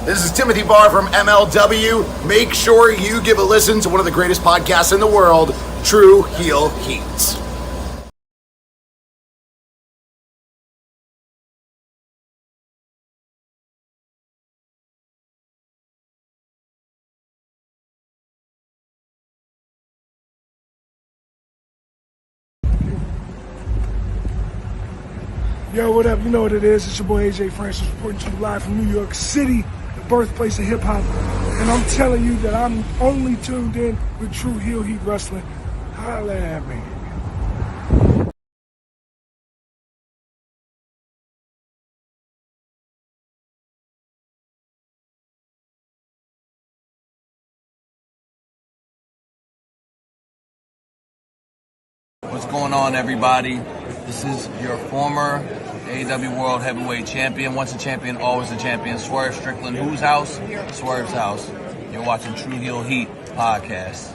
This is Timothy Barr from MLW. Make sure you give a listen to one of the greatest podcasts in the world, True Heel Heat. Yo, what up? You know what it is. It's your boy AJ Francis reporting to you live from New York City, the birthplace of hip-hop. And I'm telling you that I'm only tuned in with True Heel Heat Wrestling. Holla at me. What's going on, everybody? This is your former AEW World Heavyweight Champion. Once a champion, always a champion. Swerve Strickland. Whose house? Swerve's house. You're watching True Heel Heat podcast.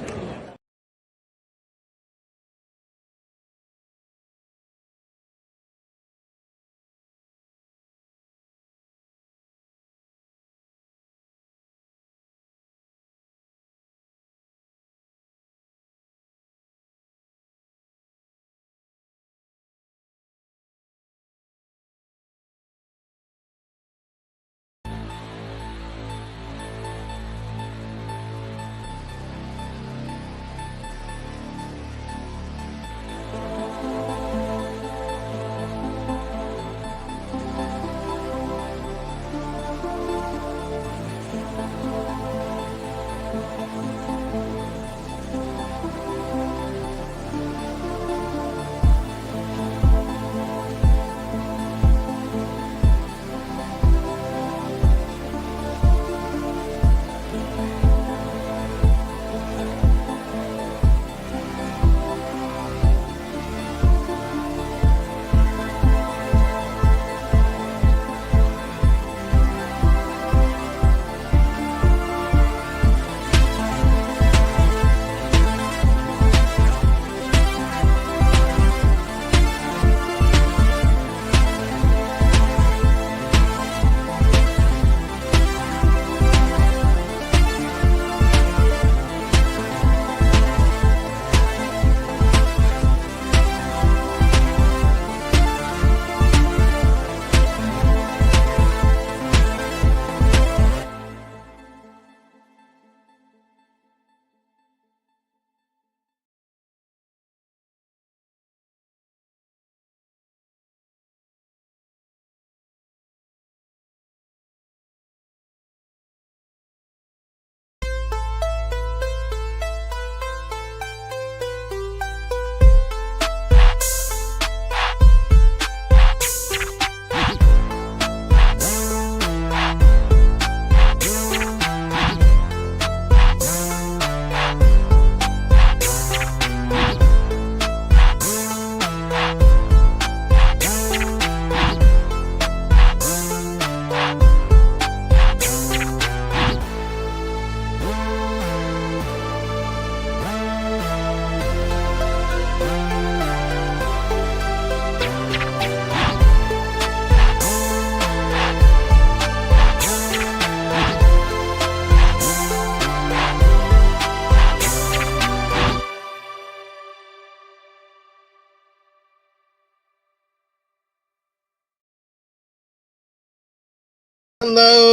Hello.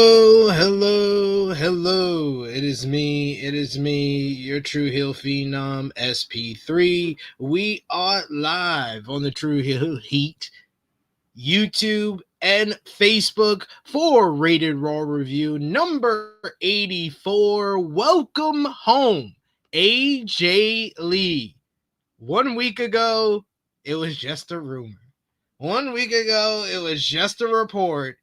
It is me, your True Heel Phenom, SP3. We are live on the True Heel Heat YouTube and Facebook for Rated Raw Review number 84. Welcome home, AJ Lee. 1 week ago, it was just a rumor. 1 week ago, it was just a report.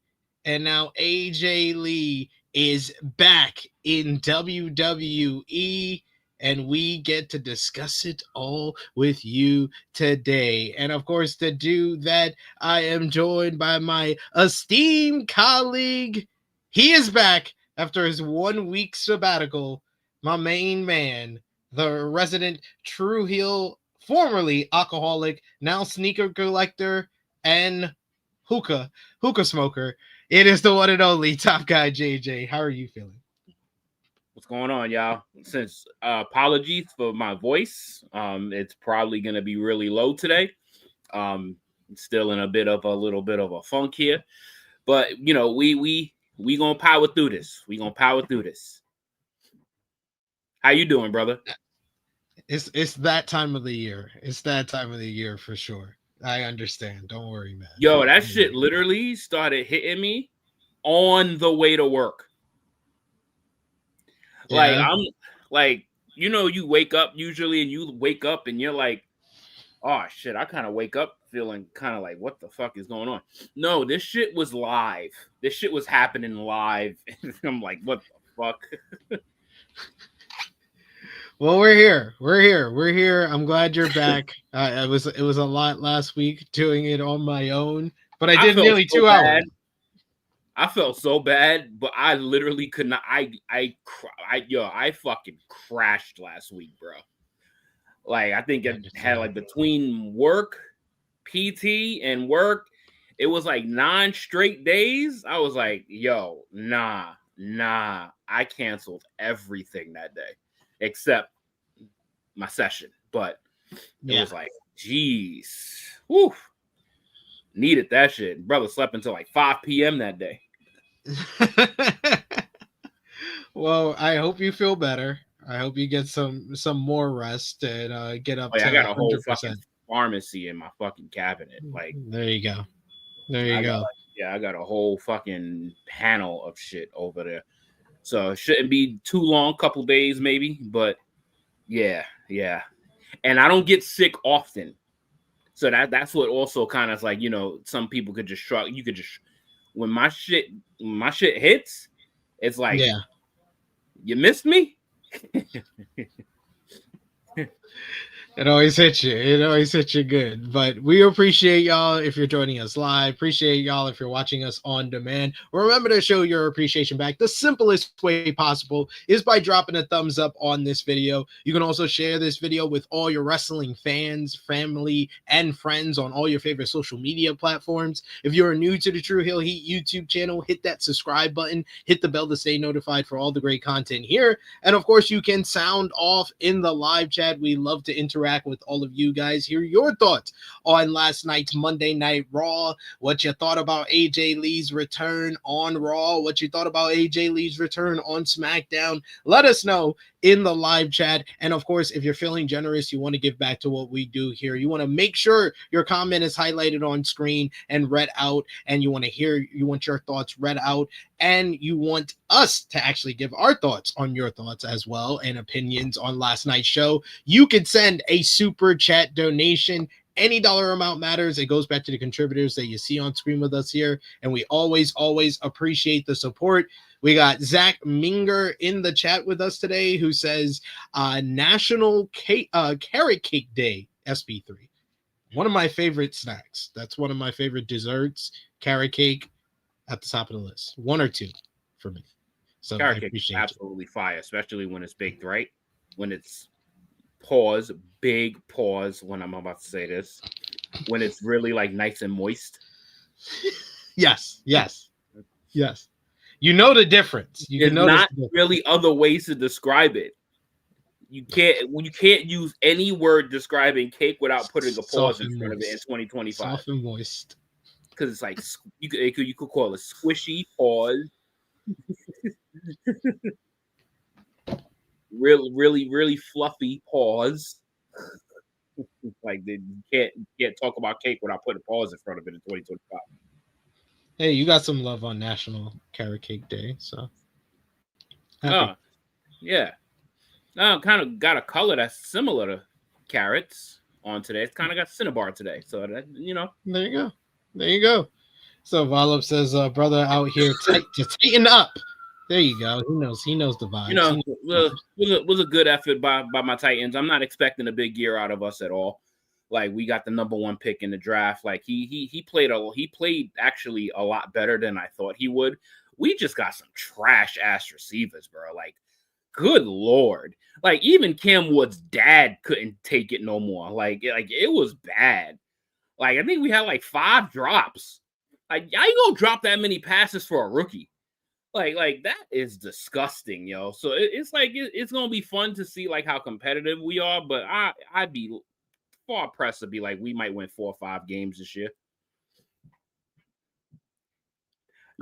And now AJ Lee is back in WWE, and we get to discuss it all with you today. And of course, to do that, I am joined by my esteemed colleague. He is back after his 1 week sabbatical, my main man, the resident True Heel, formerly alcoholic, now sneaker collector, and hookah smoker, It is the one and only Top Guy JJ. How are you feeling? What's going on, y'all? Since apologies for my voice, it's probably gonna be really low today. Still in a little bit of a funk here, but you know, we gonna power through this. We gonna power through this. How you doing, brother? It's that time of the year. It's that time of the year for sure. I understand. Don't worry, man. Yo, that shit literally started hitting me on the way to work. Yeah. Like I'm like, you know, you wake up usually and you wake up and you're like, oh shit, I kind of wake up feeling kind of like, what the fuck is going on? No, this shit was live. This shit was happening live. I'm like, what the fuck? Well, we're here. I'm glad you're back. It was a lot last week doing it on my own, but I did nearly 2 hours. I felt so bad, but I literally could not. I fucking crashed last week, bro. Like, I think I had like between work, PT, and work, it was like 9 straight days. I was like, yo, nah. I canceled everything that day except my session. But it was like, geez, whew, needed that shit. Brother slept until like 5 p.m. that day. Well, I hope you feel better. I hope you get some more rest and get up to I got a 100%. whole fucking pharmacy in my fucking cabinet. Like, there you go. I got a whole fucking panel of shit over there. So it shouldn't be too long, couple days maybe, but yeah. And I don't get sick often. So that's what also kind of like, you know, some people could just shrug. You could just, when my shit hits, it's like, you missed me? It always hits you. It always hits you good. But we appreciate y'all if you're joining us live. Appreciate y'all if you're watching us on demand. Remember to show your appreciation back. The simplest way possible is by dropping a thumbs up on this video. You can also share this video with all your wrestling fans, family, and friends on all your favorite social media platforms. If you're new to the True Heel Heat YouTube channel, hit that subscribe button. Hit the bell to stay notified for all the great content here. And of course, you can sound off in the live chat. We love to interact with all of you guys. Hear your thoughts on last night's Monday Night Raw, what you thought about AJ Lee's return on Raw, what you thought about AJ Lee's return on SmackDown. Let us know in the live chat. And of course, if you're feeling generous, you want to give back to what we do here, you want to make sure your comment is highlighted on screen and read out, and you want your thoughts read out, and you want us to actually give our thoughts on your thoughts as well and opinions on last night's show. You can send a super chat donation. Any dollar amount matters. It goes back to the contributors that you see on screen with us here, and we always appreciate the support. We got Zach Minger in the chat with us today, who says National Carrot Cake Day, SP3. One of my favorite snacks. That's one of my favorite desserts. Carrot cake at the top of the list. 1 or 2 for me. So carrot cake is absolutely fire, especially when it's baked right. When it's big pause when I'm about to say this. When it's really like nice and moist. Yes. You know the difference. There's not really other ways to describe it. You can't use any word describing cake without putting a pause in front of it in 2025. Soft and moist. Because it's like you could call it squishy pause. really fluffy pause. Like you can't talk about cake without putting a pause in front of it in 2025. Hey, you got some love on National Carrot Cake Day, so. Yeah. Kind of got a color that's similar to carrots on today. It's kind of got cinnabar today, so that, you know. There you go. So Volop says, brother out here to tighten up. There you go. He knows the vibe. You know, was a good effort by my Titans. I'm not expecting a big year out of us at all. Like, we got the number 1 pick in the draft. Like, he played actually a lot better than I thought he would. We just got some trash ass receivers, bro. Like, good Lord. Like, even Cam Wood's dad couldn't take it no more. Like it was bad. Like, I think we had like 5 drops. Like, how you gonna drop that many passes for a rookie? Like that is disgusting, yo. So it's like it's gonna be fun to see like how competitive we are, but I'd be far pressed to be like we might win 4 or 5 games this year.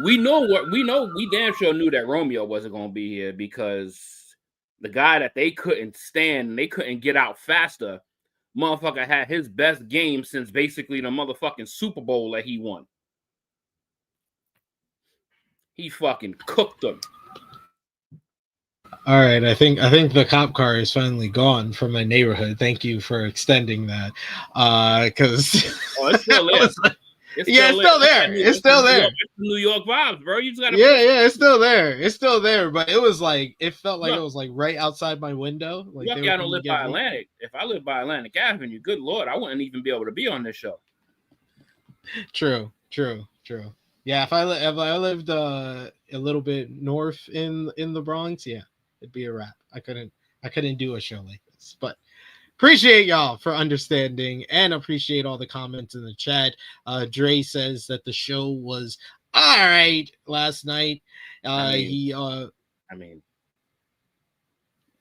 We damn sure knew that Romeo wasn't gonna be here because the guy that they couldn't stand, they couldn't get out faster. Motherfucker had his best game since basically the motherfucking Super Bowl that he won. He fucking cooked them. All right, I think the cop car is finally gone from my neighborhood. Thank you for extending that. Because it's still there. It's still there. It's still there. It's New York vibes, bro. You just gotta it's still there. It's still there. But it was like it felt like it was like right outside my window. Like I don't live by Atlantic. If I lived by Atlantic Avenue, good lord, I wouldn't even be able to be on this show. True. Yeah, if I lived a little bit north in the Bronx, yeah, it'd be a wrap. I couldn't do a show like this. But appreciate y'all for understanding and appreciate all the comments in the chat. Dre says that the show was all right last night. I mean,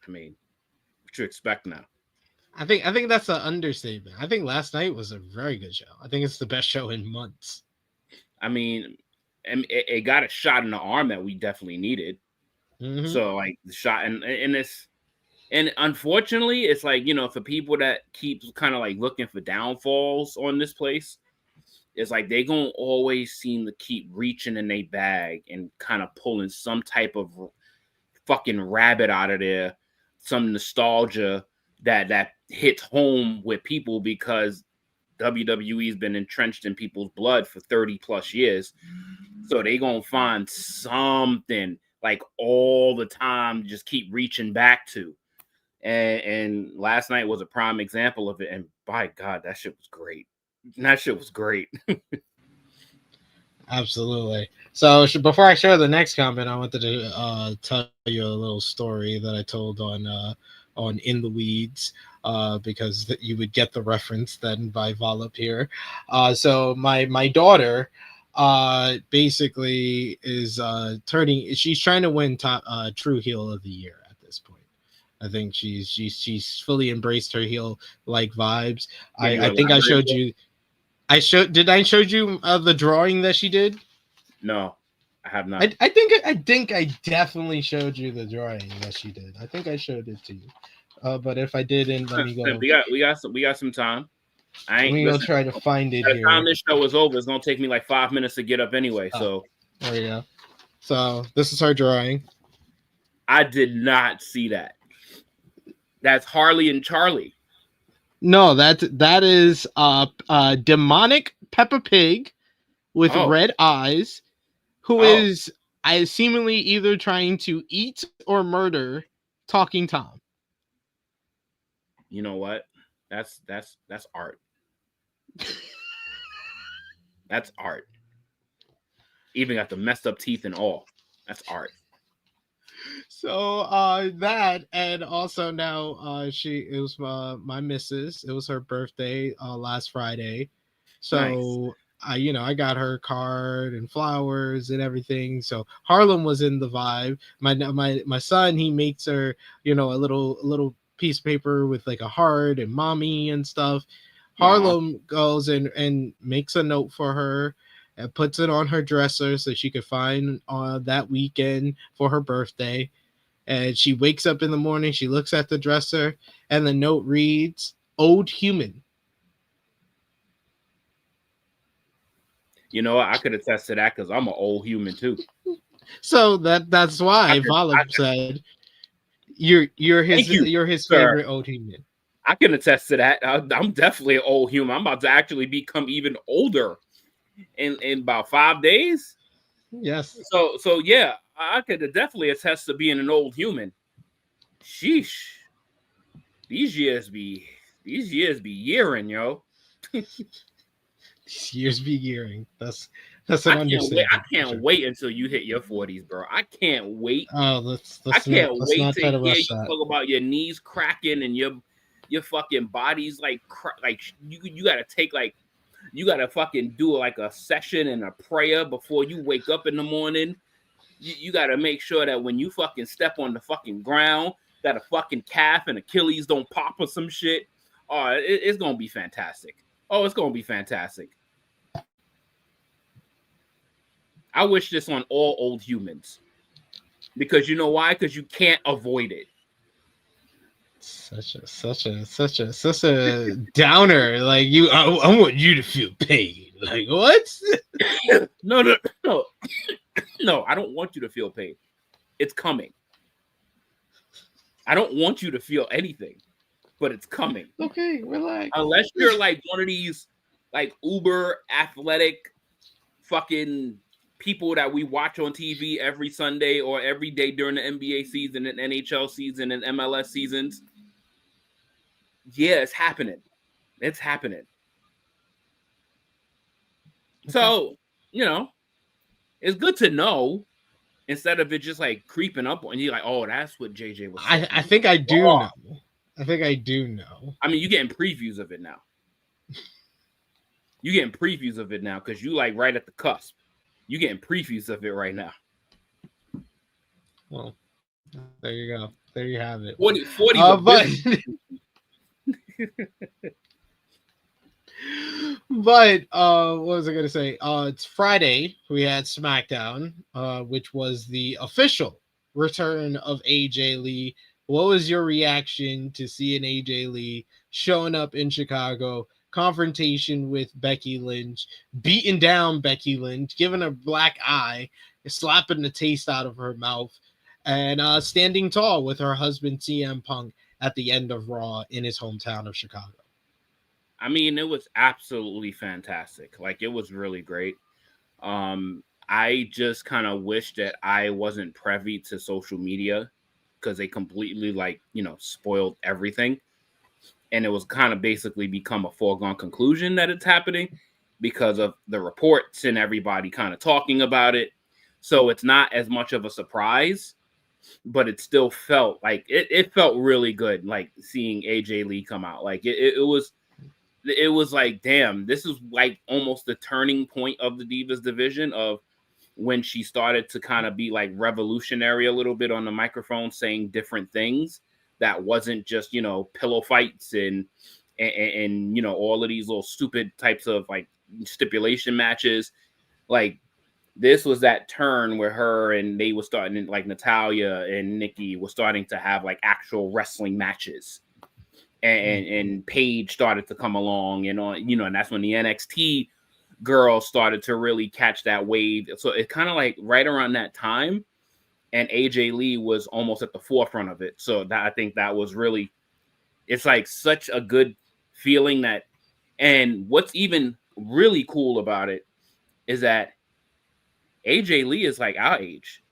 what you expect now? I think that's an understatement. I think last night was a very good show. I think it's the best show in months. I mean, it got a shot in the arm that we definitely needed. Mm-hmm. So like the shot and unfortunately, it's like, you know, for people that keep kind of like looking for downfalls on this place, it's like they gonna always seem to keep reaching in their bag and kind of pulling some type of fucking rabbit out of there, some nostalgia that hits home with people because WWE's been entrenched in people's blood for 30 plus years. So they gonna find something like all the time, just keep reaching back to. And last night was a prime example of it. And by God, that shit was great. Absolutely. So before I share the next comment, I wanted to tell you a little story that I told on In the Weeds, because you would get the reference then by Volop here. So my daughter basically is she's trying to win True Heel of the Year at this point. I think she's fully embraced her heel like vibes. I think I showed you. Did I show you the drawing that she did? No, I have not. I think I definitely showed you the drawing that she did. I think I showed it to you. But if I didn't, let me go. We got some time. Let me go try to find it by the here. time this show is over, it's gonna take me like 5 minutes to get up anyway. So there we go. So this is her drawing. I did not see that. That's Harley and Charlie. No, that is demonic Peppa Pig with red eyes, who is seemingly either trying to eat or murder Talking Tom. You know what? That's art. That's art. Even got the messed up teeth and all. That's art. So that, and also now it was my missus. It was her birthday last Friday. So nice. I got her card and flowers and everything. So Harlem was in the vibe. My son, he makes her, a little piece of paper with like a heart and mommy and stuff. Harlem goes and makes a note for her and puts it on her dresser so she could find that weekend for her birthday. And she wakes up in the morning, she looks at the dresser, and the note reads, "Old Human." You know, I could attest to that because I'm an old human too. So that's why Volop said you're his favorite old human. I can attest to that. I'm definitely an old human. I'm about to actually become even older in about 5 days. Yes. So yeah, I could definitely attest to being an old human. Sheesh. These years be yearing, yo. These years be yearing. That's an understatement. I can't wait until you hit your 40s, bro. I can't wait. Oh, I can't wait to hear you talk about your knees cracking and your fucking body's like you got to take like You got to fucking do like a session and a prayer before you wake up in the morning. You got to make sure that when you fucking step on the fucking ground, that a fucking calf and Achilles don't pop or some shit. Oh, it's going to be fantastic. Oh, it's going to be fantastic. I wish this on all old humans. Because you know why? Because you can't avoid it. Such a downer. Like I want you to feel pain. Like what? No. No, I don't want you to feel pain. It's coming. I don't want you to feel anything, but it's coming. Okay, relax. Unless you're like one of these like uber athletic fucking people that we watch on TV every Sunday or every day during the NBA season and NHL season and MLS seasons. Yeah, it's happening. It's happening. Okay. So, it's good to know instead of it just like creeping up on you like, oh, that's what JJ was saying. I think I do know. I think I do know. I mean, you're getting previews of it now. You're getting previews of it now because you like right at the cusp. You're getting previews of it right now. Well, there you go. There you have it. 40 But what was I going to say? It's Friday. We had SmackDown, which was the official return of AJ Lee. What was your reaction to seeing AJ Lee showing up in Chicago, confrontation with Becky Lynch, beating down Becky Lynch, giving her black eye, slapping the taste out of her mouth, and standing tall with her husband CM Punk at the end of Raw in his hometown of Chicago? I mean, it was absolutely fantastic. Like, it was really great. I just kind of wish that I wasn't privy to social media because they completely, spoiled everything. And it was kind of basically become a foregone conclusion that it's happening because of the reports and everybody kind of talking about it. So it's not as much of a surprise, but it still felt like it felt really good, like seeing AJ Lee come out. Like it was like, damn, this is like almost the turning point of the Divas division of when she started to kind of be like revolutionary a little bit on the microphone, saying different things that wasn't just, pillow fights and all of these little stupid types of like stipulation matches. Like, this was that turn where her and they were starting, like Natalya and Nikki was starting to have like actual wrestling matches. And Paige started to come along and and that's when the NXT girls started to really catch that wave. So it's kind of like right around that time, and AJ Lee was almost at the forefront of it. So I think that was really, it's like such a good feeling that, and what's even really cool about it is that AJ Lee is like our age.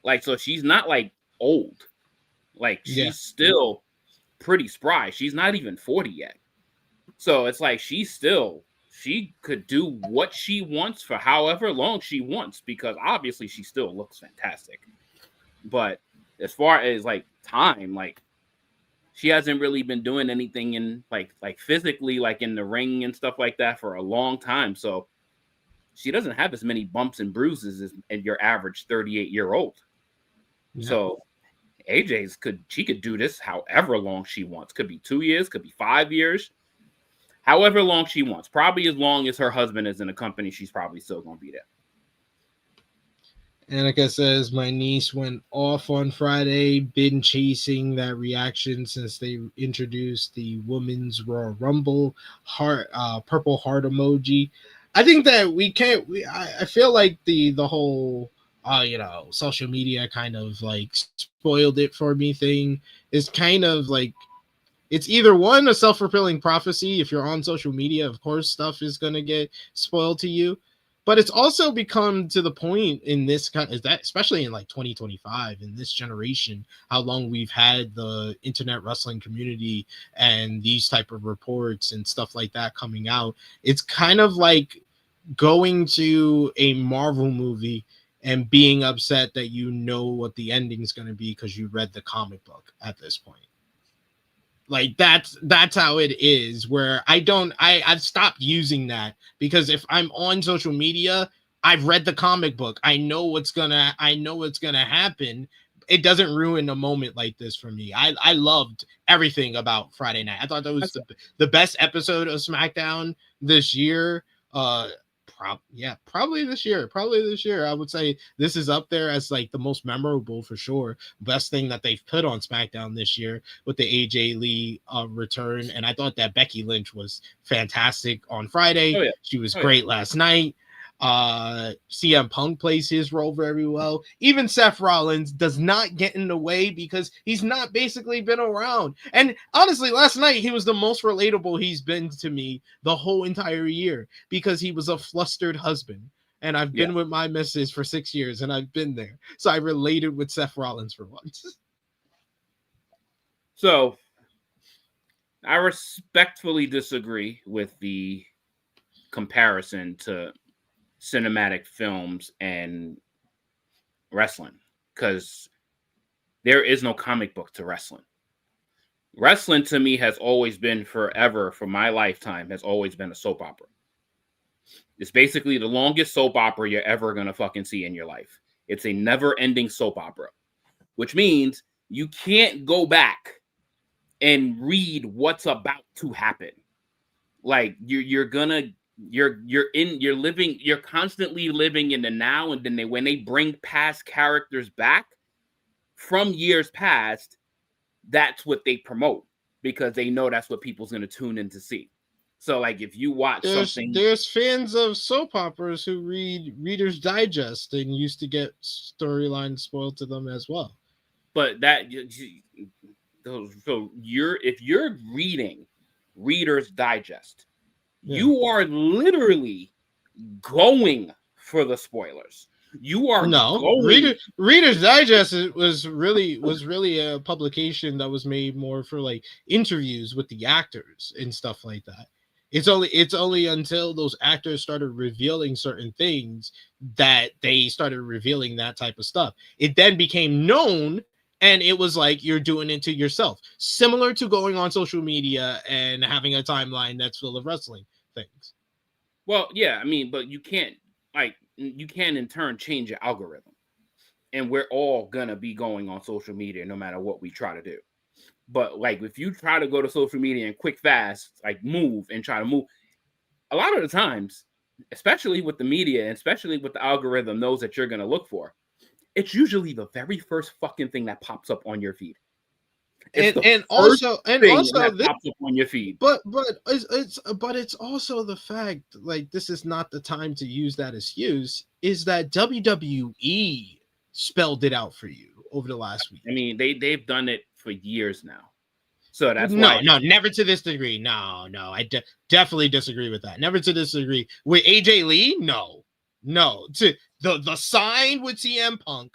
Like, so she's not like old. Like, she's still pretty spry. She's not even 40 yet. So it's like she could do what she wants for however long she wants, because obviously she still looks fantastic. But as far as like time, like she hasn't really been doing anything in like physically, like in the ring and stuff like that for a long time. So she doesn't have as many bumps and bruises as your average 38-year-old. Yeah. So AJ's could do this however long she wants. Could be 2 years, could be 5 years, however long she wants. Probably as long as her husband is in the company, she's probably still going to be there. Annika says, my niece went off on Friday, been chasing that reaction since they introduced the Women's Royal Rumble heart, purple heart emoji. I think that I feel like the whole social media kind of like spoiled it for me thing is kind of like, it's either one, a self-fulfilling prophecy. If you're on social media, of course, stuff is going to get spoiled to you. But it's also become to the point in this kind of that, especially in like 2025, in this generation, how long we've had the internet wrestling community and these type of reports and stuff like that coming out. It's kind of like going to a Marvel movie and being upset that you know what the ending is going to be because you read the comic book at this point. Like that's how it is, where I've stopped using that, because if I'm on social media, I've read the comic book. I know what's gonna happen. It doesn't ruin a moment like this for me. I loved everything about Friday night. I thought that was the best episode of SmackDown this year. Probably this year. I would say this is up there as like the most memorable for sure. Best thing that they've put on SmackDown this year with the AJ Lee return. And I thought that Becky Lynch was fantastic on Friday. Oh, yeah. She was great last night. CM Punk plays his role very well. Even Seth Rollins does not get in the way because he's not basically been around. And honestly, last night he was the most relatable he's been to me the whole entire year, because he was a flustered husband. And I've been with my missus for 6 years, and I've been there. So I related with Seth Rollins for once. So I respectfully disagree with the comparison to cinematic films and wrestling, because there is no comic book to wrestling. Wrestling to me has always been, forever, for my lifetime, has always been a soap opera. It's basically the longest soap opera you're ever gonna fucking see in your life. It's a never-ending soap opera, which means you can't go back and read what's about to happen. Like you're constantly living in the now, and then when they bring past characters back from years past, that's what they promote, because they know that's what people's going to tune in to see. So like if you watch there's fans of soap operas who read Reader's Digest and used to get storylines spoiled to them as well. But if you're reading Reader's Digest, you are literally going for the spoilers. You are Reader's Digest was really a publication that was made more for like interviews with the actors and stuff like that. It's only until those actors started revealing certain things that they started revealing that type of stuff. It then became known, and it was like you're doing it to yourself, similar to going on social media and having a timeline that's full of wrestling things. Well, yeah, I mean, but you can't in turn change your algorithm. And we're all gonna be going on social media no matter what we try to do. But like if you try to go to social media and quick fast, like try to move, a lot of the times, especially with the media and especially with the algorithm knows that you're gonna look for, it's usually the very first fucking thing that pops up on your feed. And also this pops up on your feed. But it's also the fact, like, this is not the time to use that excuse, is that WWE spelled it out for you over the last week. I mean, they've done it for years now. So that's no, never to this degree. No, I definitely disagree with that. Never to this degree. With AJ Lee, no. To the sign with CM Punk,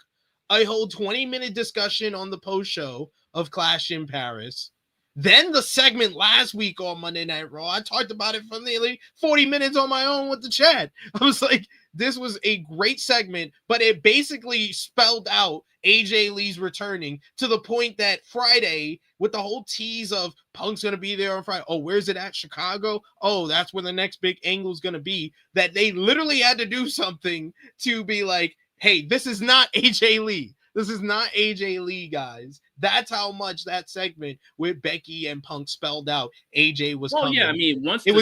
a whole 20-minute discussion on the post show of Clash in Paris. Then the segment last week on Monday Night Raw, I talked about it for nearly 40 minutes on my own with the chat. I was like, this was a great segment, but it basically spelled out AJ Lee's returning, to the point that Friday, with the whole tease of Punk's going to be there on Friday. Oh, where's it at? Chicago? Oh, that's where the next big angle is going to be. That they literally had to do something to be like, hey, this is not AJ Lee. This is not AJ Lee, guys. That's how much that segment with Becky and Punk spelled out AJ was coming. Yeah, I mean, it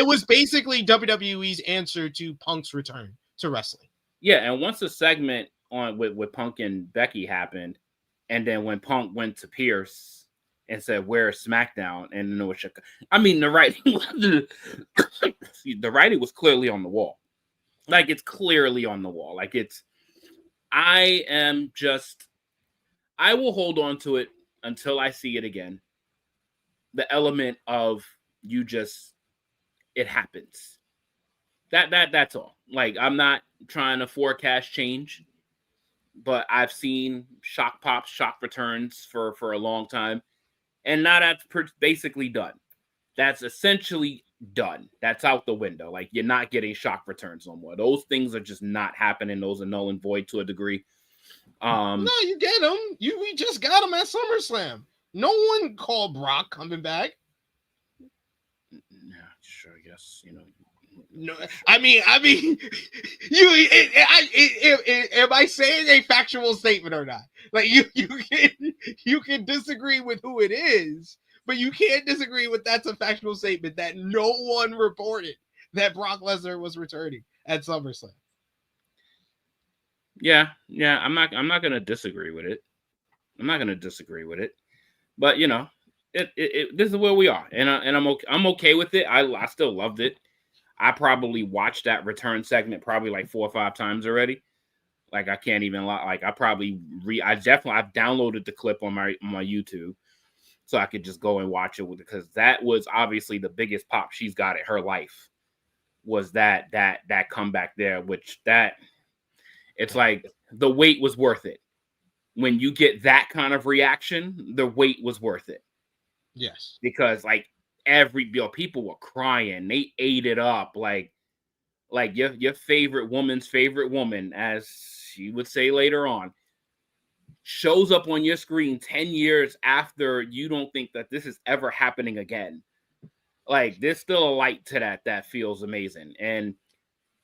was basically WWE's answer to Punk's return to wrestling. Yeah, and once the segment on with Punk and Becky happened, and then when Punk went to Pierce and said, "Where's SmackDown?" and no, I mean, the writing was clearly on the wall. Like, it's clearly on the wall. Like, it's. I will hold on to it until I see it again. The element of it happens. That's all. Like, I'm not trying to forecast change, but I've seen shock pops, shock returns for a long time. And now that's basically done. That's essentially done. That's out the window. Like, you're not getting shock returns no more. Those things are just not happening. Those are null and void to a degree. No, you get them. We just got them at SummerSlam. No one called Brock coming back. Yeah, sure. I guess No, I mean, am I saying a factual statement or not? Like you can disagree with who it is, but you can't disagree with that's a factual statement that no one reported that Brock Lesnar was returning at SummerSlam. Yeah. I'm not gonna disagree with it. But this is where we are, and I'm okay with it. I still loved it. I probably watched that return segment probably like 4 or 5 times already. Like I can't even lie. Like I've downloaded the clip on my YouTube, so I could just go and watch it because that was obviously the biggest pop she's got in her life. Was that comeback there, which it's like the wait was worth it. When you get that kind of reaction, the wait was worth it. Yes, because like people were crying, they ate it up, like your favorite woman's favorite woman, as she would say later on, shows up on your screen 10 years after you don't think that this is ever happening again. Like there's still a light to that feels amazing, and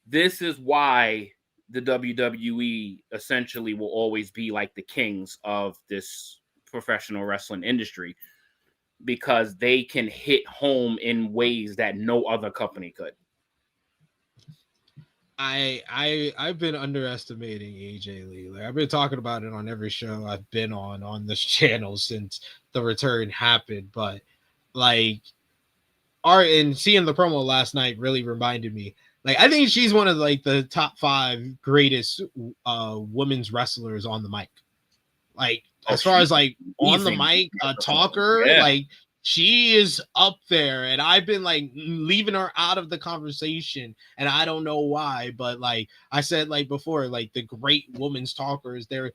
this is why the WWE essentially will always be like the kings of this professional wrestling industry, because they can hit home in ways that no other company could. I've been underestimating AJ Lee. Like I've been talking about it on every show I've been on this channel since the return happened, but like and seeing the promo last night really reminded me. Like I think she's one of like the top 5 greatest women's wrestlers on the mic. Like as far as like on the mic, a talker, yeah. like she is up there, and I've been like leaving her out of the conversation, and I don't know why, but like I said like before, like the great women's talkers, there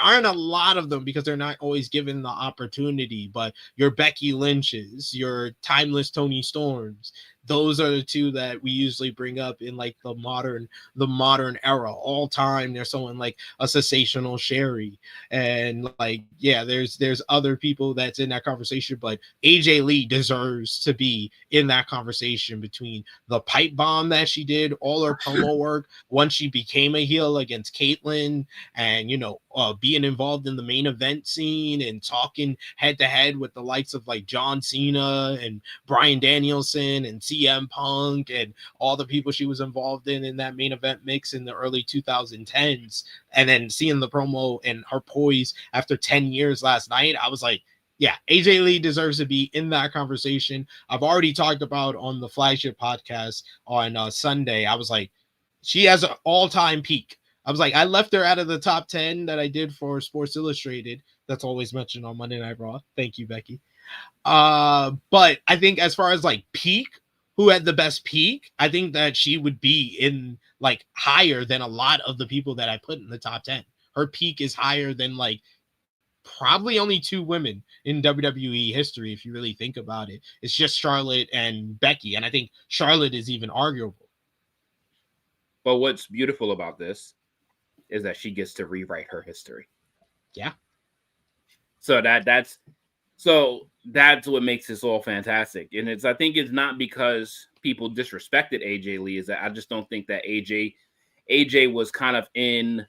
aren't a lot of them because they're not always given the opportunity, but your Becky Lynch's, your timeless Tony Storms, those are the 2 that we usually bring up in like the modern era. All time there's someone like a sensational Sherry, and like yeah, there's other people that's in that conversation, but AJ Lee deserves to be in that conversation between the pipe bomb that she did, all her promo work once she became a heel against Caitlyn, and being involved in the main event scene and talking head to head with the likes of like John Cena and Bryan Danielson and CM Punk and all the people she was involved in that main event mix in the early 2010s, and then seeing the promo and her poise after 10 years last night, I was like, yeah, AJ Lee deserves to be in that conversation. I've already talked about on the flagship podcast on Sunday. I was like, she has an all-time peak. I was like, I left her out of the top 10 that I did for Sports Illustrated. That's always mentioned on Monday Night Raw. Thank you, Becky. But I think as far as like peak, who had the best peak, I think that she would be in like higher than a lot of the people that I put in the top 10. Her peak is higher than like probably only 2 women in WWE history, if you really think about it. It's just Charlotte and Becky, and I think Charlotte is even arguable. But what's beautiful about this is that she gets to rewrite her history. Yeah. So that's what makes this all fantastic. And I think it's not because people disrespected AJ Lee, is that I just don't think that AJ was kind of in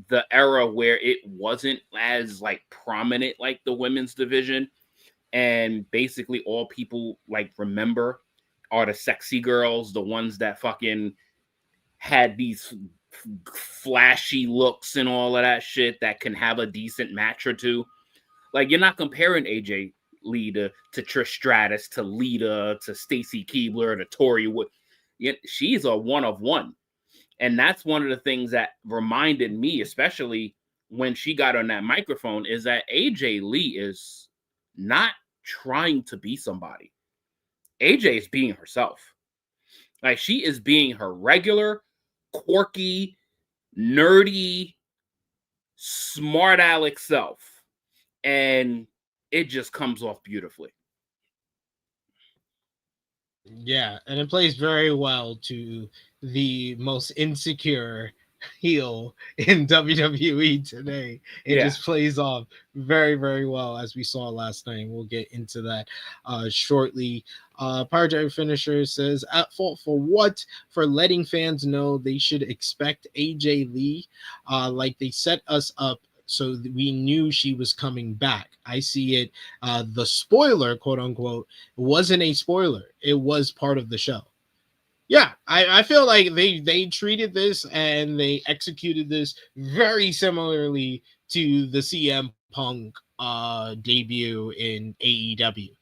the era where it wasn't as like prominent like the women's division, and basically all people like remember are the sexy girls, the ones that fucking had these flashy looks and all of that shit that can have a decent match or 2. Like you're not comparing AJ Lee to Trish Stratus, to Lita, to Stacy Keibler, to Tori Wood. She's a one of one. And that's one of the things that reminded me, especially when she got on that microphone, is that AJ Lee is not trying to be somebody. AJ is being herself. Like she is being her regular, quirky, nerdy, smart aleck self. And it just comes off beautifully. Yeah, and it plays very well to the most insecure heel in WWE today. It Yeah. just plays off very, very well as we saw last night. We'll get into that shortly. Power Finisher says, at fault for what? For letting fans know they should expect AJ Lee. Like they set us up so that we knew she was coming back. I see it. The spoiler, quote unquote, wasn't a spoiler. It was part of the show. Yeah, I feel like they treated this and they executed this very similarly to the CM Punk debut in AEW.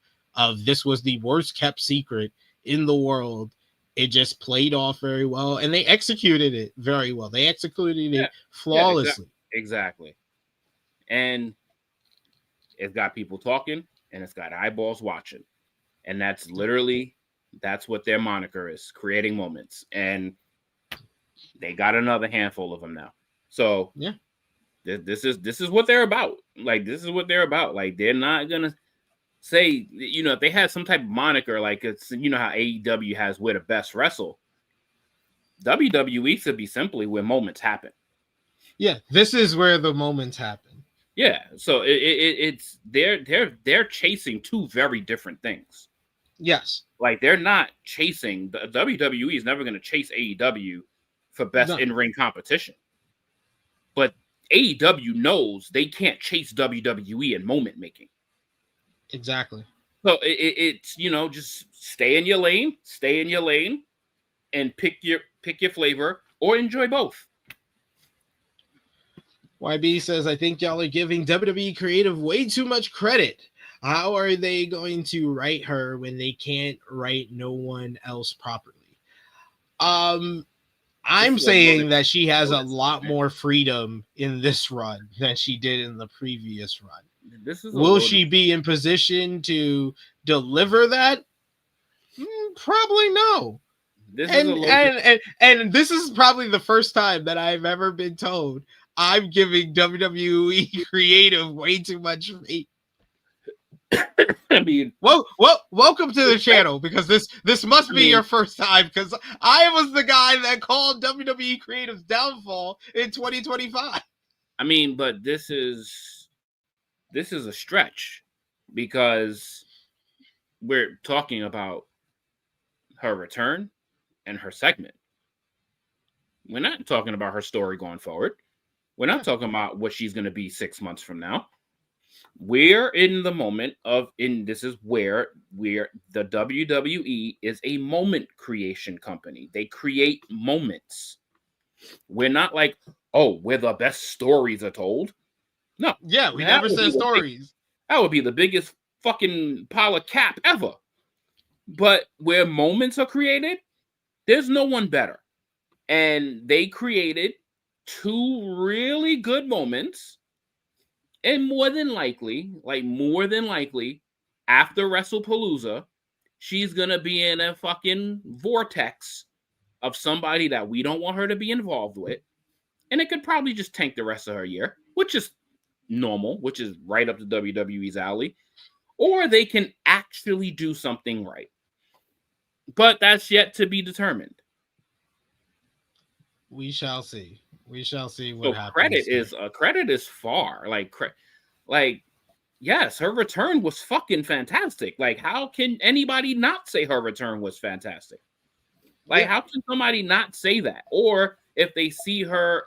This was the worst kept secret in the world. It just played off very well, and they executed it very well. They executed it flawlessly. Exactly. And it's got people talking, and it's got eyeballs watching, and that's what their moniker is, creating moments. And they got another handful of them now. So yeah, this is what they're about. Like, this is what they're about. Like, they're not gonna say, if they had some type of moniker, like it's, how AEW has where the best wrestle, WWE should be simply where moments happen. Yeah, this is where the moments happen. Yeah, so it's they're chasing two very different things. Yes. Like, they're not chasing, the WWE is never going to chase AEW for best in-ring competition. But AEW knows they can't chase WWE in moment making. Exactly. So it's just stay in your lane, and pick your flavor, or enjoy both. YB says, I think y'all are giving WWE Creative way too much credit. How are they going to write her when they can't write no one else properly? I'm saying that she has a lot more freedom in this run than she did in the previous run. Will she be in position to deliver that? Probably no. And this is probably the first time that I've ever been told I'm giving WWE Creative way too much faith. I mean, welcome to the channel, because this must be your first time, because I was the guy that called WWE Creative's downfall in 2025. I mean, but this is a stretch, because we're talking about her return and her segment. We're not talking about her story going forward. We're not talking about what she's going to be 6 months from now. We're in the moment this is where the WWE is a moment creation company. They create moments. We're not like, where the best stories are told. No. Yeah, we never said stories. That would be the biggest fucking pile of cap ever. But where moments are created, there's no one better. And they created 2 really good moments. And more than likely, after Wrestlepalooza, she's going to be in a fucking vortex of somebody that we don't want her to be involved with. And it could probably just tank the rest of her year, which is normal, which is right up to WWE's alley. Or they can actually do something right. But that's yet to be determined. We shall see. We shall see what happens. Credit is far. Like, yes, her return was fucking fantastic. Like, how can anybody not say her return was fantastic? Like, how can somebody not say that? Or if they see her,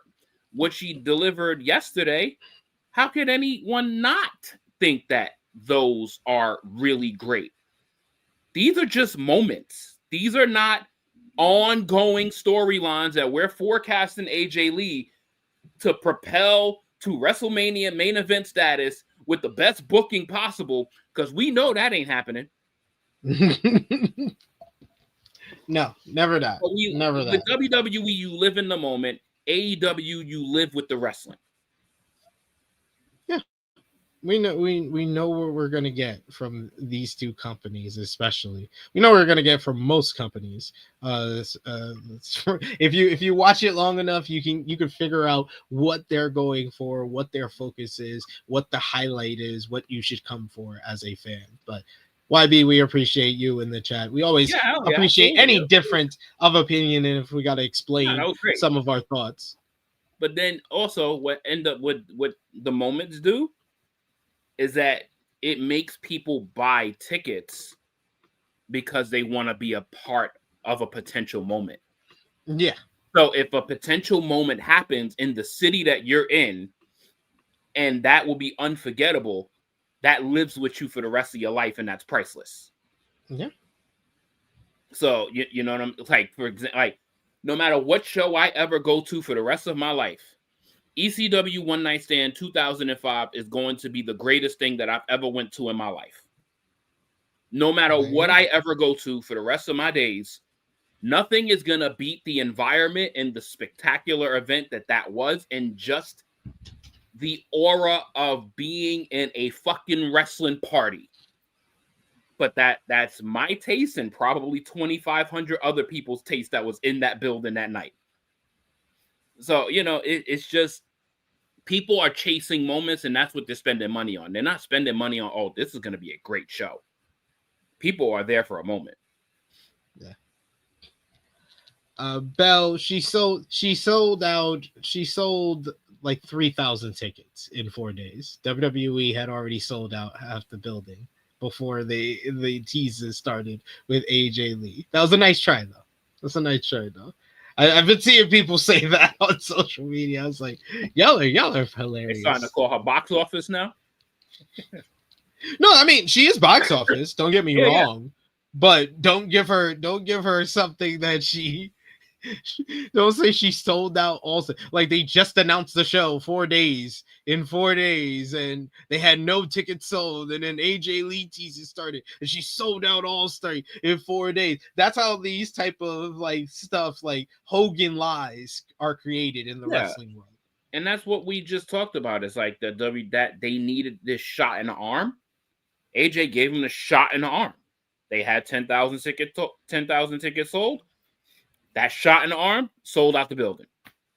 what she delivered yesterday, how could anyone not think that those are really great? These are just moments. These are not ongoing storylines that we're forecasting AJ Lee to propel to WrestleMania main event status with the best booking possible, because we know that ain't happening. No, never that. Never that. With WWE, you live in the moment. AEW, you live with the wrestling. Yeah, we know what we're gonna get from these two companies, especially. We know what we're gonna get from most companies. If you watch it long enough, you can figure out what they're going for, what their focus is, what the highlight is, what you should come for as a fan. But YB, we appreciate you in the chat. We always appreciate any difference of opinion, and if we got to explain some of our thoughts. But then also what the moments do is that it makes people buy tickets because they want to be a part of a potential moment. Yeah. So if a potential moment happens in the city that you're in, and that will be unforgettable, that lives with you for the rest of your life, and that's priceless. Yeah. So you know what I'm like, for example, like no matter what show I ever go to for the rest of my life, ECW One Night Stand 2005 is going to be the greatest thing that I've ever went to in my life. No matter what I ever go to for the rest of my days, nothing is going to beat the environment and the spectacular event that was, and just the aura of being in a fucking wrestling party. But that's my taste and probably 2,500 other people's taste that was in that building that night. So, you know, it's just people are chasing moments, and that's what they're spending money on. They're not spending money on, oh, this is going to be a great show. People are there for a moment. Yeah. Belle, she sold like 3,000 tickets in 4 days. WWE had already sold out half the building before the teases started with AJ Lee. That was a nice try, though. I've been seeing people say that on social media. I was like, y'all are hilarious. They're starting to call her box office now. No, I mean, she is box office. Don't get me wrong, but don't give her something that she. Don't say she sold out also. Like, they just announced the show 4 days, and they had no tickets sold, and then AJ Lee teases started, and she sold out All-Star in 4 days. That's how these type of like stuff, like Hogan lies, are created in the wrestling world. And that's what we just talked about. It's like that they needed this shot in the arm. AJ gave him the shot in the arm. They had 10,000 tickets sold. That shot in the arm sold out the building.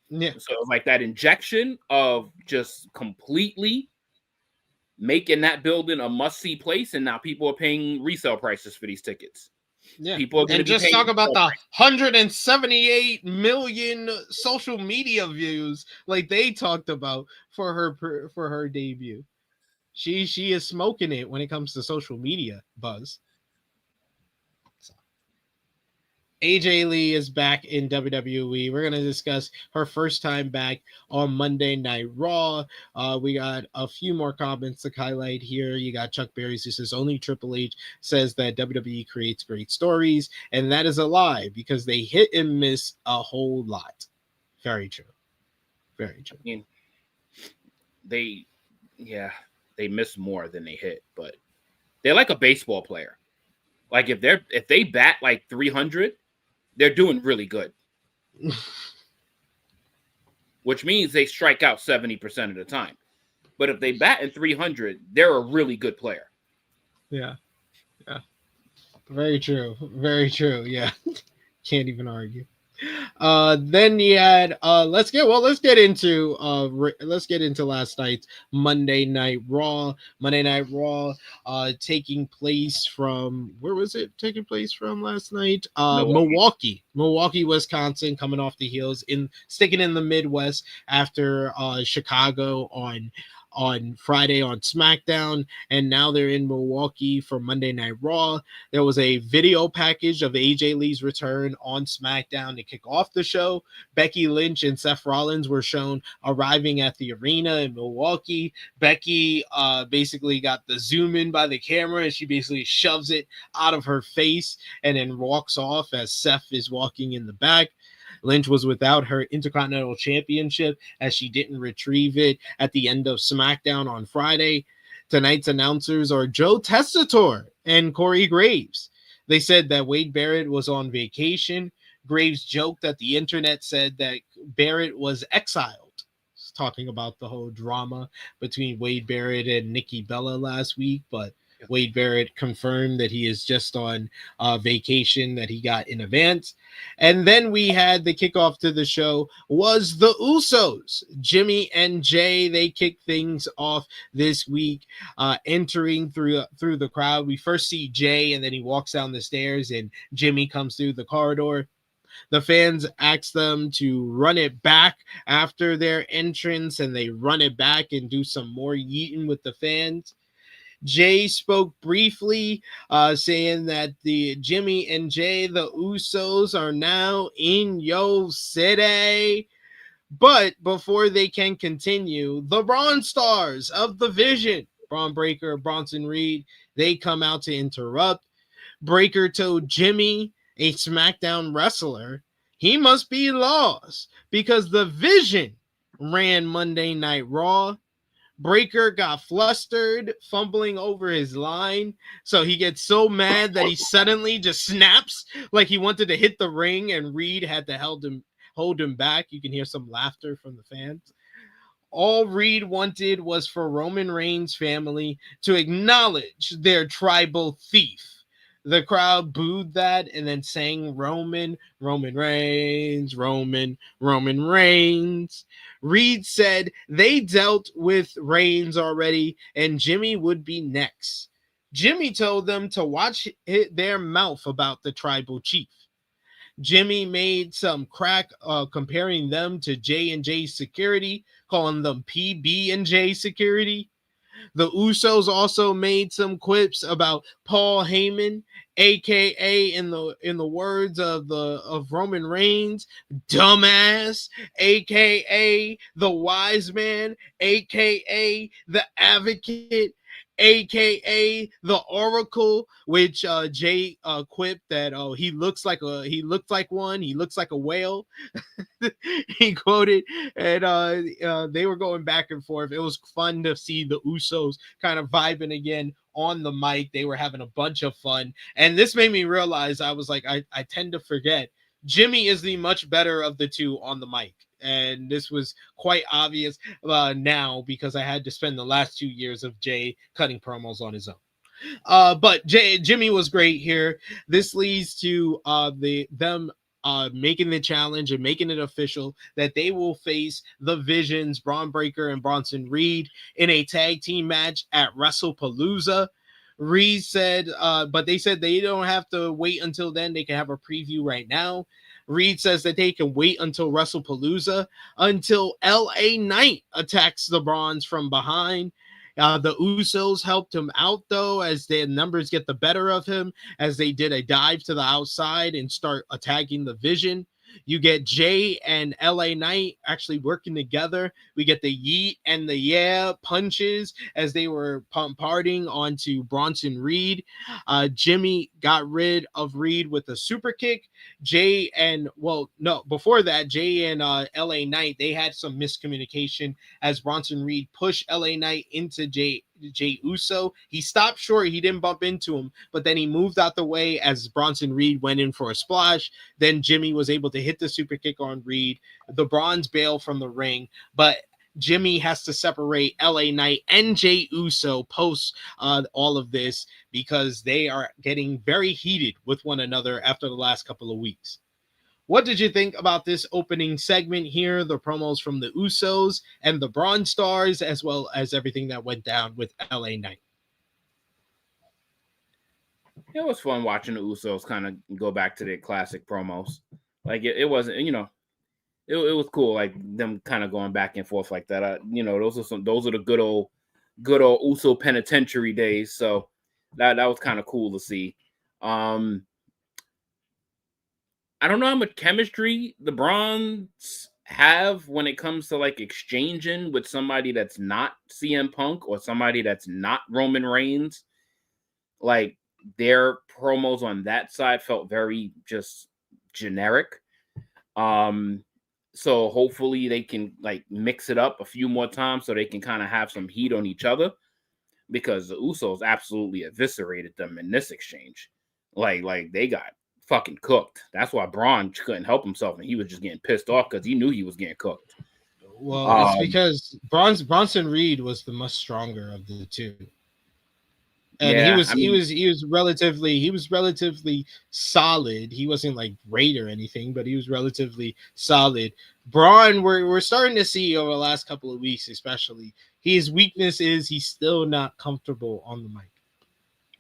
Yeah. So like that injection of just completely making that building a must-see place, and now people are paying resale prices for these tickets. Yeah. People are and just talk about the 178 million social media views like they talked about for her debut. She is smoking it when it comes to social media buzz. AJ Lee is back in WWE. We're going to discuss her first time back on Monday Night Raw. We got a few more comments to highlight here. You got Chuck Berry's who says only Triple H says that WWE creates great stories, and that is a lie because they hit and miss a whole lot. Very true. Very true. I mean, they miss more than they hit, but they're like a baseball player. Like if they bat like 300, they're doing really good. Which means they strike out 70% of the time. But if they bat in 300, they're a really good player. Yeah. Yeah. Very true. Very true. Yeah. Can't even argue. Then you had let's get into last night's Monday Night Raw. Monday Night Raw taking place from, where was it taking place from last night? Milwaukee, Wisconsin, coming off the heels sticking in the Midwest after Chicago on Friday on SmackDown, and now they're in Milwaukee for Monday Night Raw. There was a video package of AJ Lee's return on SmackDown to kick off the show. Becky Lynch and Seth Rollins were shown arriving at the arena in Milwaukee. Becky basically got the zoom in by the camera, and she basically shoves it out of her face and then walks off as Seth is walking in the back. Lynch was without her Intercontinental Championship as she didn't retrieve it at the end of SmackDown on Friday. Tonight's announcers are Joe Tessitore and Corey Graves. They said that Wade Barrett was on vacation. Graves joked that the internet said that Barrett was exiled, talking about the whole drama between Wade Barrett and Nikki Bella last week, but Wade Barrett confirmed that he is just on vacation that he got in advance. And then we had the kickoff to the show was the Usos. Jimmy and Jey, they kick things off this week, entering through the crowd. We first see Jey, and then he walks down the stairs, and Jimmy comes through the corridor. The fans ask them to run it back after their entrance, and they run it back and do some more yeeting with the fans. Jey spoke briefly, saying that the Jimmy and Jey, the Usos, are now in Yo City. But before they can continue, the Braun Stars of the Vision, Braun Breaker, Bronson Reed, they come out to interrupt. Breaker told Jimmy, a SmackDown wrestler, he must be lost because the Vision ran Monday Night Raw. Breaker got flustered, fumbling over his line. So he gets so mad that he suddenly just snaps like he wanted to hit the ring, and Reed had to hold him back. You can hear some laughter from the fans. All Reed wanted was for Roman Reigns' family to acknowledge their tribal thief. The crowd booed that and then sang Roman Reigns, Roman Reigns. Reed said they dealt with Reigns already and Jimmy would be next. Jimmy told them to watch their mouth about the tribal chief. Jimmy made some crack comparing them to J&J Security, calling them PB and J Security. The Usos also made some quips about Paul Heyman, aka in the words of Roman Reigns, dumbass, aka the wise man, aka the advocate, aka the oracle, which Jey quipped that he looks like a whale. He quoted, and they were going back and forth. It was fun to see the Usos kind of vibing again on the mic. They were having a bunch of fun, and this made me realize I was like, I tend to forget Jimmy is the much better of the two on the mic. And this was quite obvious now because I had to spend the last 2 years of Jey cutting promos on his own. But Jimmy was great here. This leads to them making the challenge and making it official that they will face the Visions, Braun Breaker and Bronson Reed, in a tag team match at Wrestlepalooza. Reed said, but they said they don't have to wait until then. They can have a preview right now. Reed says that they can wait until Wrestlepalooza until LA Knight attacks the Brons from behind. The Usos helped him out, though, as their numbers get the better of him, as they did a dive to the outside and start attacking the Vision. You get Jey and LA Knight actually working together. We get the yeet and the yeah punches as they were partying onto Bronson Reed. Jimmy got rid of Reed with a super kick. Before that, Jey and LA Knight, they had some miscommunication as Bronson Reed pushed LA Knight into Jey Uso. He stopped short. He didn't bump into him, but then he moved out the way as Bronson Reed went in for a splash. Then Jimmy was able to hit the super kick on Reed. The Brons bail from the ring, but Jimmy has to separate LA Knight and Jey Uso post all of this because they are getting very heated with one another after the last couple of weeks. What did you think about this opening segment here, the promos from the Usos and the Braun Stars, as well as everything that went down with LA Knight? It was fun watching the Usos kind of go back to their classic promos. Like it wasn't, it was cool, like them kind of going back and forth like that. Those are the good old Uso penitentiary days. So that was kind of cool to see. I don't know how much chemistry the Brons have when it comes to like exchanging with somebody that's not CM Punk or somebody that's not Roman Reigns. Like their promos on that side felt very just generic. So hopefully they can like mix it up a few more times so they can kind of have some heat on each other, because the Usos absolutely eviscerated them in this exchange. Like they got fucking cooked. That's why Bron couldn't help himself, and he was just getting pissed off because he knew he was getting cooked. Well, it's because Bronson Reed was the much stronger of the two. And yeah, he was relatively solid. He wasn't like great or anything, but he was relatively solid. Braun, we're starting to see over the last couple of weeks, especially, his weakness is he's still not comfortable on the mic.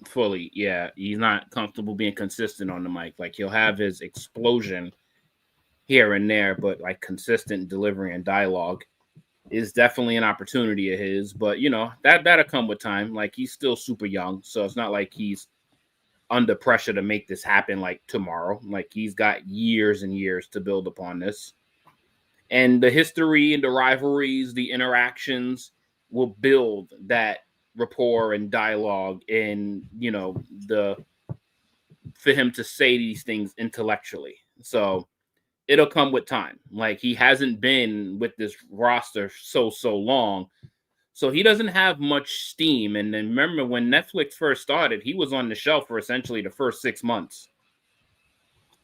Fully, yeah. He's not comfortable being consistent on the mic. Like he'll have his explosion here and there, but like consistent delivery and dialogue is definitely an opportunity of his. But you know, that'll come with time. Like he's still super young, so it's not like he's under pressure to make this happen like tomorrow. Like he's got years and years to build upon this. And the history and the rivalries, the interactions will build that rapport and dialogue, and you know, for him to say these things intellectually. So it'll come with time. Like he hasn't been with this roster so long, so he doesn't have much steam. And then remember when Netflix first started, he was on the shelf for essentially the first 6 months.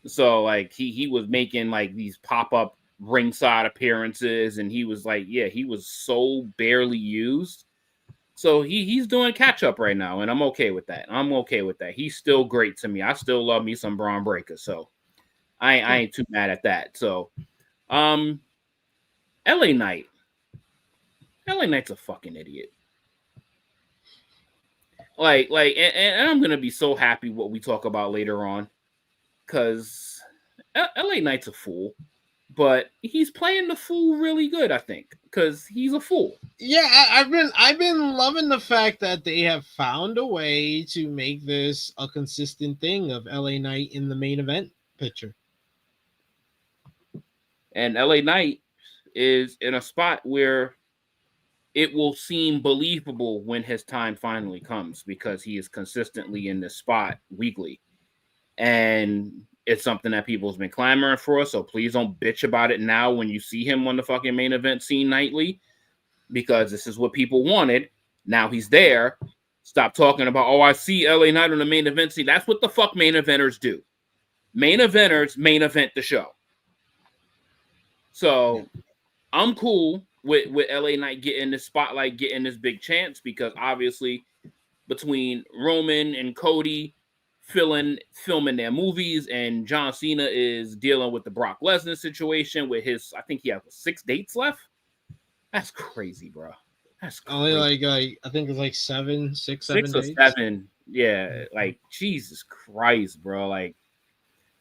So like he was making like these pop-up ringside appearances, and he was like, yeah, he was so barely used. So he's doing catch up right now, and I'm okay with that. He's still great to me. I still love me some Braun Breaker, so I ain't too mad at that. So LA Knight. LA Knight's a fucking idiot. And I'm gonna be so happy what we talk about later on, because LA Knight's a fool, but he's playing the fool really good, I think, because he's a fool. Yeah, I've been loving the fact that they have found a way to make this a consistent thing of LA Knight in the main event picture. And LA Knight is in a spot where it will seem believable when his time finally comes, because he is consistently in this spot weekly. And it's something that people's been clamoring for, so please don't bitch about it now when you see him on the fucking main event scene nightly, because this is what people wanted. Now he's there. Stop talking about, oh, I see LA Knight on the main event scene. That's what the fuck main eventers do. Main eventers main event the show. So I'm cool with LA Knight getting this spotlight, getting this big chance, because obviously between Roman and Cody filming their movies, and John Cena is dealing with the Brock Lesnar situation with his, I think he has 6 dates left. That's crazy, bro. That's crazy. Only like I think it's like 7, 6, 7 6 days. or 7. Yeah, like Jesus Christ, bro. Like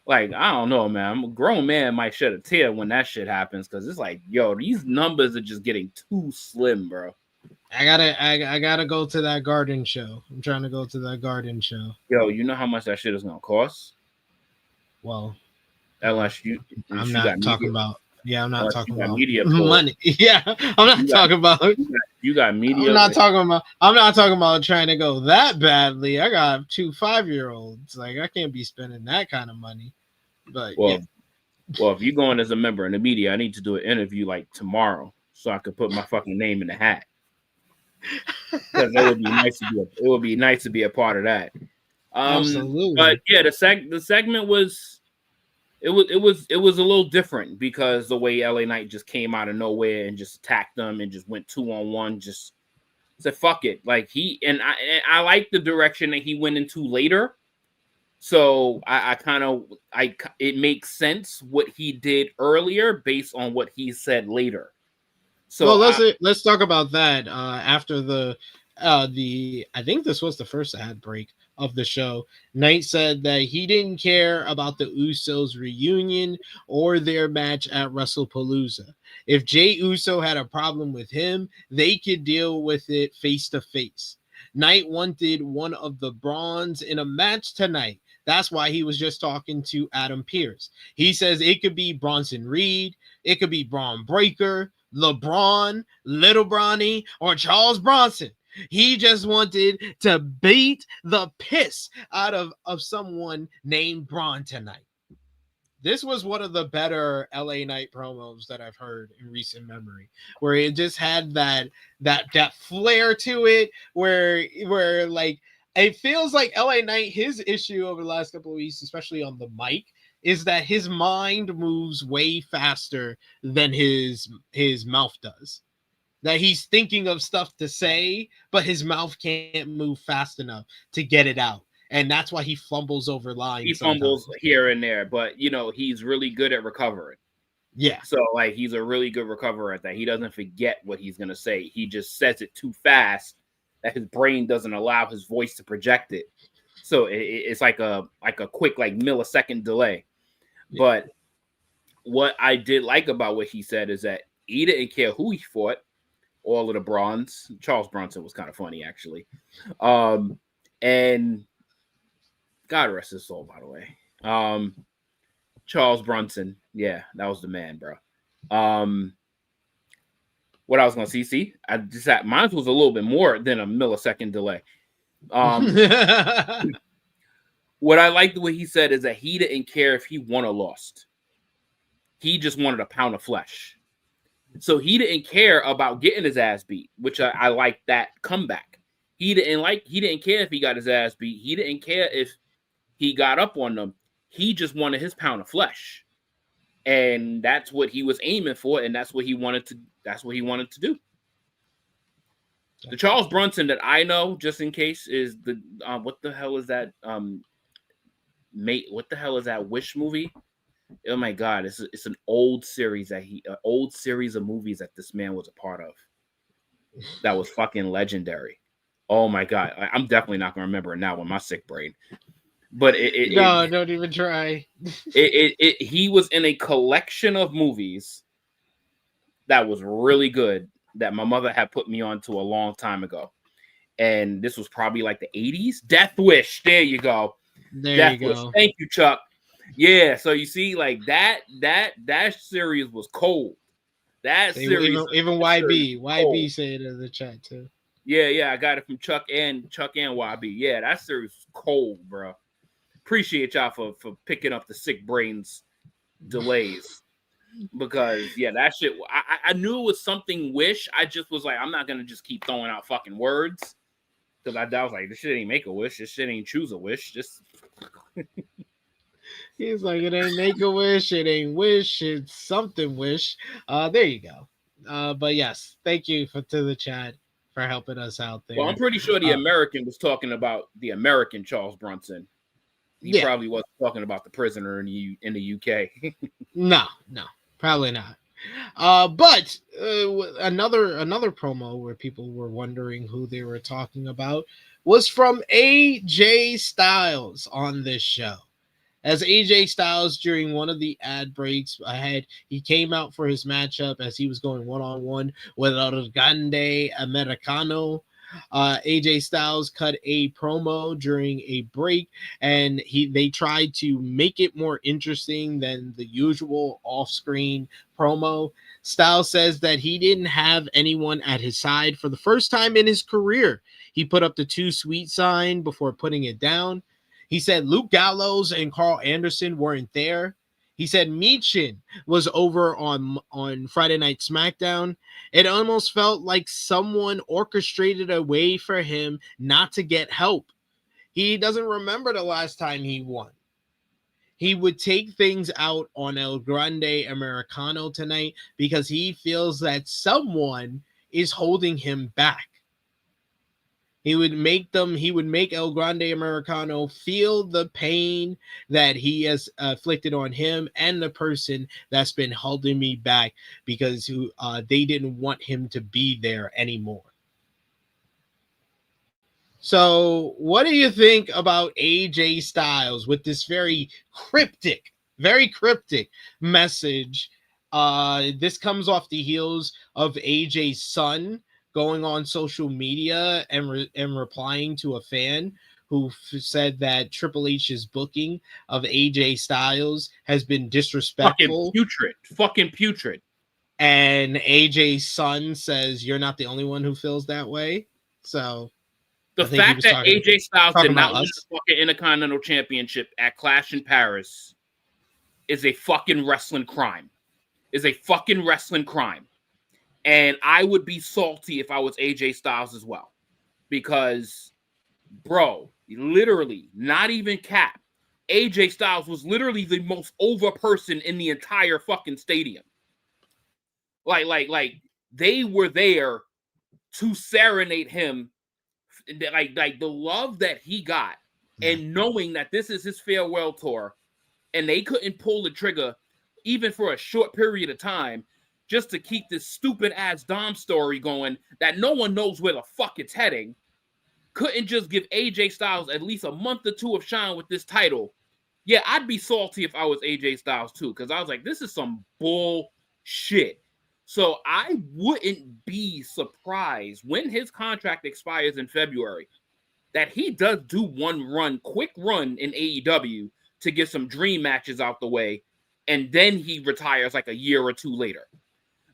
I don't know, man. I'm a grown man, might shed a tear when that shit happens, because it's like, yo, these numbers are just getting too slim, bro. I gotta go to that garden show. I'm trying to go to that garden show. Yo, you know how much that shit is gonna cost? Well, unless I'm not talking about. Yeah, I'm not talking about media money. Yeah, I'm not talking about. You got media. I'm not talking about trying to go that badly. I got 2 5-year-olds. Like I can't be spending that kind of money. But well, if you're going as a member in the media, I need to do an interview like tomorrow, so I could put my fucking name in the hat. Because it would be nice to be a part of that. Absolutely. But yeah, the segment was a little different, because the way LA Knight just came out of nowhere and just attacked them and just went 2-on-1, just said fuck it. Like I like the direction that he went into later. So it makes sense what he did earlier based on what he said later. So let's talk about that after the I think this was the first ad break of the show. Knight said that he didn't care about the Usos reunion or their match at Wrestlepalooza. If Jey Uso had a problem with him, they could deal with it face to face. Knight wanted one of the Brons in a match tonight. That's why he was just talking to Adam Pearce. He says it could be Bronson Reed, it could be Braun Breaker, LeBron, Little Bronny, or Charles Bronson. He just wanted to beat the piss out of someone named Bron tonight. This was one of the better LA Knight promos that I've heard in recent memory, where it just had that flair to it, where like it feels like LA Knight, his issue over the last couple of weeks, especially on the mic, is that his mind moves way faster than his mouth does. That he's thinking of stuff to say, but his mouth can't move fast enough to get it out. And that's why he fumbles over lines. He fumbles here and there, but you know, he's really good at recovering. Yeah. So like he's a really good recoverer at that. He doesn't forget what he's gonna say. He just says it too fast that his brain doesn't allow his voice to project it. So it's like a quick like millisecond delay. Yeah. what I did like about what he said is that he didn't care who he fought. All of the Brons. Charles Bronson was kind of funny, actually. And God rest his soul, by the way. Charles Bronson. Yeah, that was the man, bro. What I was going to see, I just had, mine was a little bit more than a millisecond delay. What I liked the way he said is that he didn't care if he won or lost. He just wanted a pound of flesh. So he didn't care about getting his ass beat, which I like that comeback. He didn't care if he got his ass beat. He didn't care if he got up on them. He just wanted his pound of flesh. And that's what he was aiming for, and that's what he wanted to do. The Charles Bronson that I know, just in case, is the what the hell is that? Mate, what the hell is that Wish movie? Oh my God, it's an old series of movies that this man was a part of. That was fucking legendary. Oh my God, I'm definitely not gonna remember it now with my sick brain. But don't even try. He was in a collection of movies that was really good that my mother had put me on to a long time ago, and this was probably like the 80s. Death Wish. There you go. Death Wish. Thank you, Chuck. Yeah, so you see, like that series was cold. That series, even YB said it in the chat too. Yeah, I got it from Chuck and YB. Yeah, that series was cold, bro. Appreciate y'all for picking up the sick brains delays, because that shit. I knew it was something Wish. I just was like, I'm not gonna just keep throwing out fucking words, because I was like, this shit ain't make a wish. This shit ain't choose a wish. Just. He's like, it ain't make a wish, it ain't wish, it's something wish. There you go. But yes, thank you to the chat for helping us out there. Well, I'm pretty sure the American was talking about the American Charles Bronson. He probably wasn't talking about the prisoner in the UK. No, probably not. But another promo where people were wondering who they were talking about was from AJ Styles on this show. As AJ Styles, during one of the ad breaks ahead, he came out for his matchup as he was going one-on-one with El Grande Americano. AJ Styles cut a promo during a break, and they tried to make it more interesting than the usual off-screen promo. Styles says that he didn't have anyone at his side for the first time in his career. He put up the 2 sweet sign before putting it down. He said Luke Gallows and Carl Anderson weren't there. He said Michin was over on Friday Night SmackDown. It almost felt like someone orchestrated a way for him not to get help. He doesn't remember the last time he won. He would take things out on El Grande Americano tonight because he feels that someone is holding him back. He would make El Grande Americano feel the pain that he has afflicted on him and the person that's been holding me back because they didn't want him to be there anymore. So what do you think about AJ Styles with this very cryptic message? This comes off the heels of AJ's son going on social media and replying to a fan who said that Triple H's booking of AJ Styles has been disrespectful. Fucking putrid. And AJ's son says, you're not the only one who feels that way. So the fact that AJ Styles did not win the fucking Intercontinental Championship at Clash in Paris is a fucking wrestling crime. And I would be salty if I was AJ Styles as well. Because, bro, literally, not even cap, AJ Styles was literally the most over person in the entire fucking stadium. Like they were there to serenade him. Like the love that he got, and knowing that this is his farewell tour, and they couldn't pull the trigger even for a short period of time, just to keep this stupid ass Dom story going that no one knows where the fuck it's heading, couldn't just give AJ Styles at least a month or two of shine with this title. Yeah, I'd be salty if I was AJ Styles too, because I was like, this is some bullshit. So I wouldn't be surprised when his contract expires in February that he does do one quick run in AEW to get some dream matches out the way, and then he retires like a year or two later.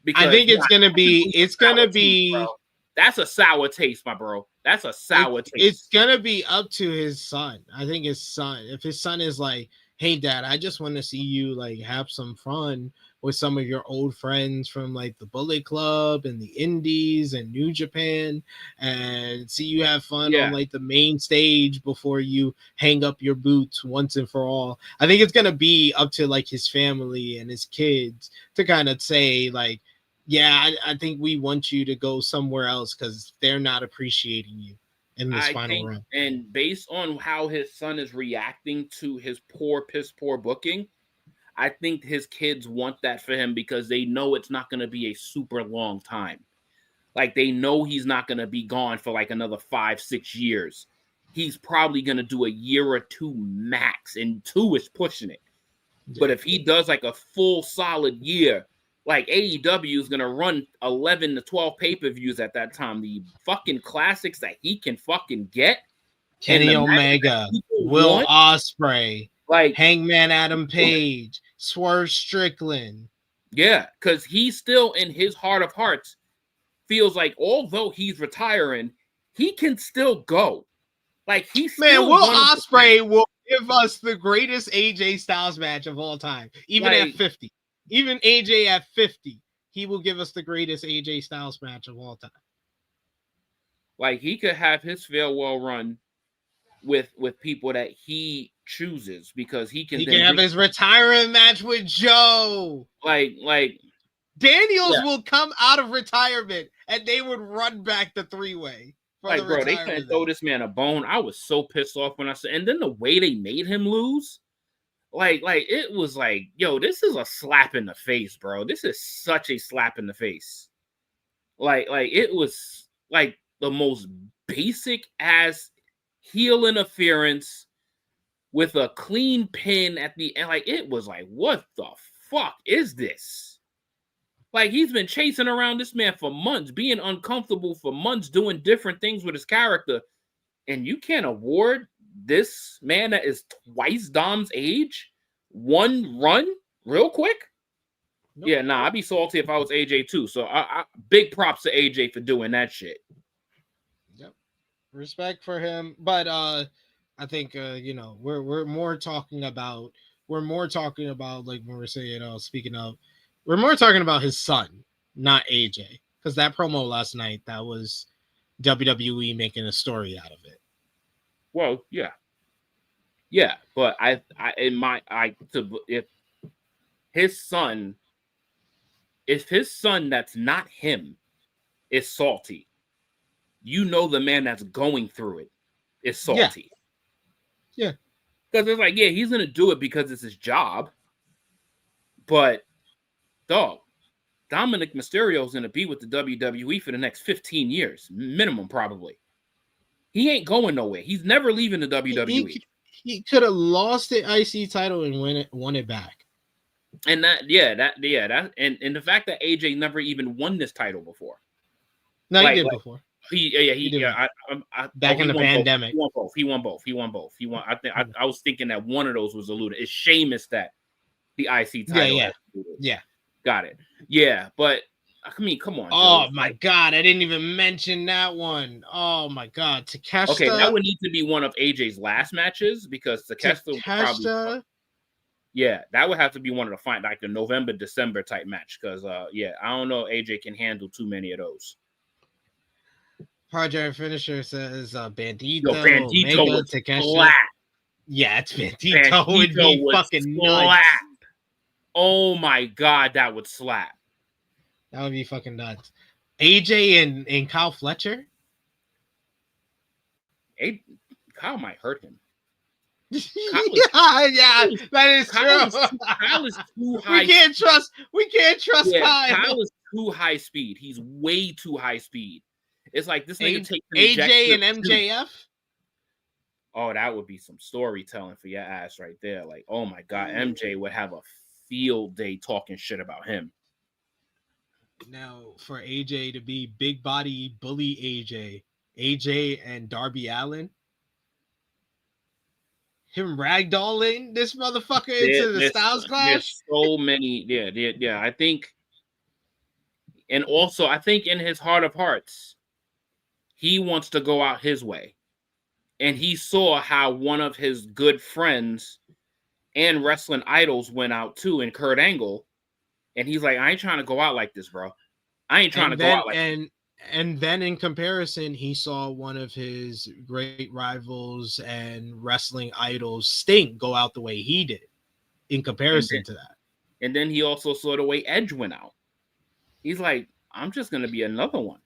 Because I think it's gonna be that's a sour taste, my bro. That's a sour taste. It's gonna be up to his son. I think his son, if his son is like, hey dad, I just want to see you like have some fun with some of your old friends from like the Bullet Club and the Indies and New Japan, and see you have fun on like the main stage before you hang up your boots once and for all. I think it's gonna be up to like his family and his kids to kind of say like, yeah, I think we want you to go somewhere else because they're not appreciating you in this final run. And based on how his son is reacting to his piss poor booking, I think his kids want that for him because they know it's not going to be a super long time. Like, they know he's not going to be gone for like another 5-6 years. He's probably going to do a year or two max, and 2 is pushing it. Yeah. But if he does like a full solid year, like AEW is going to run 11 to 12 pay-per-views at that time. The fucking classics that he can fucking get. Kenny Omega, Will Ospreay, like Hangman Adam Page, Swerve Strickland. Yeah, because he still, in his heart of hearts, feels like although he's retiring, he can still go. Like, he's still Will Ospreay will give us the greatest AJ Styles match of all time, even at 50. Even AJ at 50, he will give us the greatest AJ Styles match of all time. Like, he could have his farewell run with people that he chooses because he can have his retirement match with Joe. Like Daniels will come out of retirement and they would run back the 3-way. Like, bro, they couldn't throw this man a bone. I was so pissed off when I said, and then the way they made him lose. Like it was like, yo, this is a slap in the face, bro. This is such a slap in the face. Like it was like the most basic ass heel interference with a clean pin at the end. Like, it was like, what the fuck is this? Like, he's been chasing around this man for months, being uncomfortable for months, doing different things with his character, and you can't award this man that is twice Dom's age one run real quick? Nope. Yeah, I'd be salty if I was AJ too. So I big props to AJ for doing that shit. Yep. Respect for him. But I think we're more talking about like when we're saying speaking of, we're more talking about his son, not AJ. Because that promo last night, that was WWE making a story out of it. Well, yeah. Yeah, but if his son that's not him is salty, the man that's going through it is salty. Yeah. Because it's like, yeah, he's gonna do it because it's his job. But dog, Dominic Mysterio is gonna be with the WWE for the next 15 years, minimum, probably. He ain't going nowhere. He's never leaving the WWE. He could have lost the IC title and won it back. And and the fact that AJ never even won this title before. No, he did before. He did. Back in the pandemic. He won both. I was thinking that one of those was alluded. It's Sheamus that the IC title. Yeah. Got it. Yeah, but I mean, come on. Oh, my God. I didn't even mention that one. Oh, my God. Takeshita. Okay, that would need to be one of AJ's last matches because Takeshita probably... Yeah, that would have to be one of the like the November, December type match because, I don't know if AJ can handle too many of those. Project Finisher says Bandito. Bandito was flat. Yeah, it's Bandito would be fucking nuts. Oh, my God, that would slap. That would be fucking nuts. AJ and Kyle Fletcher? Kyle might hurt him. Yeah, that is true. Kyle is too high. We can't trust Kyle. Kyle is too high speed. He's way too high speed. It's like this nigga takes AJ and MJF. Oh, that would be some storytelling for your ass right there. Like, oh my God, MJ would have a field day talking shit about him. Now, for AJ to be big body bully AJ and Darby Allin, him ragdolling this motherfucker into the Styles Clash. There's so many. Yeah. I think, and also I think in his heart of hearts, he wants to go out his way. And he saw how one of his good friends and wrestling idols went out too, in Kurt Angle. And he's like, I ain't trying to go out like this, bro. I ain't trying to go out like this. And then in comparison, he saw one of his great rivals and wrestling idols, Sting, go out the way he did in comparison to that. And then he also saw the way Edge went out. He's like, I'm just going to be another one.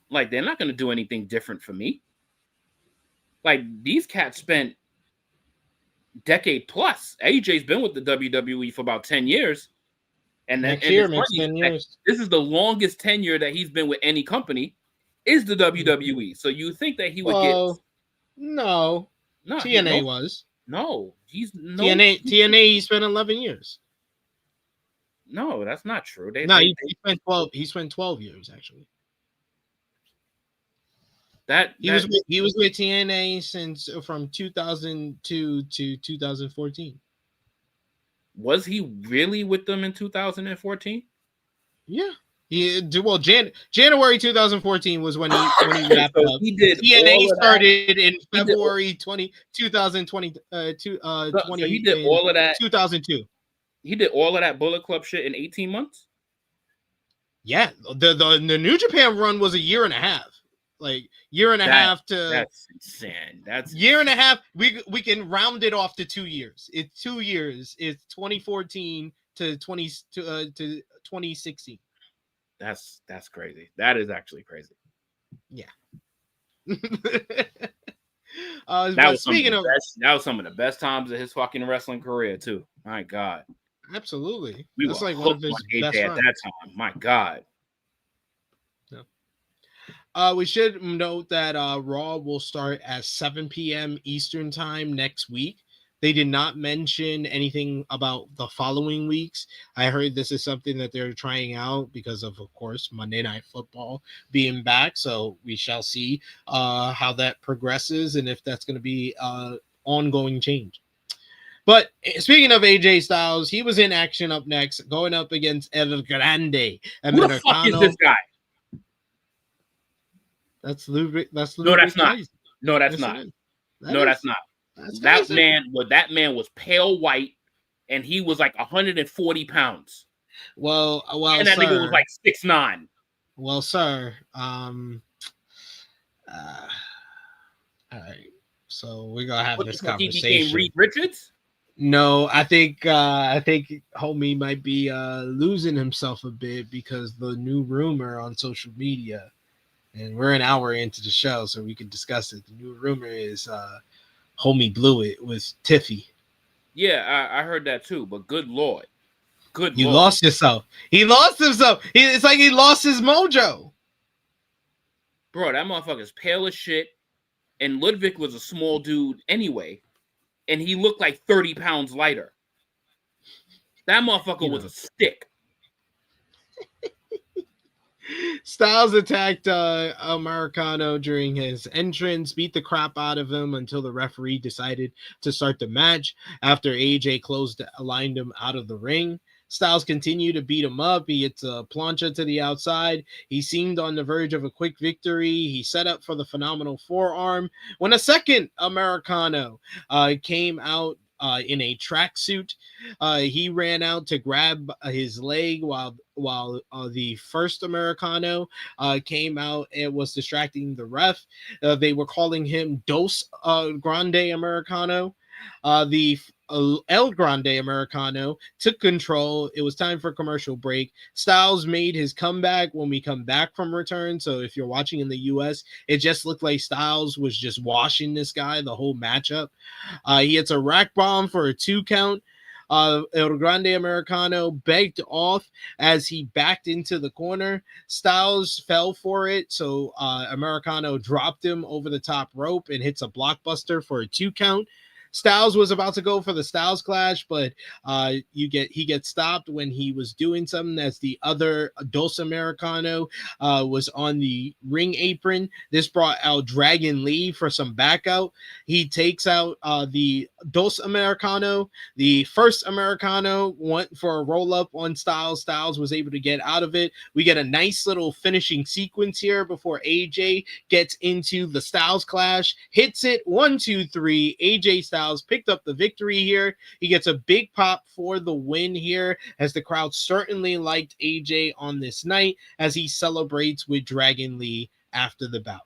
Like, they're not going to do anything different for me. Like, these cats spent decade plus. AJ's been with the WWE for about 10 years. And then this is the longest tenure that he's been with any company is the WWE. So you think that he would get no TNA was. No, TNA he spent 11 years. No, that's not true. He spent 12. He spent 12 years actually. He was with TNA since from 2002 to 2014. Was he really with them in 2014? Yeah. January 2014 was when he wrapped up. He did. TNA started in February 2020. So he did all of that. 2002. He did all of that Bullet Club shit in 18 months. Yeah, the New Japan run was a year and a half. Like year and a half to that's insane. That's year and a half. We can round it off to 2 years. It's 2 years. It's 2014 to 2016. That's crazy. That is actually crazy. Yeah. That was some of the best times of his fucking wrestling career too. My God. Absolutely. That's like one of his best at that time. My God. We should note that Raw will start at 7 p.m. Eastern time next week. They did not mention anything about the following weeks. I heard this is something that they're trying out because of course, Monday Night Football being back. So we shall see how that progresses and if that's going to be ongoing change. But speaking of AJ Styles, he was in action up next, going up against El Grande. Who the fuck is this guy? That's Ludwig. No, that's not. No, that's not. No, that's not. That man was pale white, and he was like 140 pounds. Well, and that nigga was like 6'9". Well, sir. All right. So we're gonna have this conversation. He became Reed Richards? No, I think homie might be losing himself a bit because the new rumor on social media. And we're an hour into the show, so we can discuss it. The new rumor is homie blew it with Tiffy. Yeah, I heard that too. But good Lord. You lost yourself. He lost himself. It's like he lost his mojo. Bro, that motherfucker's pale as shit. And Ludwig was a small dude anyway. And he looked like 30 pounds lighter. That motherfucker was a stick. Styles attacked Americano during his entrance, beat the crap out of him until the referee decided to start the match. After AJ aligned him out of the ring, Styles continued to beat him up. He hits a plancha to the outside. He seemed on the verge of a quick victory. He set up for the phenomenal forearm when a second Americano came out in a tracksuit. He ran out to grab his leg while the first Americano came out and was distracting the ref. They were calling him Dos Grande Americano. The El Grande Americano took control. It was time for a commercial break. Styles made his comeback when we come back from return. So if you're watching in the US, it just looked like Styles was just washing this guy the whole matchup. He hits a rack bomb for a 2 count. El Grande Americano begged off as he backed into the corner. Styles fell for it, so Americano dropped him over the top rope and hits a blockbuster for a 2 count. Styles was about to go for the Styles Clash, but he gets stopped when he was doing something as the other Dos Americano was on the ring apron. This brought out Dragon Lee for some back out. He takes out the Dos Americano. The first Americano went for a roll up on Styles. Styles was able to get out of it. We get a nice little finishing sequence here before AJ gets into the Styles Clash, hits it 1, 2, 3. AJ Styles picked up the victory here. He gets a big pop for the win here, as the crowd certainly liked AJ on this night as he celebrates with Dragon Lee after the bout.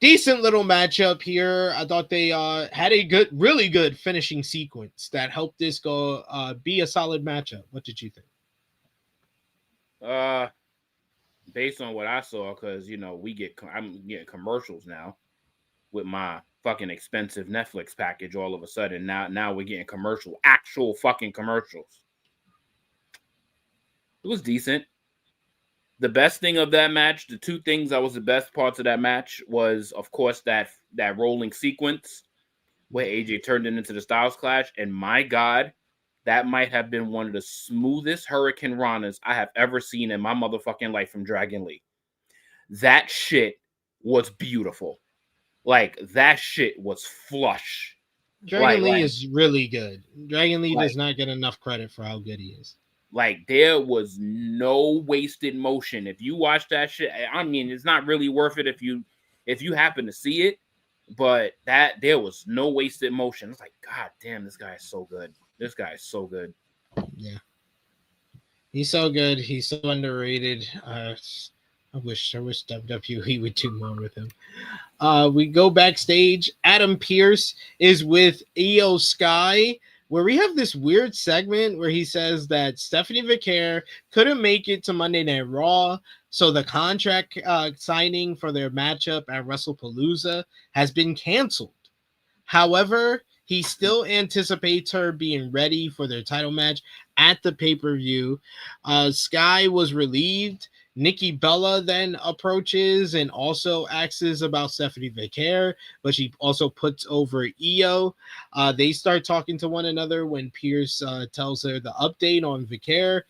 Decent little matchup here. I thought they had a really good finishing sequence that helped this go be a solid matchup. What did you think? Based on what I saw, because I'm getting commercials now with my fucking expensive Netflix package. All of a sudden, now we're getting actual fucking commercials. It was decent. The best thing of that match, the 2 things that was the best parts of that match was, of course, that rolling sequence where AJ turned it into the Styles Clash, and my God, that might have been one of the smoothest Hurricane Ranas I have ever seen in my motherfucking life from Dragon Lee. That shit was beautiful. Like, that shit was flush. Dragon Lee is really good. Dragon Lee does not get enough credit for how good he is. Like, there was no wasted motion. If you watch that shit, I mean, it's not really worth it if you happen to see it, but there was no wasted motion. It's like, God damn, this guy is so good. This guy is so good. Yeah. He's so good. He's so underrated. I wish WWE would do more with him. We go backstage. Adam Pearce is with Io Sky, where we have this weird segment where he says that Stephanie Vicaire couldn't make it to Monday Night Raw, so the contract signing for their matchup at Wrestlepalooza has been canceled. However, he still anticipates her being ready for their title match at the pay-per-view. Sky was relieved. Nikki Bella then approaches and also asks about Stephanie Vicaire, but she also puts over Io. They start talking to one another when Pierce tells her the update on Vicaire.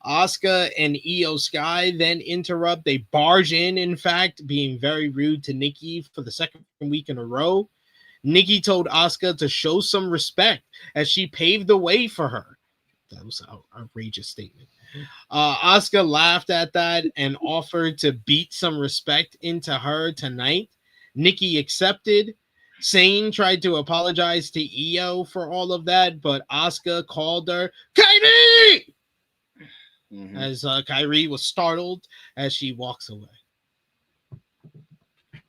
Asuka and Io Sky then interrupt. They barge in fact, being very rude to Nikki for the second week in a row. Nikki told Asuka to show some respect as she paved the way for her. That was an outrageous statement. Asuka laughed at that and offered to beat some respect into her tonight. Nikki accepted. Sane tried to apologize to Io for all of that, but Asuka called her Kairi! As Kairi was startled as she walks away.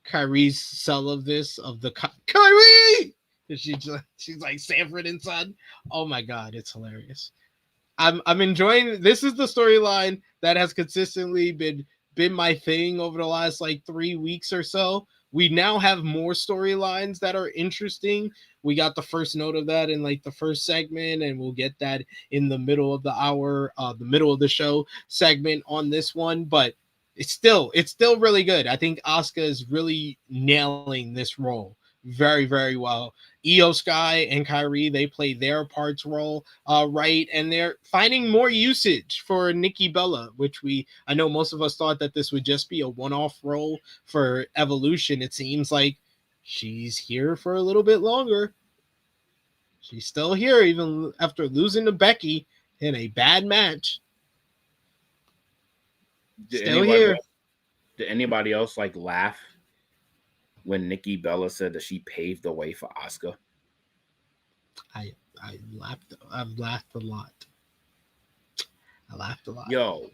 Kyrie's sell of the Kyrie! She's like Sanford and Son. Oh my God, it's hilarious. I'm enjoying. This is the storyline that has consistently been my thing over the last like 3 weeks or so. We now have more storylines that are interesting. We got the first note of that in like the first segment, and we'll get that in the middle of the hour, the middle of the show segment on this one. But it's still really good. I think Asuka is really nailing this role very, very well. Io Sky and Kairi, they play their parts role right, and they're finding more usage for Nikki Bella, which I know most of us thought that this would just be a one-off role for Evolution. It seems like she's here for a little bit longer. She's still here even after losing to Becky in a bad match. Did anybody else like laugh when Nikki Bella said that she paved the way for Asuka? I've laughed a lot. I laughed a lot. Yo,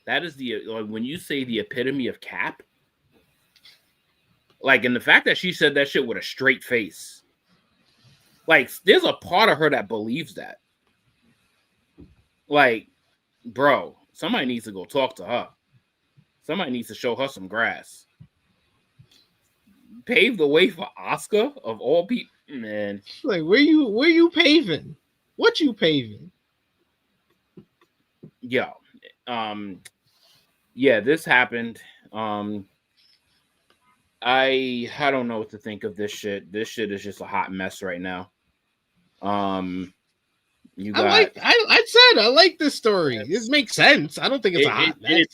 that is when you say the epitome of cap. Like, and the fact that she said that shit with a straight face. Like, there's a part of her that believes that. Like, bro, somebody needs to go talk to her. Somebody needs to show her some grass. paved the way for Asuka of all people. Man, like where you paving? What you paving? yo, yeah, this happened. I don't know what to think of this shit. This shit is just a hot mess right now. You got. I said I like this story. It makes sense. I don't think it's a hot mess.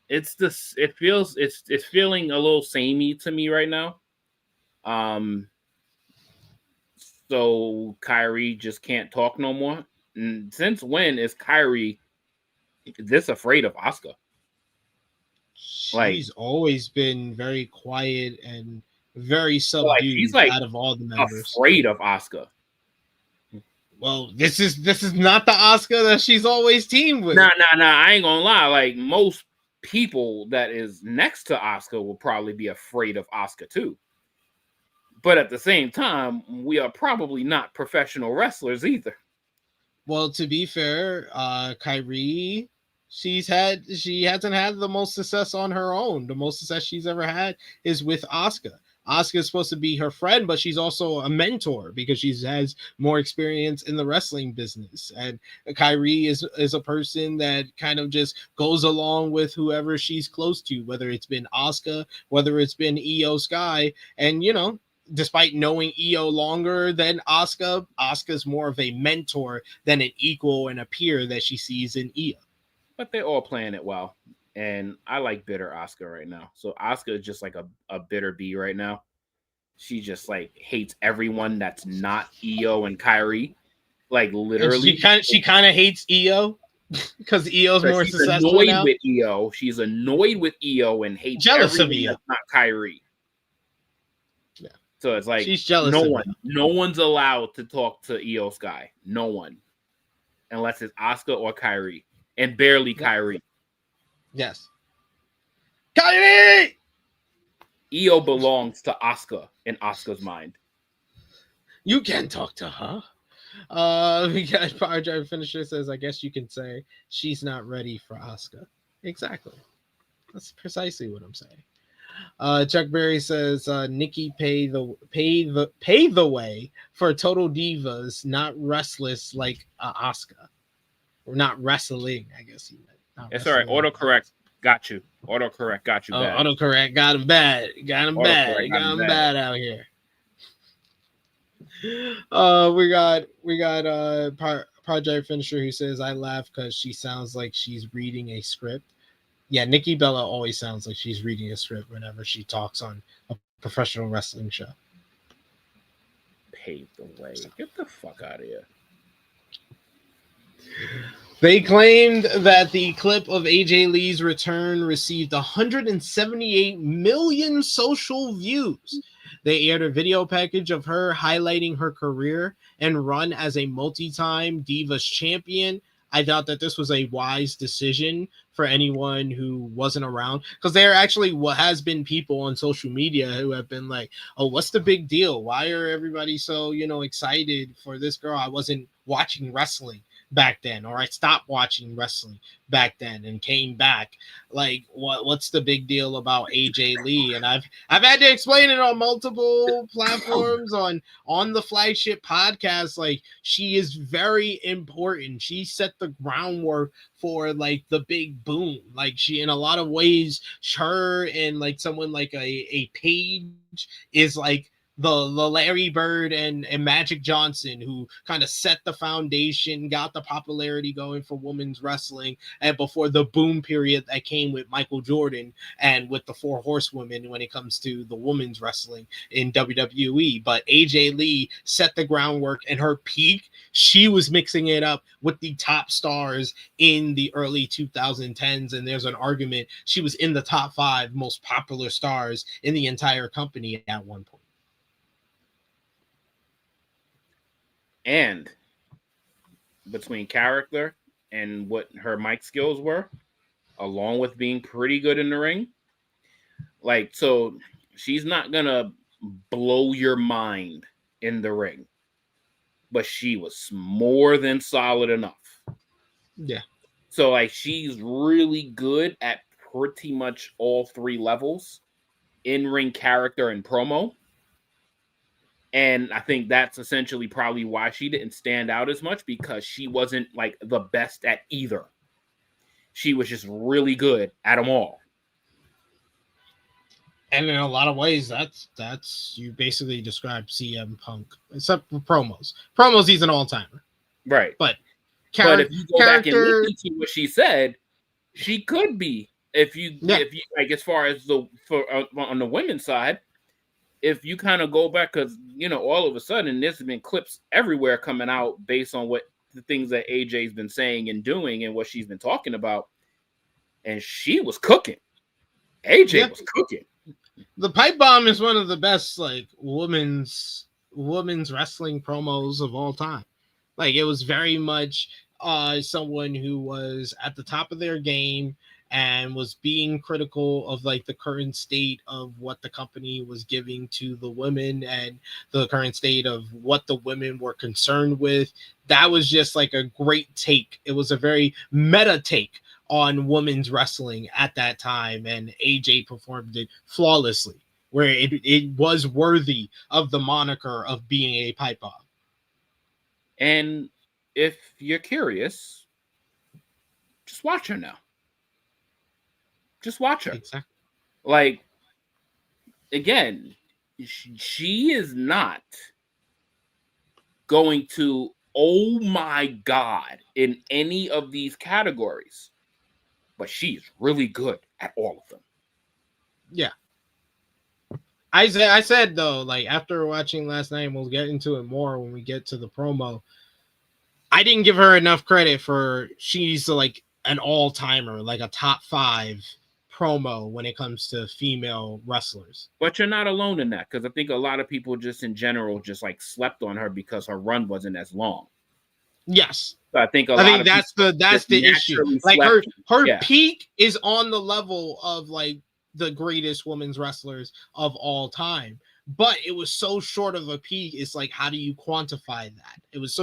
It's this. It feels. It's feeling a little samey to me right now. So Kyrie just can't talk no more. And since when is Kyrie this afraid of Asuka? She's always been very quiet and very subdued she's like out of all the members. Afraid of Asuka. Well, this is not the Asuka that she's always teamed with. Nah. I ain't gonna lie. Like most people that is next to Asuka will probably be afraid of Asuka too. But at the same time, we are probably not professional wrestlers either. Well, to be fair, Kyrie, she hasn't had the most success on her own. The most success she's ever had is with Asuka. Asuka is supposed to be her friend, but she's also a mentor because she has more experience in the wrestling business. And Kyrie is a person that kind of just goes along with whoever she's close to, whether it's been Asuka, whether it's been Io Sky. And, you know, despite knowing Io longer than Asuka, Asuka's more of a mentor than an equal and a peer that she sees in Io. But they're all playing it well. And I like bitter Asuka right now. So Asuka is just like a bitter bee right now. She just like hates everyone that's not Io and Kyrie. Like literally. And she kind of hates Io because Io's more successful annoyed now. With Io. She's annoyed with Io and hates jealous of everyone Io. that's not Kyrie. Yeah. So it's like she's jealous. No one's allowed to talk to Io Sky. No one. Unless it's Asuka or Kyrie. And barely Kyrie. Yes. Kyrie! Io belongs to Asuka in Asuka's mind. You can't talk to her. We got Power Drive Finisher says, I guess you can say she's not ready for Asuka. Exactly. That's precisely what I'm saying. Chuck Berry says, Nikki pay the way for total divas, not restless like Asuka. Or not wrestling, I guess he meant. It's all right. Autocorrect got you. Autocorrect got you bad. Autocorrect got him bad. Got him bad. Got him bad out here. We got Project Finisher who says, I laugh because she sounds like she's reading a script. Yeah, Nikki Bella always sounds like she's reading a script whenever she talks on a professional wrestling show. Pave the way. Get the fuck out of here. They claimed that the clip of AJ Lee's return received 178 million social views. They aired a video package of her highlighting her career and run as a multi-time Divas champion. I thought that this was a wise decision for anyone who wasn't around, because there actually has been people on social media who have been like, oh, what's the big deal? Why are everybody so, excited for this girl? I wasn't watching wrestling back then, or I stopped watching wrestling back then and came back. Like, what's the big deal about AJ Lee? And I've had to explain it on multiple platforms, on the flagship podcast. Like, she is very important. She set the groundwork for like the big boom. Like, she, in a lot of ways, her and like someone like a Paige is like the Larry Bird and Magic Johnson, who kind of set the foundation, got the popularity going for women's wrestling, and before the boom period that came with Michael Jordan and with the Four Horsewomen when it comes to the women's wrestling in WWE. But AJ Lee set the groundwork, and her peak, she was mixing it up with the top stars in the early 2010s, and there's an argument she was in the top 5 most popular stars in the entire company at one point. And between character and what her mic skills were, along with being pretty good in the ring, like, so she's not gonna blow your mind in the ring, but she was more than solid enough. Yeah. So like, she's really good at pretty much all 3 levels. in-ring character and promo. And I think that's essentially probably why she didn't stand out as much, because she wasn't like the best at either. She was just really good at them all. And in a lot of ways, that's you basically described CM Punk, except for promos. Promos, he's an all-timer. Right. But if you go back and listen to what she said, she could be. If you like, as far as on the women's side, if you kind of go back, because all of a sudden there's been clips everywhere coming out based on what the things that AJ's been saying and doing and what she's been talking about, and she was cooking. AJ was cooking. The pipe bomb is one of the best like women's wrestling promos of all time. Like, it was very much someone who was at the top of their game and was being critical of like the current state of what the company was giving to the women and the current state of what the women were concerned with. That was just like a great take. It was a very meta take on women's wrestling at that time, and AJ performed it flawlessly, where it was worthy of the moniker of being a pipe bomb. And if you're curious, just watch her now. Just watch her. Exactly. Like, again, she is not going to, oh my God, in any of these categories. But she's really good at all of them. Yeah. I said, though, like, after watching last night, and we'll get into it more when we get to the promo, I didn't give her enough credit for she's, like, an all-timer, like a top 5 promo when it comes to female wrestlers. But you're not alone in that, because I think a lot of people just in general just, like, slept on her because her run wasn't as long. Yes. So I think that's the issue. Like, her peak is on the level of like the greatest women's wrestlers of all time, but it was so short of a peak. It's like, how do you quantify that? It was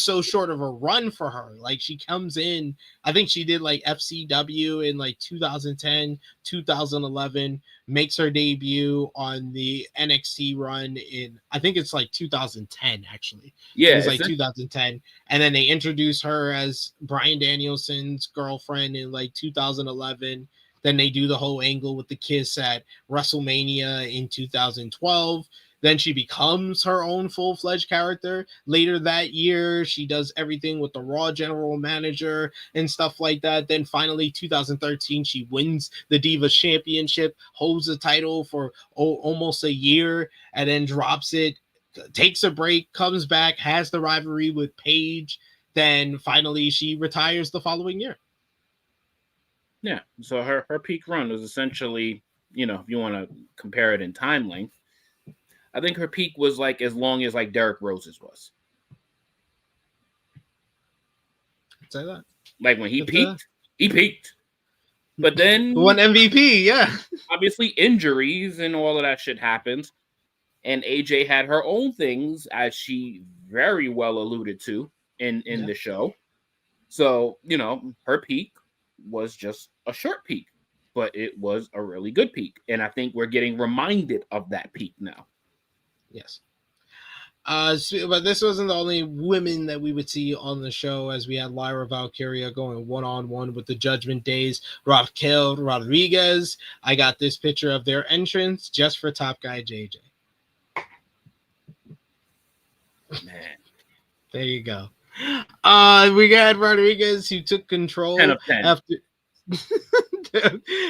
so short of a run for her. Like, she comes in, I think she did like FCW in like 2010, 2011, makes her debut on the NXT run in, I think it's like 2010 actually. Yeah, it was like 2010, and then they introduce her as Bryan Danielson's girlfriend in like 2011. Then they do the whole angle with the kiss at WrestleMania in 2012. Then she becomes her own full-fledged character. Later that year, she does everything with the Raw general manager and stuff like that. Then finally, 2013, she wins the Divas Championship, holds the title for almost a year, and then drops it, takes a break, comes back, has the rivalry with Paige. Then finally, she retires the following year. Yeah, so her peak run was essentially, if you want to compare it in time length, I think her peak was like as long as like Derrick Rose's was. Say that. Like, when he peaked. But then won MVP, yeah. Obviously injuries and all of that shit happens. And AJ had her own things, as she very well alluded to in the show. So, her peak was just a short peak, but it was a really good peak. And I think we're getting reminded of that peak now. Yes. But this wasn't the only women that we would see on the show, as we had Lyra Valkyria going one-on-one with the Judgment Days, Raquel Rodriguez. I got this picture of their entrance just for Top Guy JJ. Man. There you go. We got Rodriguez, who took control 10 of 10.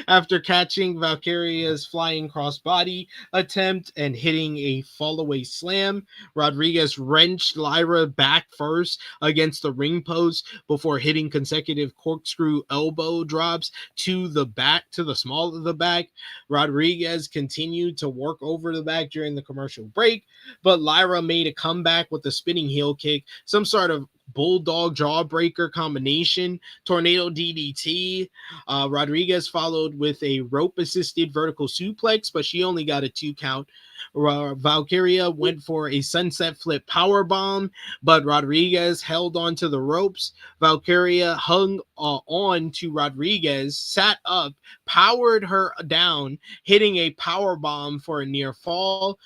after catching Valkyria's flying crossbody attempt and hitting a fallaway slam. Rodriguez wrenched Lyra back first against the ring post before hitting consecutive corkscrew elbow drops to the back, to the small of the back. Rodriguez continued to work over the back during the commercial break, but Lyra made a comeback with a spinning heel kick, some sort of bulldog jawbreaker combination, tornado DDT. Rodriguez followed with a rope-assisted vertical suplex, but she only got a 2 count. Valkyria went for a sunset flip power bomb, but Rodriguez held on to the ropes. Valkyria hung on to Rodriguez, sat up, powered her down, hitting a power bomb for a near fall.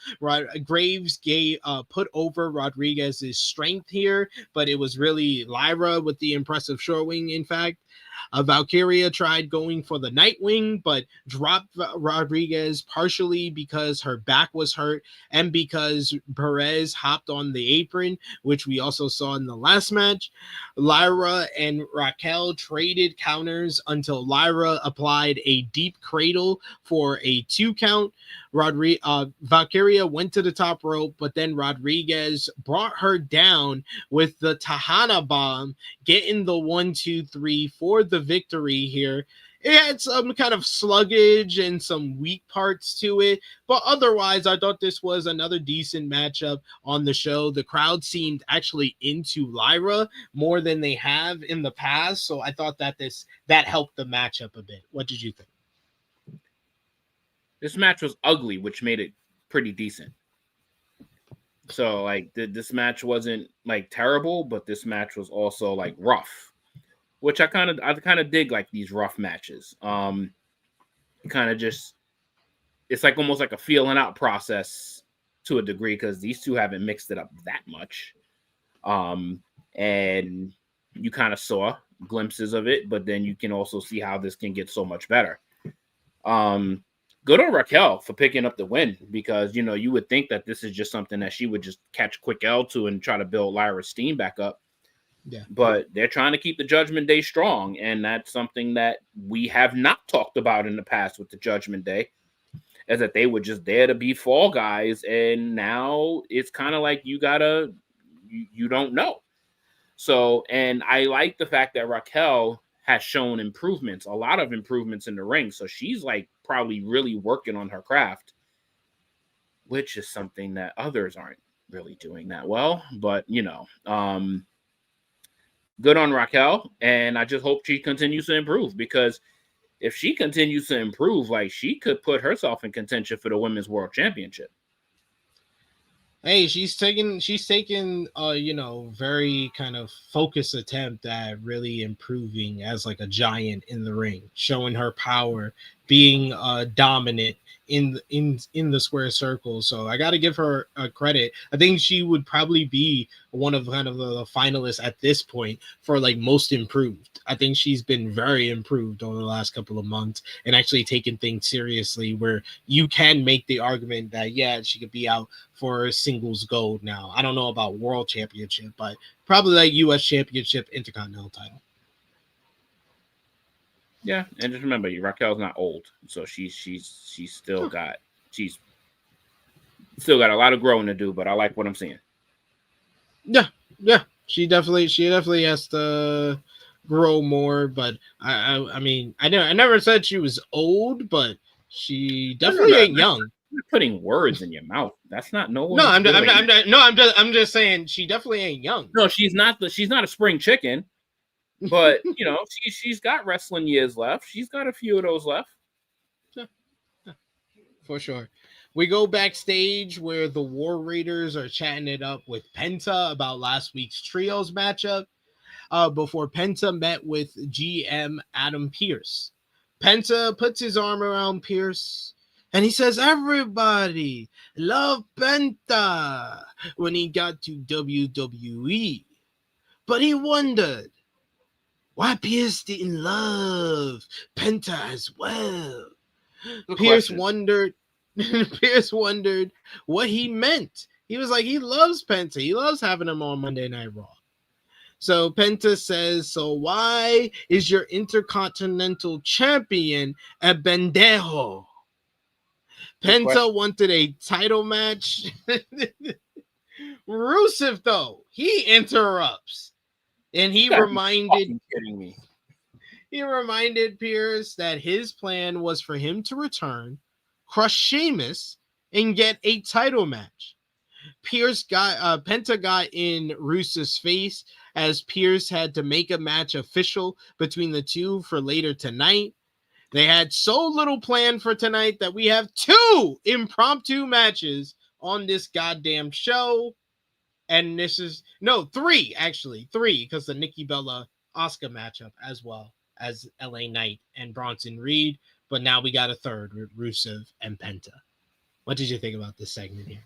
Graves put over Rodriguez's strength here, but it was really Lyra with the impressive showing, in fact. Valkyria tried going for the Nightwing, but dropped Rodriguez partially because her back was hurt and because Perez hopped on the apron, which we also saw in the last match. Lyra and Raquel traded counters until Lyra applied a deep cradle for a 2 count. Valkyria went to the top rope, but then Rodriguez brought her down with the Tahana bomb, getting the 1-2-3 for the victory here. It had some kind of sluggish and some weak parts to it, but otherwise I thought this was another decent matchup on the show. The crowd seemed actually into Lyra more than they have in the past, so I thought that that helped the matchup a bit. What did you think? This match was ugly, which made it pretty decent. So, like, this match wasn't, like, terrible, but this match was also, like, rough, which I kind of dig, like, these rough matches. Kind of just, it's like almost like a feeling out process to a degree because these two haven't mixed it up that much. And you kind of saw glimpses of it, but then you can also see how this can get so much better. Good on Raquel for picking up the win because, you know, you would think that this is just something that she would just catch a quick L to and try to build Lyra's steam back up. Yeah. But they're trying to keep the Judgment Day strong, and that's something that we have not talked about in the past with the Judgment Day, is that they were just there to be fall guys, and now it's kind of like you don't know. So, and I like the fact that Raquel has shown improvements, a lot of improvements in the ring. So she's like probably really working on her craft, which is something that others aren't really doing that well. But, you know, good on Raquel. And I just hope she continues to improve because if she continues to improve, like she could put herself in contention for the Women's World Championship. Hey, she's taken you know, very kind of focused attempt at really improving as like a giant in the ring, showing her power, being dominant in the square circle. So I got to give her credit. I think she would probably be one of kind of the finalists at this point for like most improved. I think she's been very improved over the last couple of months and actually taking things seriously where you can make the argument that, yeah, she could be out for singles gold now. I don't know about world championship, but probably like U.S. championship, intercontinental title. Yeah, and just remember, Raquel's not old, so she's still got a lot of growing to do. But I like what I'm seeing. Yeah, she definitely has to grow more. But I mean, I never said she was old, but she definitely ain't young. You're putting words in your mouth. That's not no one. No, I'm just saying she definitely ain't young. No, she's not a spring chicken. But, you know, she's got wrestling years left. She's got a few of those left. For sure. We go backstage where the War Raiders are chatting it up with Penta about last week's trios matchup before Penta met with GM Adam Pearce. Penta puts his arm around Pearce and he says, "Everybody love Penta," when he got to WWE. But he wondered why Pearce didn't love Penta as well. Pearce wondered what he meant. He was like, he loves Penta. He loves having him on Monday Night Raw. So Penta says, "So why is your Intercontinental Champion a pendejo?" Penta wanted a title match. Rusev, though, he interrupts. And he reminded Pearce that his plan was for him to return, crush Sheamus, and get a title match. Penta got in Rusev's face as Pearce had to make a match official between the two for later tonight. They had so little planned for tonight that we have 2 impromptu matches on this goddamn show. And this is, no, 3, actually. 3, because the Nikki Bella Asuka matchup as well as LA Knight and Bronson Reed. But now we got a third with Rusev and Penta. What did you think about this segment here?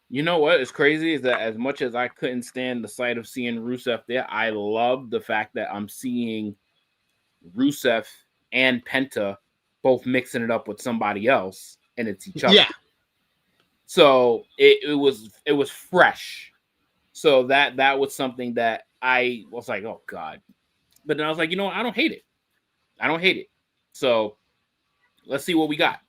You know what is crazy is that as much as I couldn't stand the sight of seeing Rusev there, I love the fact that I'm seeing Rusev and Penta both mixing it up with somebody else, and it's each other. Yeah. So it was fresh. So that was something that I was like, oh God. But then I was like, you know what? I don't hate it. I don't hate it. So let's see what we got.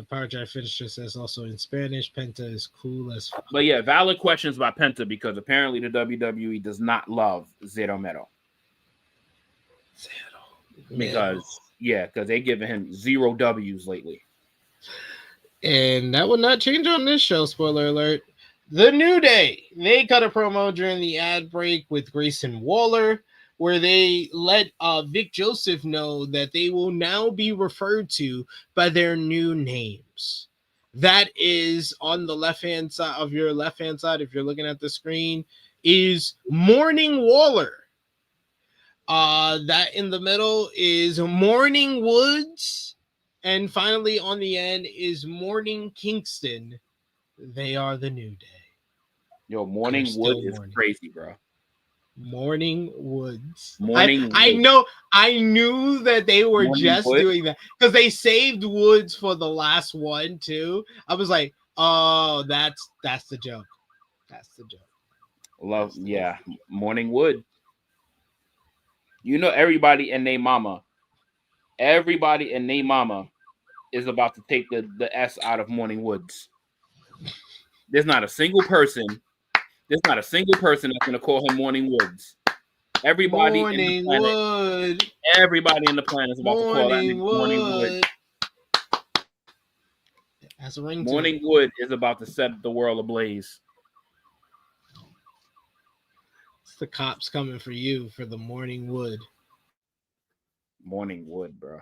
Power Drive Finisher says also in Spanish, Penta is cool as fuck. But yeah, valid questions about Penta because apparently the WWE does not love Zero Mero. Because they're giving him 0 W's lately. And that will not change on this show, spoiler alert. The New Day, they cut a promo during the ad break with Grayson Waller, where they let Vic Joseph know that they will now be referred to by their new names. That is on the left-hand side of your left-hand side, if you're looking at the screen, is Morning Waller. That in the middle is Morning Woods. And finally on the end is Morning Kingston. They are the New Day. Yo, Morning Wood is crazy, bro. Morning Woods. I knew that they were Morning just Wood? doing that because they saved Woods for the last one too. I was like, oh, that's the joke. That's the joke. Morning Wood. You know, everybody and their mama is about to take the S out of Morning Woods. There's not a single person that's going to call him Morning Woods. Everybody in the planet is about to call that nigga Morning Wood. That's a ring. Morning Wood is about to set the world ablaze. It's the cops coming for you for the Morning Wood. Morning Wood, bro.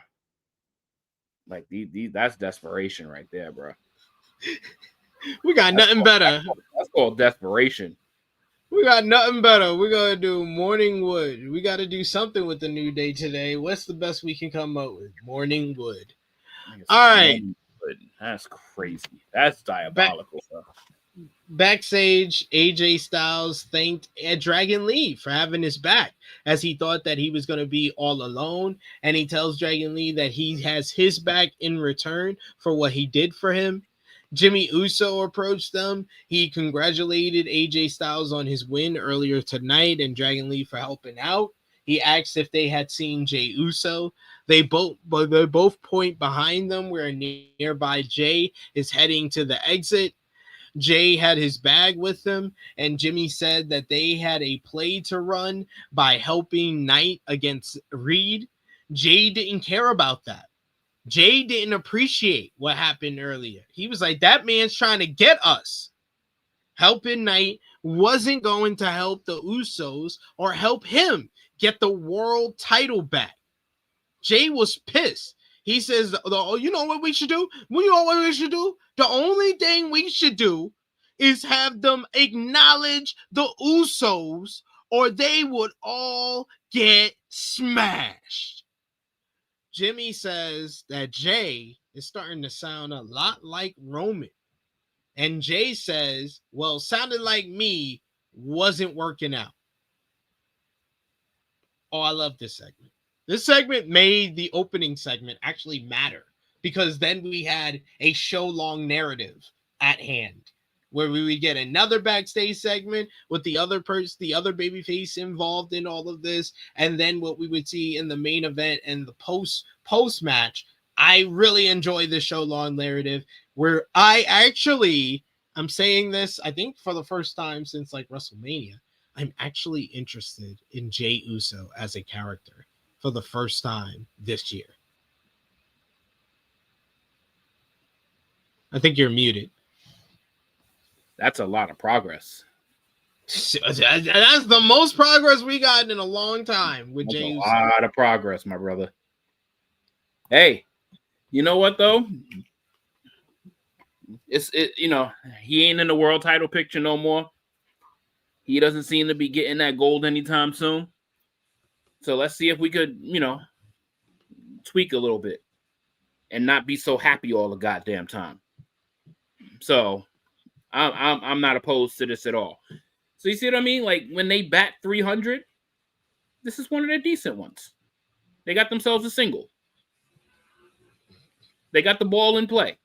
Like that's desperation right there, bro. We got nothing better. That's called desperation. We got nothing better. We're going to do Morning Wood. We got to do something with the New Day today. What's the best we can come up with? Morning Wood. All right. Wood. That's crazy. That's diabolical. Backstage, AJ Styles thanked Dragon Lee for having his back as he thought that he was going to be all alone. And he tells Dragon Lee that he has his back in return for what he did for him. Jimmy Uso approached them. He congratulated AJ Styles on his win earlier tonight and Dragon Lee for helping out. He asked if they had seen Jey Uso. They both point behind them where nearby Jey is heading to the exit. Jey had his bag with him, and Jimmy said that they had a play to run by helping Knight against Reed. Jey didn't care about that. Jey didn't appreciate what happened earlier. He was like, that man's trying to get us. Helping Knight wasn't going to help the Usos or help him get the world title back. Jey was pissed. He says, you know what we should do? You know what we should do? The only thing we should do is have them acknowledge the Usos or they would all get smashed. Jimmy says that Jey is starting to sound a lot like Roman. And Jey says, well, sounded like me wasn't working out. Oh, I love this segment. This segment made the opening segment actually matter because then we had a show-long narrative at hand where we would get another backstage segment with the other babyface involved in all of this, and then what we would see in the main event and the post match. I really enjoy this show-long narrative where I'm saying this, I think for the first time since like WrestleMania, I'm actually interested in Jey Uso as a character for the first time this year. I think you're muted. That's a lot of progress. That's the most progress we got in a long time with Jey Uso. A lot of progress, my brother. Hey, you know what though? He ain't in the world title picture no more. He doesn't seem to be getting that gold anytime soon. So let's see if we could, tweak a little bit and not be so happy all the goddamn time. So I'm not opposed to this at all. So you see what I mean? Like when they bat 300, this is one of their decent ones. They got themselves a single. They got the ball in play.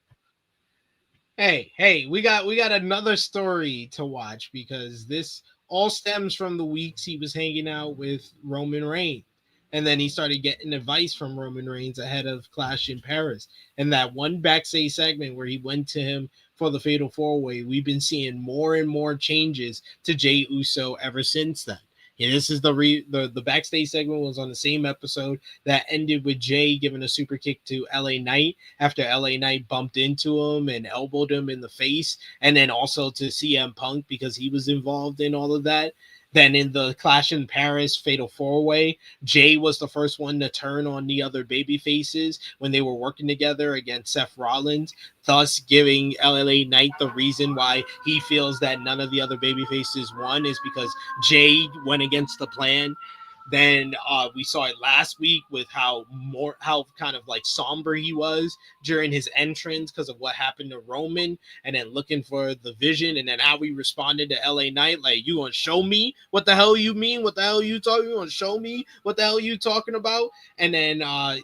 Hey, we got another story to watch because this all stems from the weeks he was hanging out with Roman Reigns. And then he started getting advice from Roman Reigns ahead of Clash in Paris. And that one backstage segment where he went to him for the Fatal 4-Way, we've been seeing more and more changes to Jey Uso ever since then. And this is the backstage segment was on the same episode that ended with Jey giving a super kick to LA Knight after LA Knight bumped into him and elbowed him in the face. And then also to CM Punk because he was involved in all of that. Then in the Clash in Paris Fatal 4-Way, Jey was the first one to turn on the other baby faces when they were working together against Seth Rollins, thus giving LA Knight the reason why he feels that none of the other baby faces won is because Jey went against the plan. Then we saw it last week with how kind of like somber he was during his entrance because of what happened to Roman, and then looking for the vision, and then how we responded to LA Knight, like, you gonna show me what the hell you mean? What the hell you talking? You gonna show me what the hell you talking about? And then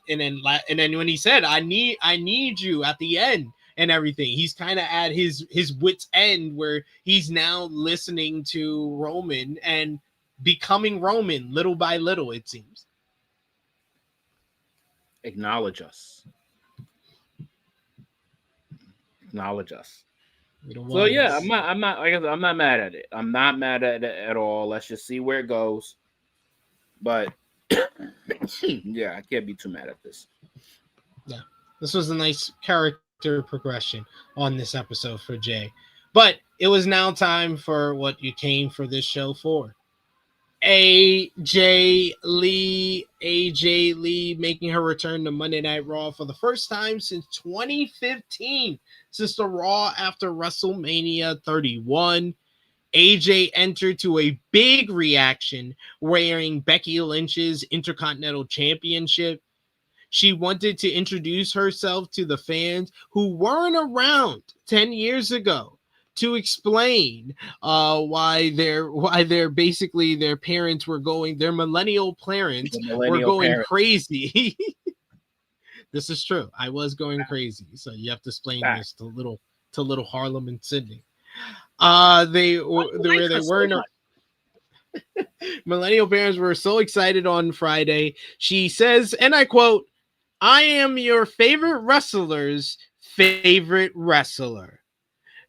when he said, I need you at the end and everything, he's kind of at his wit's end where he's now listening to Roman and becoming Roman little by little, it seems. Acknowledge us. So yeah, I'm not like I said, I'm not mad at it. I'm not mad at it at all. Let's just see where it goes. But yeah, I can't be too mad at this. Yeah, this was a nice character progression on this episode for Jey. But it was now time for what you came for this show for. AJ Lee making her return to Monday Night Raw for the first time since 2015, since the Raw after WrestleMania 31. AJ entered to a big reaction wearing Becky Lynch's Intercontinental Championship. She wanted to introduce herself to the fans who weren't around 10 years ago to explain why their parents were going, their millennial parents were going crazy. This is true. I was going crazy. So you have to explain this to little Harlem and Sydney. Millennial parents were so excited on Friday. She says, and I quote, "I am your favorite wrestler's favorite wrestler."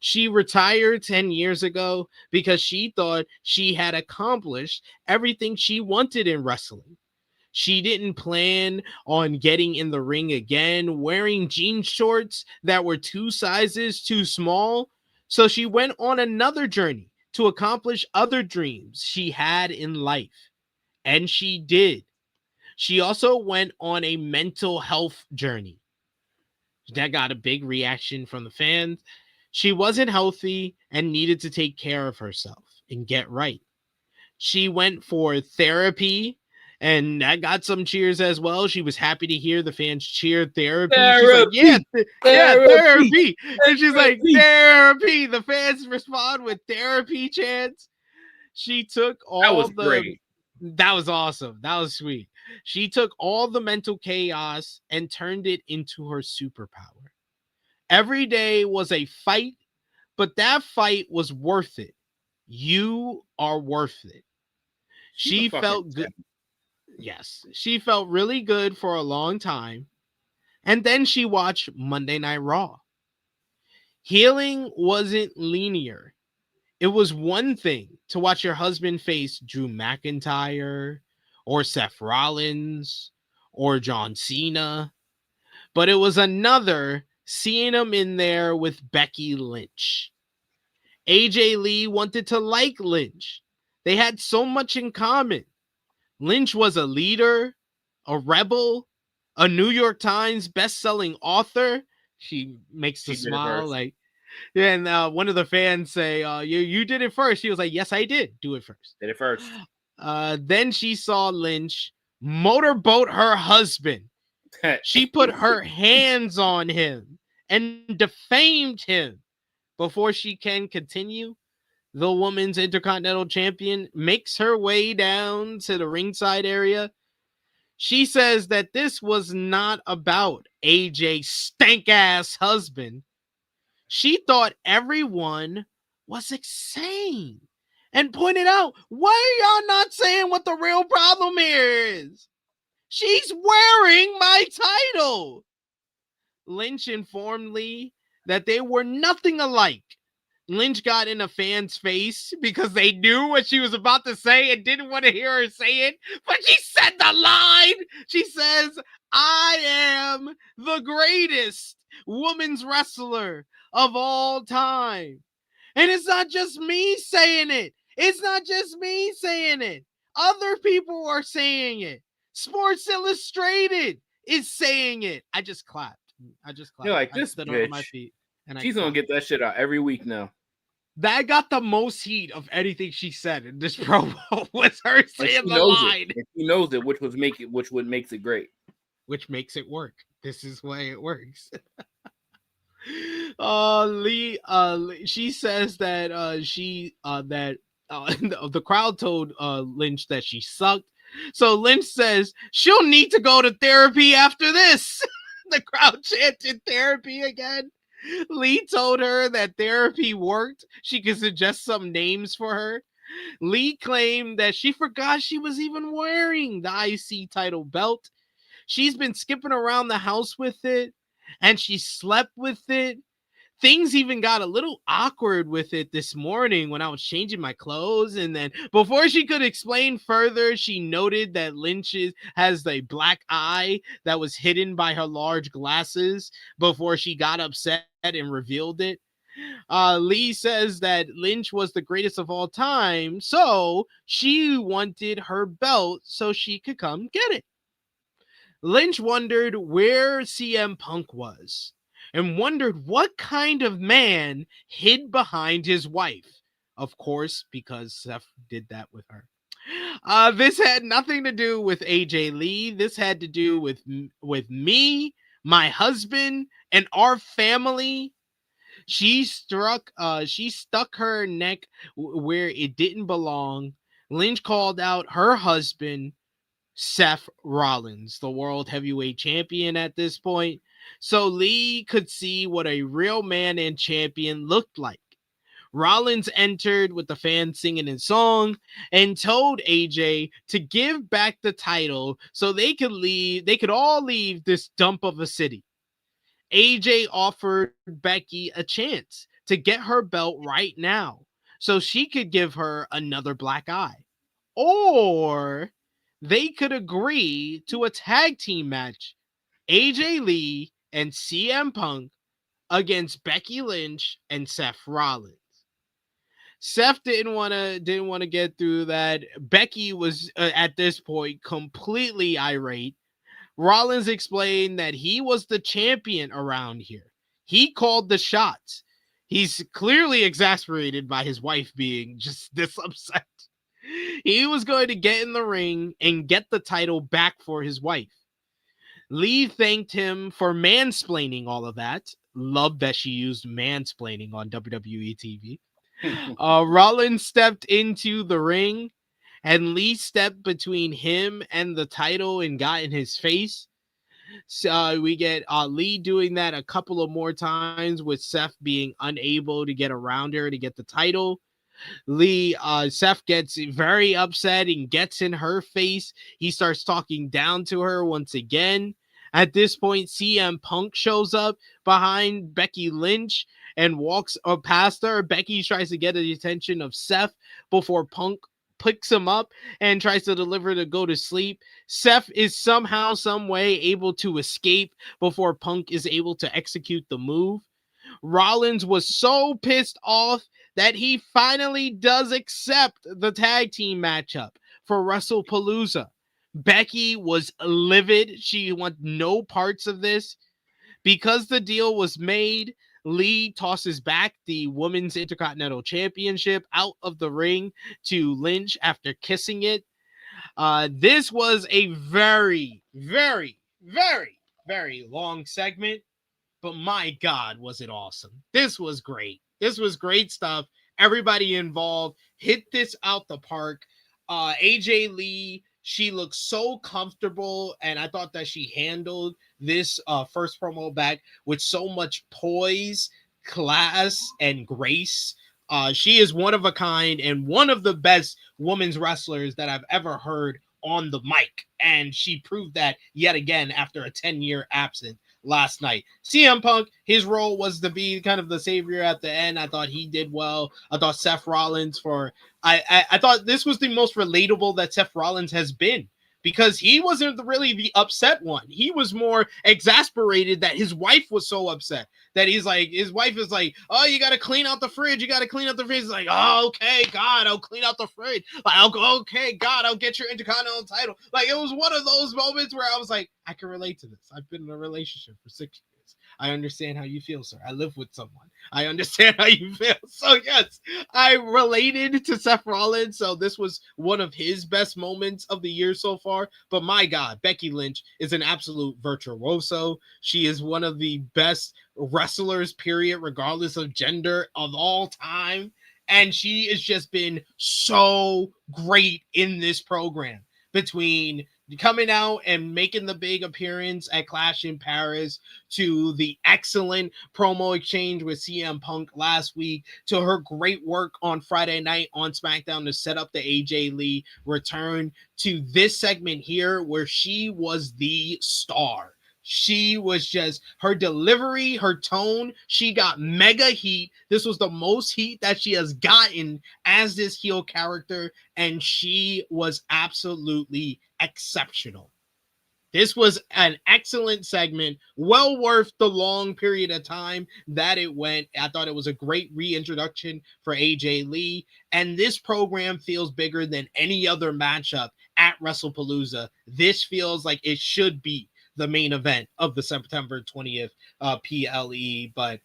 She retired 10 years ago because she thought she had accomplished everything she wanted in wrestling. She didn't plan on getting in the ring again, wearing jean shorts that were 2 sizes too small. So she went on another journey to accomplish other dreams she had in life. And she did. She also went on a mental health journey. That got a big reaction from the fans. She wasn't healthy and needed to take care of herself and get right. She went for therapy, and that got some cheers as well. She was happy to hear the fans cheer therapy. She's like, yeah, therapy. And she's like, therapy. The fans respond with therapy chants. She took all great. That was awesome. That was sweet. She took all the mental chaos and turned it into her superpower. Every day was a fight, but that fight was worth it. You are worth it. She felt good. Yes, she felt really good for a long time. And then she watched Monday Night Raw. Healing wasn't linear. It was one thing to watch your husband face Drew McIntyre or Seth Rollins or John Cena, but it was another seeing him in there with Becky Lynch. AJ Lee wanted to like Lynch. They had so much in common. Lynch was a leader, a rebel, a New York Times best-selling author. She makes the smile like, and one of the fans say, you did it first. She was like, yes, I did do it first. Did it first. Then she saw Lynch motorboat her husband. She put her hands on him and defamed him. Before she can continue, the women's Intercontinental Champion makes her way down to the ringside area. She says that this was not about AJ's stank-ass husband. She thought everyone was insane and pointed out, why are y'all not saying what the real problem here is? She's wearing my title. Lynch informed Lee that they were nothing alike. Lynch got in a fan's face because they knew what she was about to say and didn't want to hear her say it, but she said the line. She says, I am the greatest women's wrestler of all time. And it's not just me saying it. It's not just me saying it. Other people are saying it. Sports Illustrated is saying it. I just clapped. You're like, this bitch. On my feet and she's gonna get that shit out every week now. That got the most heat of anything she said in this promo was her saying the line. She knows it, which would makes it great. Which makes it work. This is why it works. Lee, she says that the crowd told Lynch that she sucked. So Lynch says she'll need to go to therapy after this. The crowd chanted therapy again. Lee told her that therapy worked. She could suggest some names for her. Lee claimed that she forgot she was even wearing the IC title belt. She's been skipping around the house with it, and she slept with it. Things even got a little awkward with it this morning when I was changing my clothes. And then before she could explain further, she noted that Lynch has a black eye that was hidden by her large glasses before she got upset and revealed it. Lee says that Lynch was the greatest of all time, so she wanted her belt so she could come get it. Lynch wondered where CM Punk was and wondered what kind of man hid behind his wife. Of course, because Seth did that with her. This had nothing to do with AJ Lee. This had to do with me, my husband, and our family. She stuck her neck where it didn't belong. Lynch called out her husband, Seth Rollins, the world heavyweight champion at this point, so Lee could see what a real man and champion looked like. Rollins entered with the fans singing his song and told AJ to give back the title so they could all leave this dump of a city. AJ offered Becky a chance to get her belt right now so she could give her another black eye. Or they could agree to a tag team match, AJ Lee and CM Punk against Becky Lynch and Seth Rollins. Seth didn't want to get through that. Becky was at this point completely irate. Rollins explained that he was the champion around here. He called the shots. He's clearly exasperated by his wife being just this upset. He was going to get in the ring and get the title back for his wife. Lee thanked him for mansplaining all of that. Loved that she used mansplaining on WWE TV. Rollins stepped into the ring, and Lee stepped between him and the title and got in his face. So we get Lee doing that a couple of more times with Seth being unable to get around her to get the title. Seth gets very upset and gets in her face. He starts talking down to her once again. At this point, CM Punk shows up behind Becky Lynch and walks past her. Becky tries to get the attention of Seth before Punk picks him up and tries to deliver to go to sleep. Seth is somehow, some way able to escape before Punk is able to execute the move. Rollins was so pissed off that he finally does accept the tag team matchup for Wrestlepalooza. Becky was livid. She wanted no parts of this. Because the deal was made, Lee tosses back the Women's Intercontinental Championship out of the ring to Lynch after kissing it. This was a very, very, very, very long segment, but my God, was it awesome. This was great. This was great stuff. Everybody involved hit this out the park. AJ Lee, she looked so comfortable, and I thought that she handled this first promo back with so much poise, class, and grace. She is one of a kind and one of the best women's wrestlers that I've ever heard on the mic, and she proved that yet again after a 10-year absence last night. CM Punk, his role was to be kind of the savior at the end. I thought he did well. I thought Seth Rollins I thought this was the most relatable that Seth Rollins has been, because he wasn't really the upset one. He was more exasperated that his wife was so upset that his wife is like, oh, you got to clean out the fridge. You got to clean out the fridge. He's like, oh, okay, God, I'll clean out the fridge. Like, I'll go, okay, God, I'll get your Intercontinental title. Like, it was one of those moments where I was like, I can relate to this. I've been in a relationship for 6 years. I understand how you feel, sir. I live with someone. I understand how you feel. So, yes, I related to Seth Rollins. So, this was one of his best moments of the year so far. But, my God, Becky Lynch is an absolute virtuoso. She is one of the best wrestlers, period, regardless of gender, of all time. And she has just been so great in this program, between coming out and making the big appearance at Clash in Paris, to the excellent promo exchange with CM Punk last week, to her great work on Friday night on SmackDown to set up the AJ Lee return, to this segment here where she was the star. She was just, her delivery, her tone, she got mega heat. This was the most heat that she has gotten as this heel character, and she was absolutely exceptional. This was an excellent segment, well worth the long period of time that it went. I thought it was a great reintroduction for AJ Lee, and this program feels bigger than any other matchup at Wrestlepalooza. This feels like it should be the main event of the September 20th PLE, but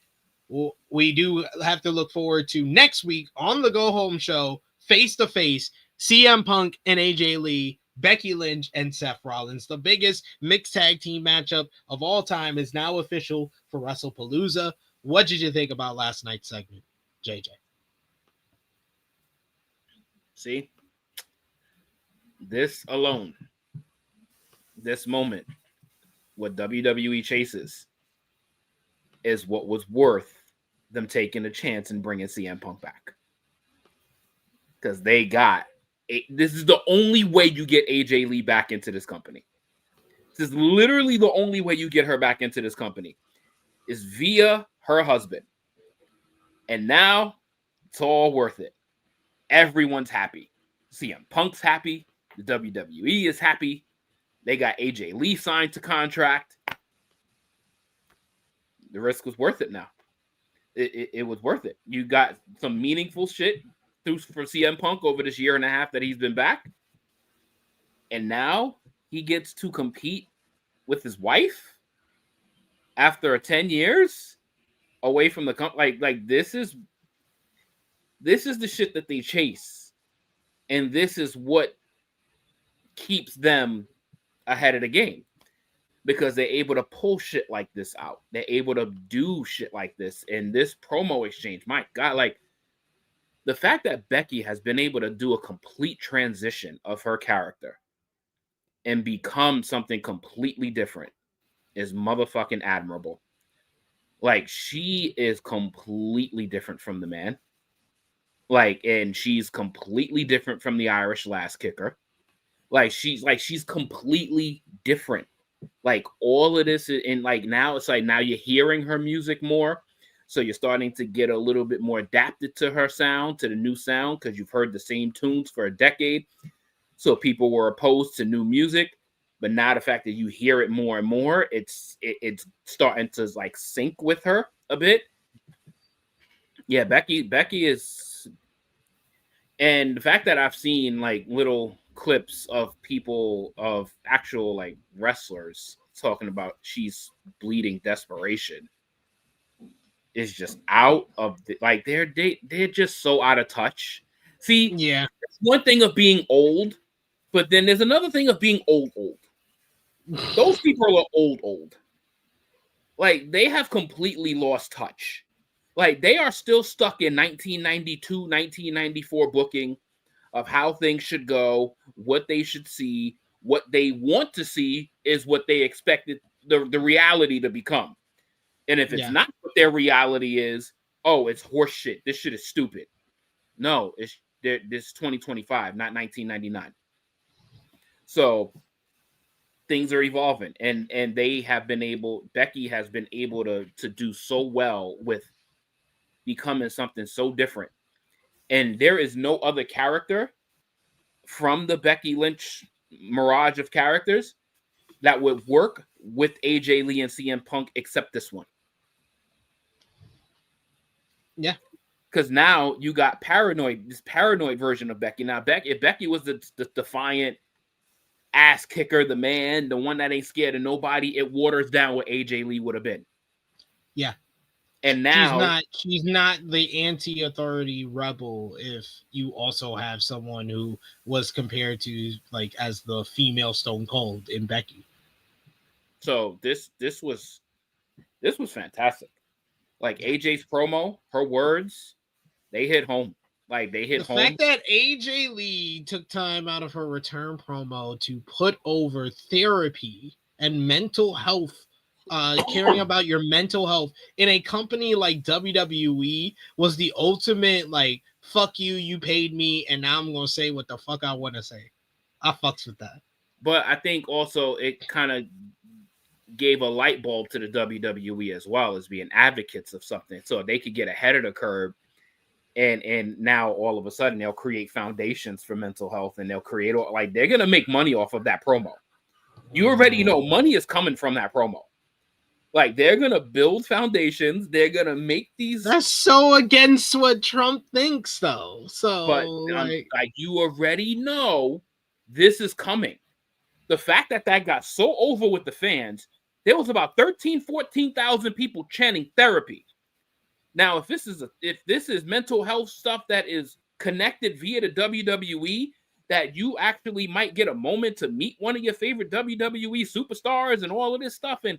we do have to look forward to next week on the Go Home Show, face to face, CM Punk and AJ Lee, Becky Lynch and Seth Rollins. The biggest mixed tag team matchup of all time is now official for Wrestlepalooza. What did you think about last night's segment, JJ? See, this alone, this moment, what WWE chases, is what was worth them taking a chance and bringing CM Punk back. Because they got this is the only way you get AJ Lee back into this company. This is literally the only way you get her back into this company, is via her husband. And now it's all worth it. Everyone's happy. CM Punk's happy. The WWE is happy. They got AJ Lee signed to contract. The risk was worth it now. It was worth it. You got some meaningful shit for CM Punk over this year and a half that he's been back. And now he gets to compete with his wife after 10 years away from the company. Like this is the shit that they chase. And this is what keeps them ahead of the game, because they're able to pull shit like this out. They're able to do shit like this. And this promo exchange, my God, like the fact that Becky has been able to do a complete transition of her character and become something completely different is motherfucking admirable. Like, she is completely different from the man. Like, and she's completely different from the Irish Lass Kicker. She's completely different. Like, all of this, and like now it's like now you're hearing her music more, so you're starting to get a little bit more adapted to her sound, to the new sound, because you've heard the same tunes for a decade. So people were opposed to new music, but now the fact that you hear it more and more, it's starting to like sync with her a bit. Yeah, Becky is And the fact that I've seen like little clips of people of actual like wrestlers talking about she's bleeding desperation is just out of the, like they're just so out of touch. See, Yeah. it's one thing of being old, but then there's another thing of being old. Those people are old. Like they have completely lost touch. Like they are still stuck in 1992, 1994 booking of how things should go, what they should see, what they want to see is what they expected the reality to become. And if it's not what their reality is, oh, it's horse shit. This shit is stupid. No, it's this 2025, not 1999. So things are evolving, and they have been able. Becky has been able to do so well with becoming something so different. And there is no other character from the Becky Lynch mirage of characters that would work with AJ Lee and CM Punk except this one. Yeah. Because now you got this paranoid version of Becky. Now, if Becky was the defiant ass kicker, the man, the one that ain't scared of nobody, it waters down what AJ Lee would have been. Yeah. And now she's not the anti-authority rebel if you also have someone who was compared to like as the female Stone Cold in Becky. So this was fantastic. Like AJ's promo, her words, they hit home. Like they hit home. The fact that AJ Lee took time out of her return promo to put over therapy and mental health, caring about your mental health in a company like WWE was the ultimate like, fuck you, you paid me, and now I'm gonna say what the fuck I want to say. I fucks with that. But I think also it kind of gave a light bulb to the WWE as well as being advocates of something, so they could get ahead of the curve. And now all of a sudden they'll create foundations for mental health, and they'll create like they're gonna make money off of that promo. You already know money is coming from that promo. Like they're gonna build foundations. They're gonna make these. That's so against what Trump thinks, though. So, but like you already know, this is coming. The fact that got so over with the fans, there was about 14,000 people chanting therapy. Now, if this is mental health stuff that is connected via the WWE, that you actually might get a moment to meet one of your favorite WWE superstars and all of this stuff, and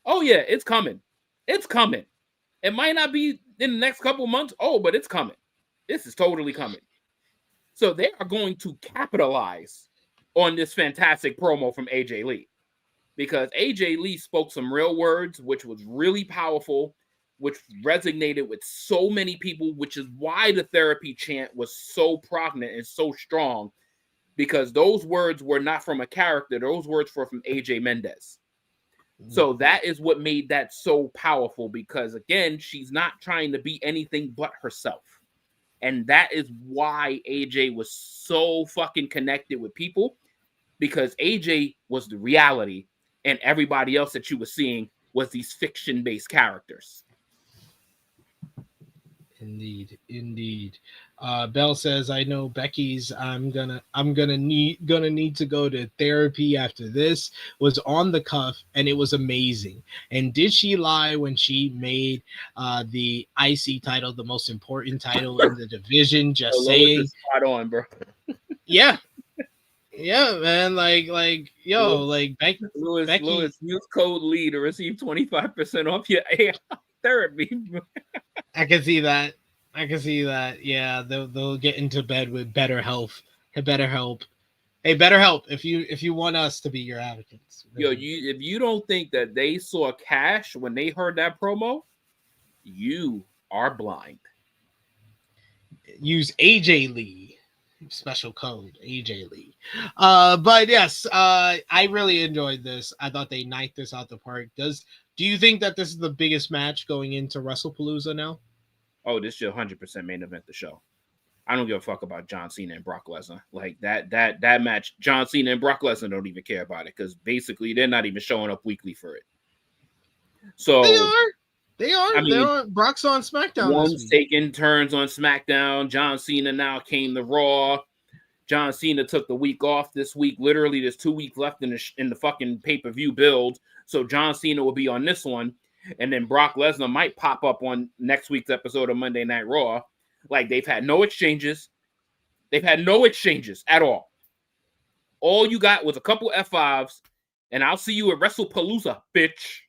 oh yeah, it's coming. It's coming. It might not be in the next couple months. Oh, but it's coming. This is totally coming. So they are going to capitalize on this fantastic promo from AJ Lee, because AJ Lee spoke some real words, which was really powerful, which resonated with so many people, which is why the therapy chant was so prominent and so strong, because those words were not from a character. Those words were from AJ Mendez. So that is what made that so powerful, because again, she's not trying to be anything but herself. And that is why AJ was so fucking connected with people, because AJ was the reality and everybody else that you were seeing was these fiction-based characters. Indeed. Bell says, "I know Becky's. I'm gonna need to go to therapy after this." Was on the cuff, and it was amazing. And did she lie when she made the IC title the most important title in the division? Just saying. Spot on, bro. Yeah, man. Like, yo, like Becky. Lewis, use code LEE to receive 25% off your therapy. I can see that. Yeah, they'll get into bed with better health. BetterHelp. Hey, BetterHelp, if you want us to be your advocates. Yo, if you don't think that they saw cash when they heard that promo, you are blind. Use AJ Lee. Special code AJ Lee. But yes, I really enjoyed this. I thought they knocked this out the park. Do you think that this is the biggest match going into Wrestlepalooza now? Oh, this should 100% main event the show. I don't give a fuck about John Cena and Brock Lesnar. Like that match, John Cena and Brock Lesnar don't even care about it, because basically they're not even showing up weekly for it. So they are. They are. I mean, They're Brock's on SmackDown this one's week. taking turns on SmackDown. John Cena now came to Raw. John Cena took the week off this week. Literally, there's 2 weeks left in the fucking pay-per-view build. So John Cena will be on this one. And then Brock Lesnar might pop up on next week's episode of Monday Night Raw. Like, they've had no exchanges. They've had no exchanges at all. All you got was a couple F5s, and I'll see you at Wrestlepalooza, bitch.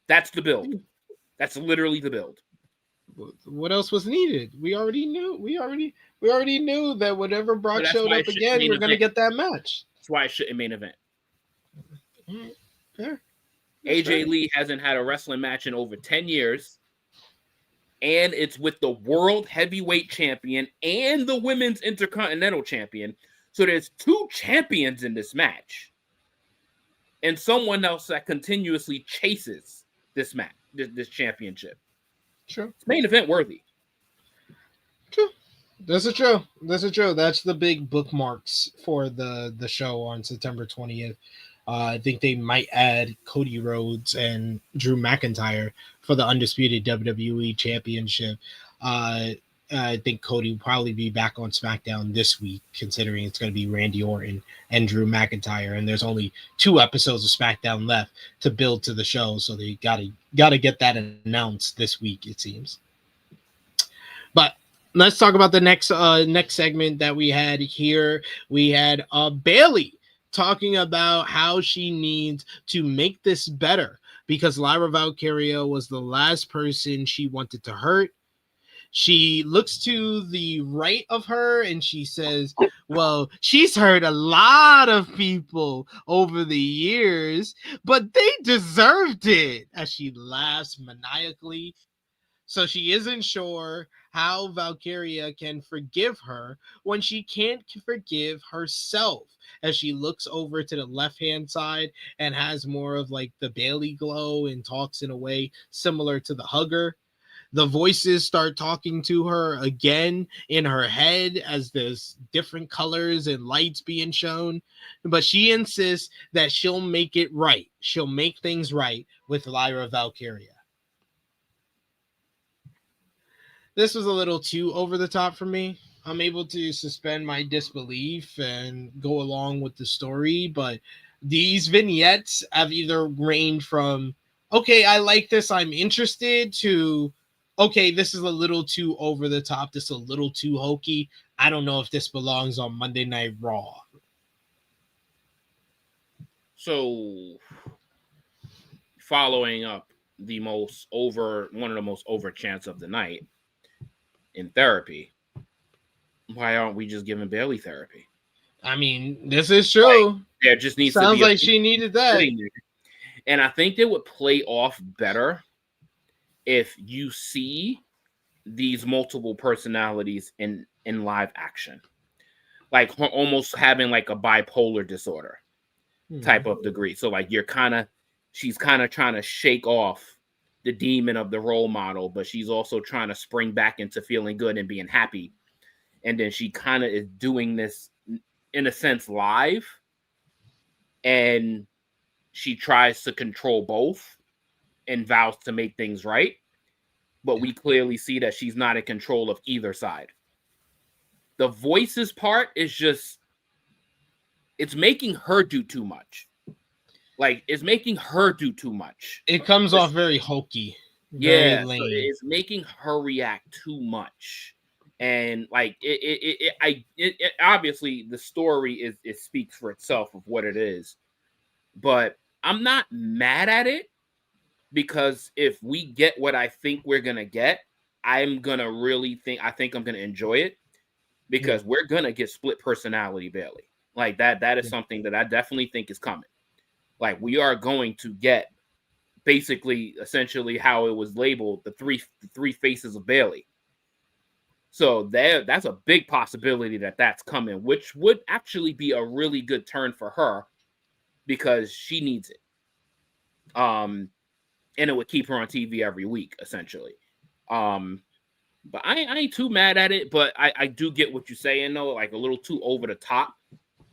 That's the build. That's literally the build. What else was needed? We already knew. We already knew that whenever Brock showed up again, we're gonna get that match. That's why it shouldn't main event. Fair. AJ Lee hasn't had a wrestling match in over 10 years. And it's with the world heavyweight champion and the women's intercontinental champion. So there's 2 champions in this match. And someone else that continuously chases this match, this championship. True. It's main event worthy. True. This is true. That's the big bookmarks for the show on September 20th. I think they might add Cody Rhodes and Drew McIntyre for the undisputed WWE Championship. I think Cody will probably be back on SmackDown this week, considering it's going to be Randy Orton and Drew McIntyre, and there's only 2 episodes of SmackDown left to build to the show, so they gotta get that announced this week, it seems. But let's talk about the next segment that we had here. We had Bayley talking about how she needs to make this better because Lyra Valkyria was the last person she wanted to hurt. She looks to the right of her and she says, well, she's hurt a lot of people over the years, but they deserved it, as she laughs maniacally. So she isn't sure how Valkyria can forgive her when she can't forgive herself, as she looks over to the left-hand side and has more of like the Bayley glow and talks in a way similar to the hugger. The voices start talking to her again in her head as there's different colors and lights being shown. But she insists that she'll make it right. She'll make things right with Lyra Valkyria. This was a little too over the top for me. I'm able to suspend my disbelief and go along with the story, but these vignettes have either ranged from, okay, I like this, I'm interested, to, okay, this is a little too over the top, this is a little too hokey. I don't know if this belongs on Monday Night Raw. So, following up one of the most over chants of the night in therapy, why aren't we just giving Bayley therapy? I mean, this is true. Like, there just needs Sounds to be like she needed that. And I think they would play off better if you see these multiple personalities in live action, like her almost having like a bipolar disorder type of degree. So like she's kind of trying to shake off the demon of the role model, but she's also trying to spring back into feeling good and being happy. And then she kind of is doing this in a sense live, and she tries to control both and vows to make things right. But we clearly see that she's not in control of either side. The voices part is just, it's making her do too much. Like, it's making her do too much. It comes off very hokey. Yeah, so it's making her react too much. And like it obviously the story it speaks for itself of what it is. But I'm not mad at it, because if we get what I think we're gonna get, I think I'm gonna enjoy it, because we're gonna get split personality Bayley. Like that is something that I definitely think is coming. Like, we are going to get basically essentially how it was labeled, the three faces of Bayley. So that's a big possibility that's coming, which would actually be a really good turn for her, because she needs it. And it would keep her on TV every week, essentially. But I ain't too mad at it, but I do get what you're saying, though, like a little too over the top.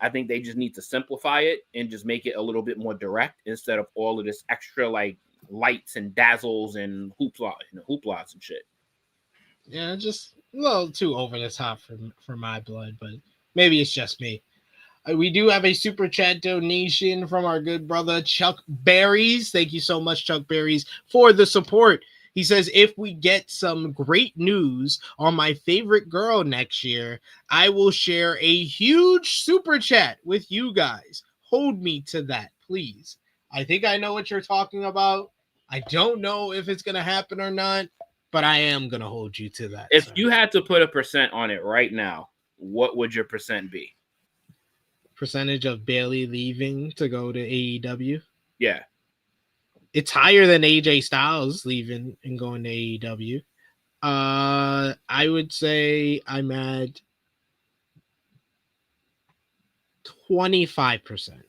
I think they just need to simplify it and just make it a little bit more direct, instead of all of this extra, like, lights and dazzles and hooplas and shit. Yeah, just a little too over the top for my blood, but maybe it's just me. We do have a super chat donation from our good brother Chuck Berries. Thank you so much, Chuck Berries, for the support. He says, if we get some great news on my favorite girl next year, I will share a huge super chat with you guys. Hold me to that, please. I think I know what you're talking about. I don't know if it's going to happen or not, but I am going to hold you to that. If you had to put a percent on it right now, what would your percent be? Percentage of Bayley leaving to go to AEW? Yeah. It's higher than AJ Styles leaving and going to AEW. I would say I'm at 25%.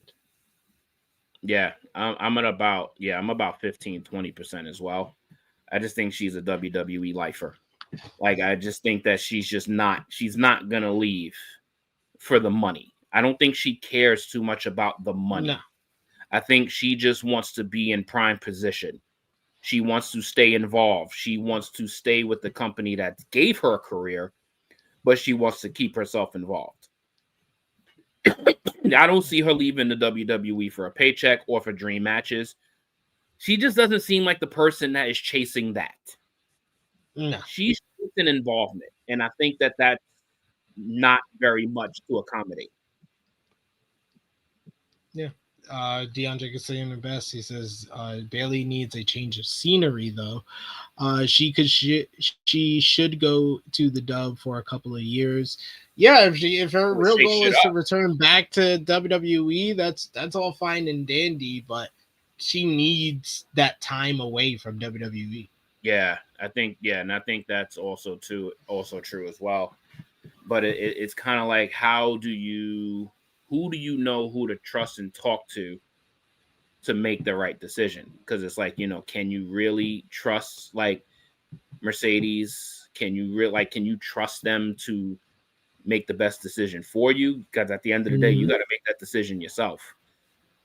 Yeah, I'm about 15-20% as well. I just think she's a WWE lifer. Like, I just think that she's not gonna leave for the money. I don't think she cares too much about the money. No. I think she just wants to be in prime position. She wants to stay involved. She wants to stay with the company that gave her a career, but she wants to keep herself involved. I don't see her leaving the WWE for a paycheck or for dream matches. She just doesn't seem like the person that is chasing that. No. She's an involvement, and I think that that's not very much to accommodate. Yeah. DeAndre is saying the best. He says Bayley needs a change of scenery, though. She should go to the dub for a couple of years. Yeah, if her real goal is to return back to WWE, that's all fine and dandy, but she needs that time away from WWE. Yeah, I think that's also true as well. But it's kind of like, who do you know who to trust and talk to make the right decision? Because it's like, can you really trust like Mercedes? Can you trust them to make the best decision for you? Because at the end of the day, you got to make that decision yourself.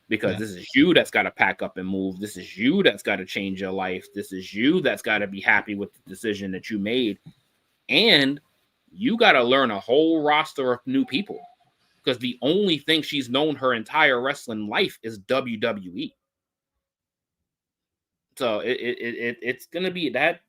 Because this is you that's got to pack up and move. This is you that's got to change your life. This is you that's got to be happy with the decision that you made. And you got to learn a whole roster of new people. Because the only thing she's known her entire wrestling life is WWE. So it's gonna be that.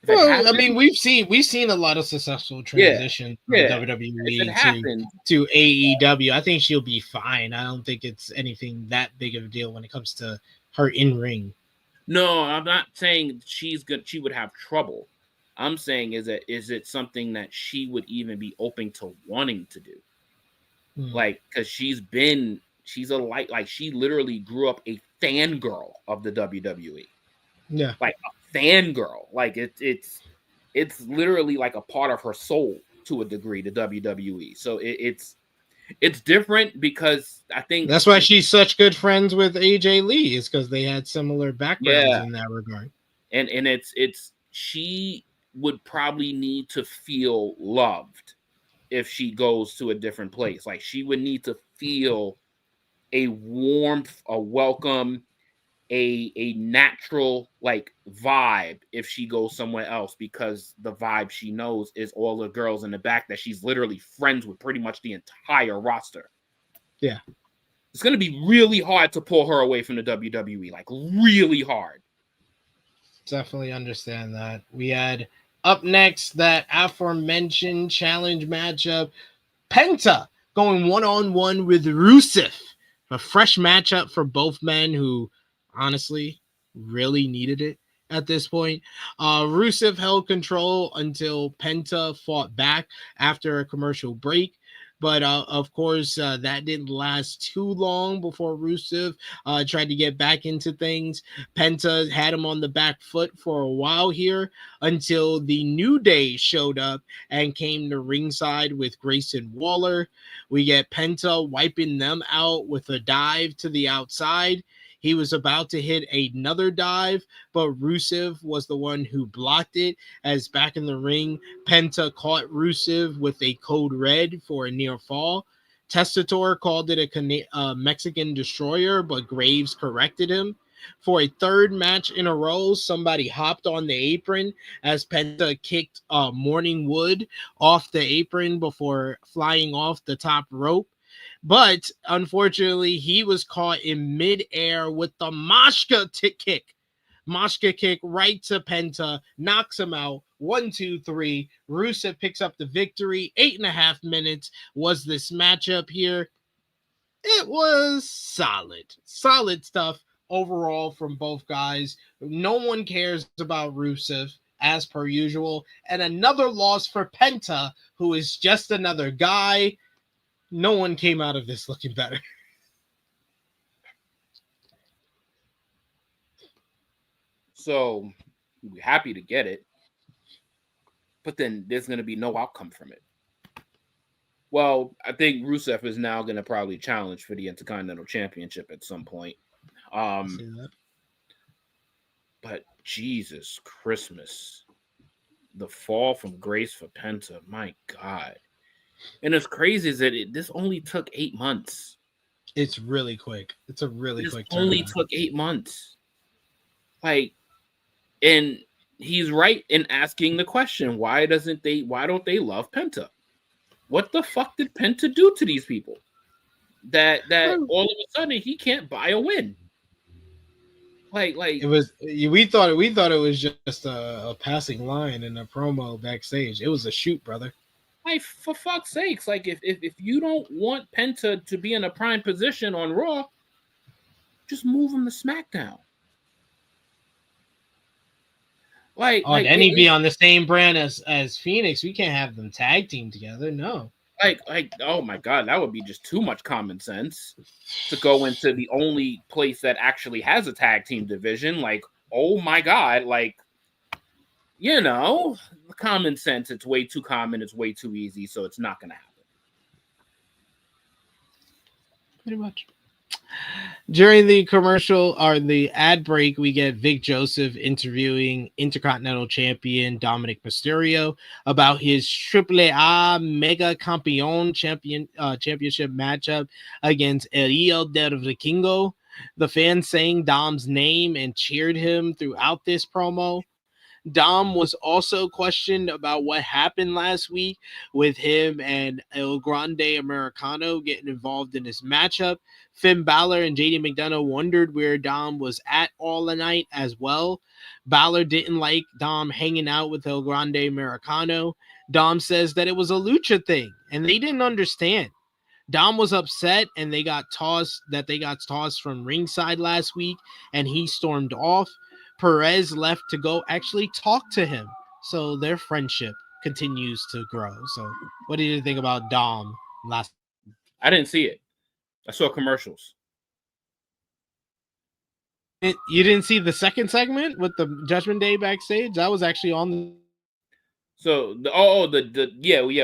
Well, I mean, we've seen a lot of successful transition from WWE to AEW. I think she'll be fine. I don't think it's anything that big of a deal when it comes to her in ring. No, I'm not saying she would have trouble. I'm saying is it something that she would even be open to wanting to do? Like, because she literally grew up a fangirl of the WWE. Yeah, like a fangirl. Like it's literally like a part of her soul to a degree, the WWE. So it's different because I think that's why she's such good friends with AJ Lee, is because they had similar backgrounds in that regard. And it's she would probably need to feel loved if she goes to a different place. Like, she would need to feel a warmth, a welcome, a natural like vibe if she goes somewhere else, because the vibe she knows is all the girls in the back that she's literally friends with pretty much the entire roster. Yeah. It's going to be really hard to pull her away from the WWE, like really hard. Definitely understand that. We had up next that aforementioned challenge matchup, Penta going one-on-one with Rusev. A fresh matchup for both men who honestly really needed it at this point. Rusev held control until Penta fought back after a commercial break. But of course, that didn't last too long before Rusev tried to get back into things. Penta had him on the back foot for a while here until the New Day showed up and came to ringside with Grayson Waller. We get Penta wiping them out with a dive to the outside. He was about to hit another dive, but Rusev was the one who blocked it, as back in the ring, Penta caught Rusev with a code red for a near fall. Testator called it a Mexican destroyer, but Graves corrected him. For a third match in a row, somebody hopped on the apron as Penta kicked Morning Wood off the apron before flying off the top rope. But unfortunately, he was caught in midair with the Mashka kick. Mashka kick right to Penta, knocks him out. 1, 2, 3. Rusev picks up the victory. 8.5 minutes was this matchup here. It was solid. Solid stuff overall from both guys. No one cares about Rusev, as per usual. And another loss for Penta, who is just another guy. No one came out of this looking better. So we're happy to get it, but then there's going to be no outcome from it. Well, I think Rusev is now going to probably challenge for the Intercontinental Championship at some point. But Jesus Christmas, the fall from grace for Penta, my God. And as crazy as this only took 8 months. It's really quick. It's a really quick turnaround. Only took 8 months. Like, and he's right in asking the question, why don't they love Penta? What the fuck did Penta do to these people? That all of a sudden he can't buy a win. Like it was. We thought it was just a passing line in a promo backstage. It was a shoot, brother. Like, for fuck's sakes, like if you don't want Penta to be in a prime position on Raw, just move him to SmackDown. And he'd be on the same brand as Phoenix. We can't have them tag team together. No. Like, oh my God, that would be just too much common sense to go into the only place that actually has a tag team division. Like, oh my God, like, common sense. It's way too common. It's way too easy. So it's not going to happen. Pretty much. During the commercial or the ad break, we get Vic Joseph interviewing Intercontinental Champion Dominic Mysterio about his AAA Mega Campeon championship matchup against El Hijo del Vikingo. The fans sang Dom's name and cheered him throughout this promo. Dom was also questioned about what happened last week with him and El Grande Americano getting involved in this matchup. Finn Balor and JD McDonough wondered where Dom was at all the night as well. Balor didn't like Dom hanging out with El Grande Americano. Dom says that it was a lucha thing and they didn't understand. Dom was upset and they got tossed from ringside last week and he stormed off. Perez left to go actually talk to him. So their friendship continues to grow. So what did you think about Dom last? I didn't see it. I saw commercials. You didn't see the second segment with the Judgment Day backstage? That was actually on the... So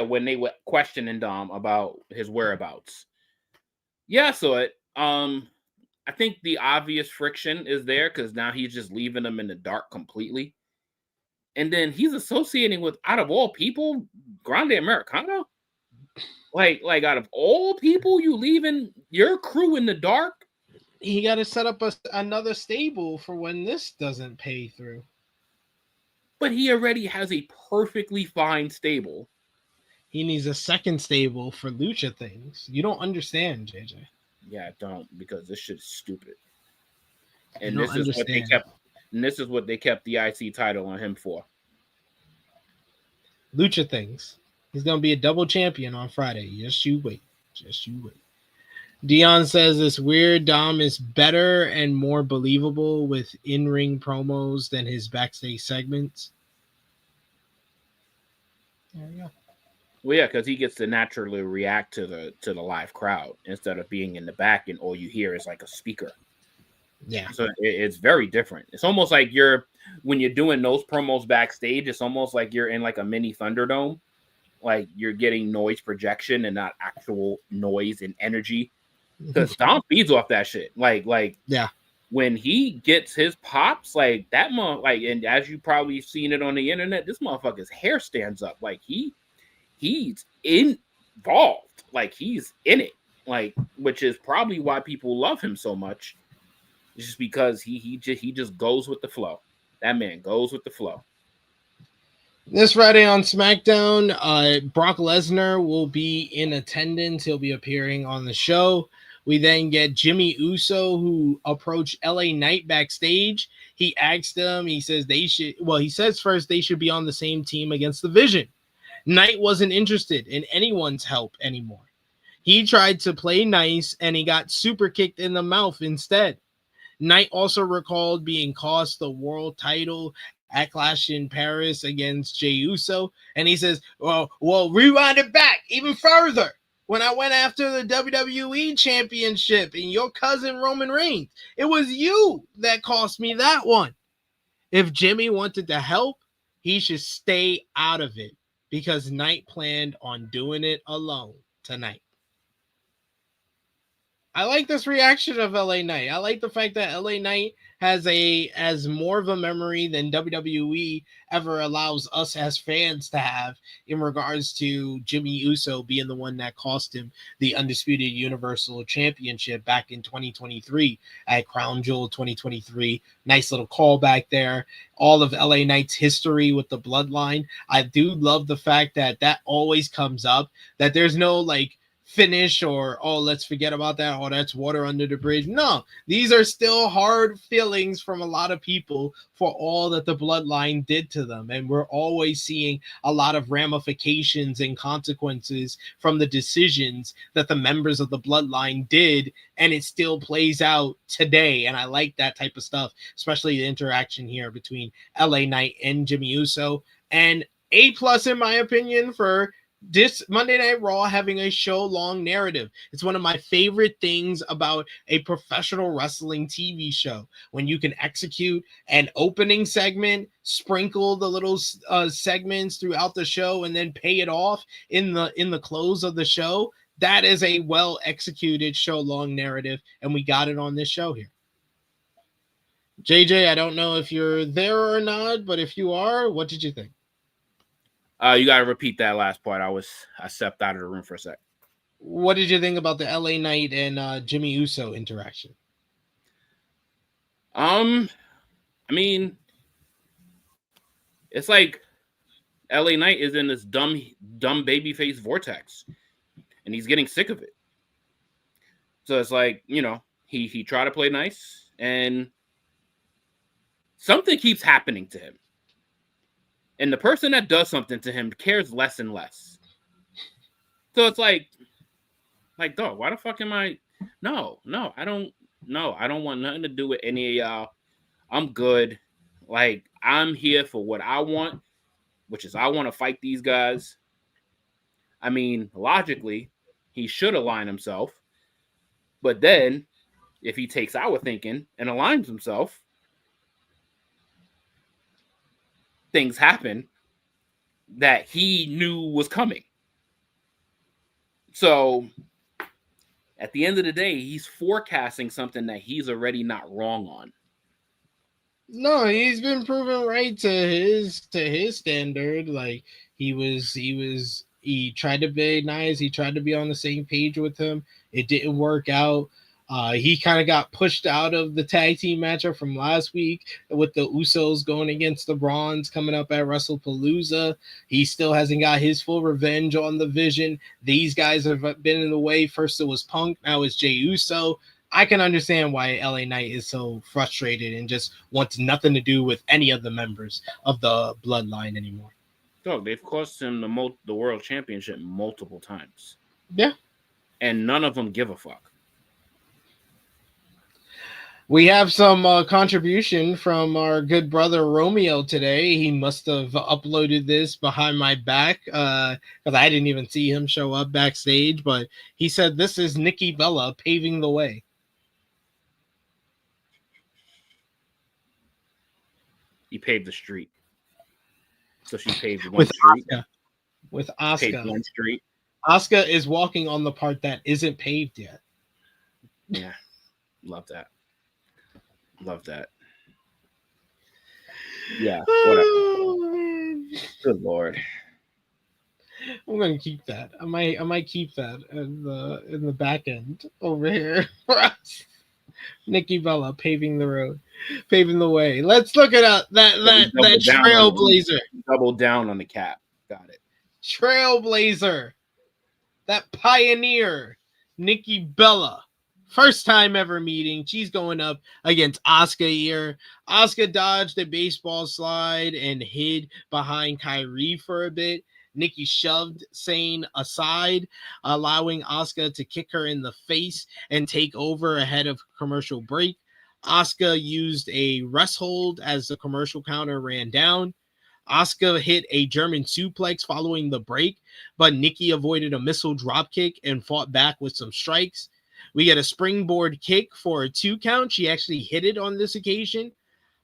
when they were questioning Dom about his whereabouts. Yeah, I saw it. I think the obvious friction is there because now he's just leaving them in the dark completely. And then he's associating with, out of all people, Grande Americano? Like out of all people, you leaving your crew in the dark? He got to set up another stable for when this doesn't pay through. But he already has a perfectly fine stable. He needs a second stable for lucha things. You don't understand, JJ. Yeah, I don't, because this shit is stupid. And this is what they kept. And this is what they kept the IC title on him for. Lucha things. He's gonna be a double champion on Friday. Just you wait. Dion says it's weird. Dom is better and more believable with in-ring promos than his backstage segments. There you go. Well, yeah, because he gets to naturally react to the live crowd instead of being in the back and all you hear is like a speaker. Yeah. So it's very different. It's almost like when you're doing those promos backstage, it's almost like you're in like a mini Thunderdome. Like you're getting noise projection and not actual noise and energy. Because Dom feeds off that shit. Like yeah. When he gets his pops, like that and as you probably seen it on the internet, this motherfucker's hair stands up. Like he's involved, like he's in it, like, which is probably why people love him so much, just because he just goes with the flow. That man goes with the flow. This Friday on SmackDown, Brock Lesnar will be in attendance. He'll be appearing on the show. We then get Jimmy Uso, who approached LA Knight backstage. He asked them, he says he says first they should be on the same team against the Vision. Knight wasn't interested in anyone's help anymore. He tried to play nice and he got super kicked in the mouth instead. Knight also recalled being cost the world title at Clash in Paris against Jey Uso. And he says, well, rewind it back even further. When I went after the WWE Championship and your cousin Roman Reigns, it was you that cost me that one. If Jimmy wanted to help, he should stay out of it because Knight planned on doing it alone tonight. I like this reaction of LA Knight. I like the fact that LA Knight has more of a memory than WWE ever allows us as fans to have in regards to Jimmy Uso being the one that cost him the Undisputed Universal Championship back in 2023 at Crown Jewel 2023. Nice little callback there. All of LA Knight's history with the bloodline. I do love the fact that always comes up, that there's no finish or let's forget about that, that's water under the bridge. No, these are still hard feelings from a lot of people for all that the bloodline did to them, and we're always seeing a lot of ramifications and consequences from the decisions that the members of the bloodline did, and it still plays out today. And I like that type of stuff, especially the interaction here between LA Knight and Jimmy Uso. And A+ in my opinion for this Monday Night Raw having a show-long narrative. It's one of my favorite things about a professional wrestling TV show, when you can execute an opening segment, sprinkle the little segments throughout the show, and then pay it off in the close of the show. That is a well-executed show-long narrative, and we got it on this show here. JJ, I don't know if you're there or not, but if you are, what did you think? You got to repeat that last part. I stepped out of the room for a sec. What did you think about the LA Knight and Jimmy Uso interaction? I mean, it's like LA Knight is in this dumb babyface vortex, and he's getting sick of it. So it's like, he tried to play nice, and something keeps happening to him. And the person that does something to him cares less and less. So it's like, dog, why the fuck am I? No, I don't want nothing to do with any of y'all. I'm good. I'm here for what I want, which is I want to fight these guys. I mean, logically, he should align himself. But then, if he takes our thinking and aligns himself, things happen that he knew was coming. So at the end of the day, he's forecasting something that he's already not wrong on. No, he's been proven right to his standard. He tried to be nice. He tried to be on the same page with him. It didn't work out. He kind of got pushed out of the tag team matchup from last week with the Usos going against the Brons coming up at Wrestlepalooza. He still hasn't got his full revenge on the Vision. These guys have been in the way. First it was Punk, now it's Jey Uso. I can understand why LA Knight is so frustrated and just wants nothing to do with any of the members of the bloodline anymore. Dog, they've cost him the world championship multiple times. Yeah. And none of them give a fuck. We have some contribution from our good brother Romeo today. He must have uploaded this behind my back because I didn't even see him show up backstage. But he said this is Nikki Bella paving the way. He paved the street. So she paved one with street. Asuka. With Asuka. Paved one street. Asuka is walking on the part that isn't paved yet. Yeah. Love that. Love that. Yeah. Whatever. Oh, Good Lord. I'm gonna keep that. I might keep that in the back end over here for us. Nikki Bella paving the road, paving the way. Let's look it up. That trailblazer. Double down on the cap. Got it. Trailblazer. That pioneer. Nikki Bella. First time ever meeting. She's going up against Asuka here. Asuka dodged a baseball slide and hid behind Kyrie for a bit. Nikki shoved Sane aside, allowing Asuka to kick her in the face and take over ahead of commercial break. Asuka used a rest hold as the commercial counter ran down. Asuka hit a German suplex following the break, but Nikki avoided a missile dropkick and fought back with some strikes. We get a springboard kick for a 2 count. She actually hit it on this occasion.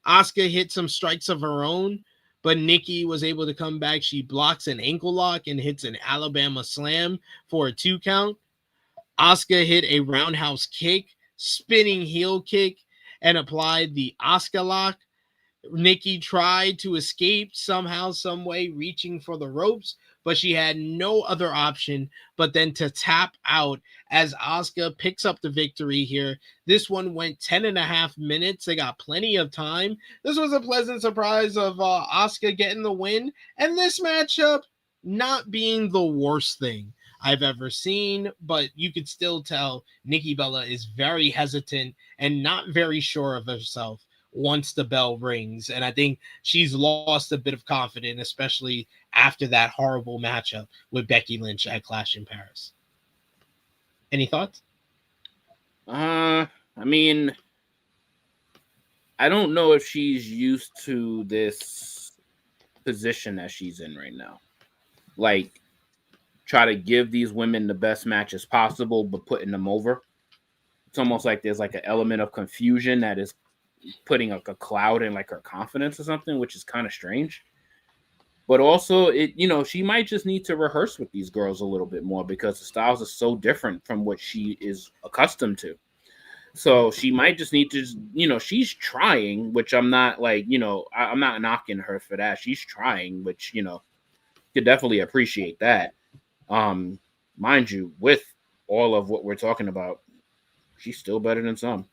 Asuka hit some strikes of her own, but Nikki was able to come back. She blocks an ankle lock and hits an Alabama slam for a 2 count. Asuka hit a roundhouse kick, spinning heel kick, and applied the Asuka lock. Nikki tried to escape somehow, some way, reaching for the ropes, but she had no other option but then to tap out as Asuka picks up the victory here. This one went 10.5 minutes. They got plenty of time. This was a pleasant surprise of Asuka getting the win, and this matchup not being the worst thing I've ever seen, but you could still tell Nikki Bella is very hesitant and not very sure of herself once the bell rings. And I think she's lost a bit of confidence, especially after that horrible matchup with Becky Lynch at Clash in Paris. Any thoughts? I mean, I don't know if she's used to this position that she's in right now. Like, try to give these women the best matches possible, but putting them over. It's almost like there's like an element of confusion that is putting like a cloud in like her confidence or something, which is kind of strange. But also, she might just need to rehearse with these girls a little bit more because the styles are so different from what she is accustomed to. So she might just need to, she's trying, which I'm not like, I'm not knocking her for that. She's trying, which, could definitely appreciate that. Mind you, with all of what we're talking about, she's still better than some.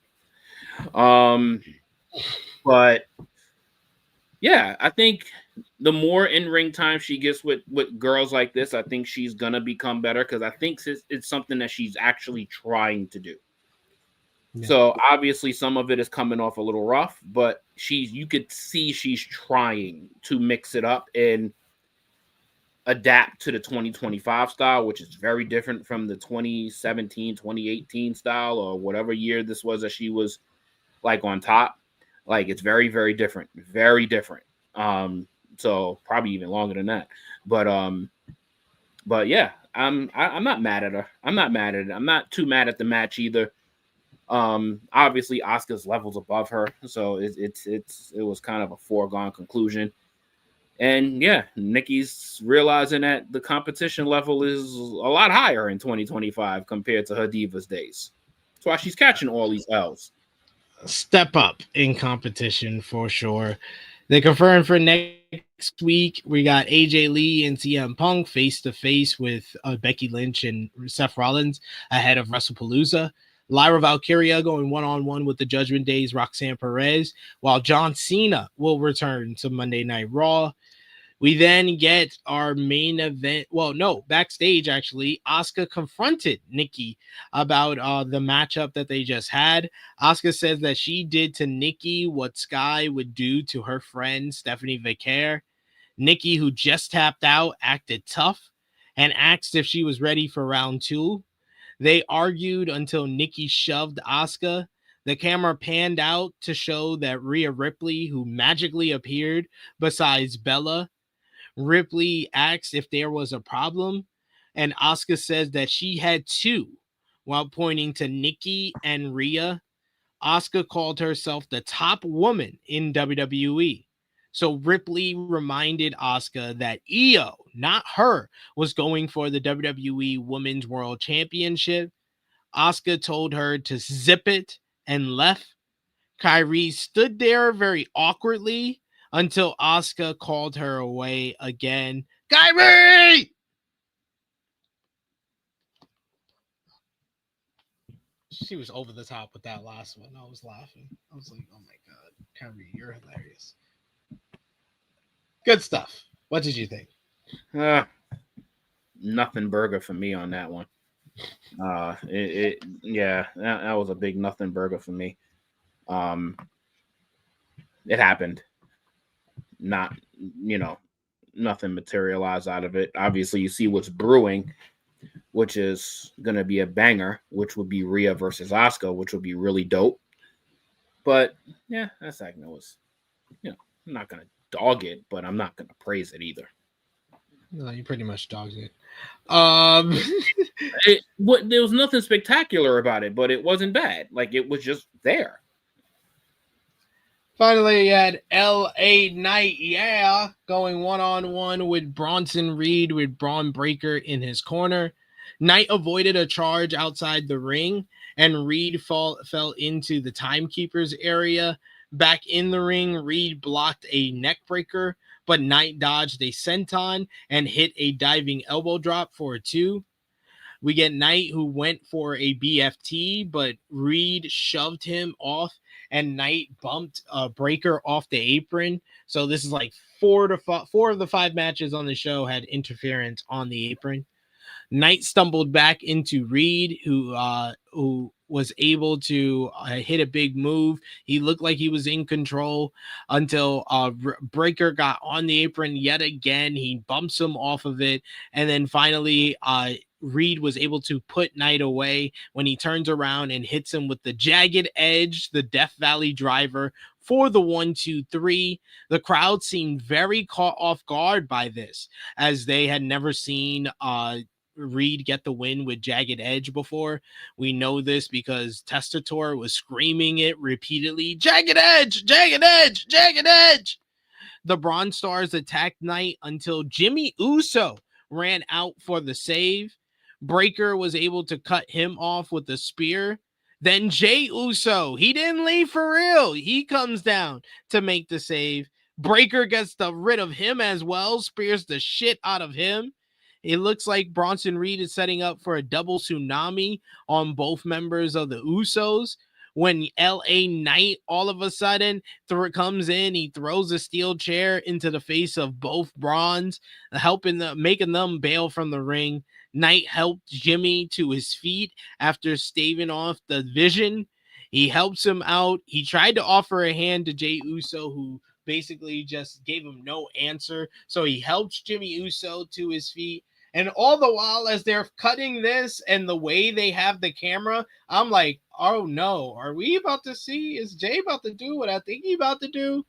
But yeah, I think the more in-ring time she gets with girls like this, I think she's gonna become better because I think it's something that she's actually trying to do. Yeah. So obviously some of it is coming off a little rough, but you could see she's trying to mix it up and adapt to the 2025 style, which is very different from the 2017, 2018 style or whatever year this was that she was like on top. Like it's very, very different. Very different. So probably even longer than that. But yeah, I'm not mad at her. I'm not mad at it. I'm not too mad at the match either. Obviously Asuka's levels above her, so it was kind of a foregone conclusion. And yeah, Nikki's realizing that the competition level is a lot higher in 2025 compared to her Divas days. That's why she's catching all these L's. Step up in competition for sure. They confirmed for next week, we got AJ Lee and CM Punk face-to-face with Becky Lynch and Seth Rollins ahead of Wrestlepalooza. Lyra Valkyria going one-on-one with the Judgment Day's Roxanne Perez, while John Cena will return to Monday Night Raw. We then get our main event. Well, no, backstage, actually, Asuka confronted Nikki about the matchup that they just had. Asuka says that she did to Nikki what Sky would do to her friend, Stephanie Vicaire. Nikki, who just tapped out, acted tough and asked if she was ready for round 2. They argued until Nikki shoved Asuka. The camera panned out to show that Rhea Ripley, who magically appeared besides Bella. Ripley asked if there was a problem, and Asuka says that she had 2, while pointing to Nikki and Rhea. Asuka called herself the top woman in WWE. So Ripley reminded Asuka that Io, not her, was going for the WWE Women's World Championship. Asuka told her to zip it and left. Kyrie stood there very awkwardly until Asuka called her away again. Kyrie! She was over the top with that last one. I was laughing. I was like, oh my God, Kyrie, you're hilarious. Good stuff. What did you think? Nothing burger for me on that one. Yeah, that was a big nothing burger for me. It happened. Not, nothing materialized out of it. Obviously, you see what's brewing, which is going to be a banger, which would be Rhea versus Asuka, which would be really dope. But yeah, that segment was, I'm not going to dog it, but I'm not going to praise it either. No, you pretty much dogged it. There was nothing spectacular about it, but it wasn't bad. Like, it was just there. Finally, you had LA Knight, going one-on-one with Bronson Reed with Braun Breaker in his corner. Knight avoided a charge outside the ring, and Reed fell into the timekeeper's area. Back in the ring, Reed blocked a neck breaker, but Knight dodged a senton and hit a diving elbow drop for a 2. We get Knight, who went for a BFT, but Reed shoved him off, and Knight bumped Breaker off the apron. So this is like 4 of the 5 matches on the show had interference on the apron. Knight stumbled back into Reed, who was able to hit a big move. He looked like he was in control until Breaker got on the apron yet again. He bumps him off of it, and then finally Reed was able to put Knight away when he turns around and hits him with the jagged edge, the Death Valley driver for the 1-2-3. The crowd seemed very caught off guard by this, as they had never seen Reed get the win with jagged edge before. We know this because Testator was screaming it repeatedly, jagged edge, jagged edge, jagged edge. The Bron Stars attacked Knight until Jey Uso ran out for the save. Breaker was able to cut him off with a spear. Then Jey Uso, he didn't leave for real. He comes down to make the save. Breaker gets rid of him as well, spears the shit out of him. It looks like Bronson Reed is setting up for a double tsunami on both members of the Usos. When LA Knight all of a sudden comes in, he throws a steel chair into the face of both Brons, making them bail from the ring. Knight helped Jimmy to his feet after staving off the Vision. He helps him out. He tried to offer a hand to Jey Uso, who basically just gave him no answer. So he helps Jey Uso to his feet. And all the while, as they're cutting this and the way they have the camera, I'm like, oh no, are we about to see? Is Jay about to do what I think he's about to do?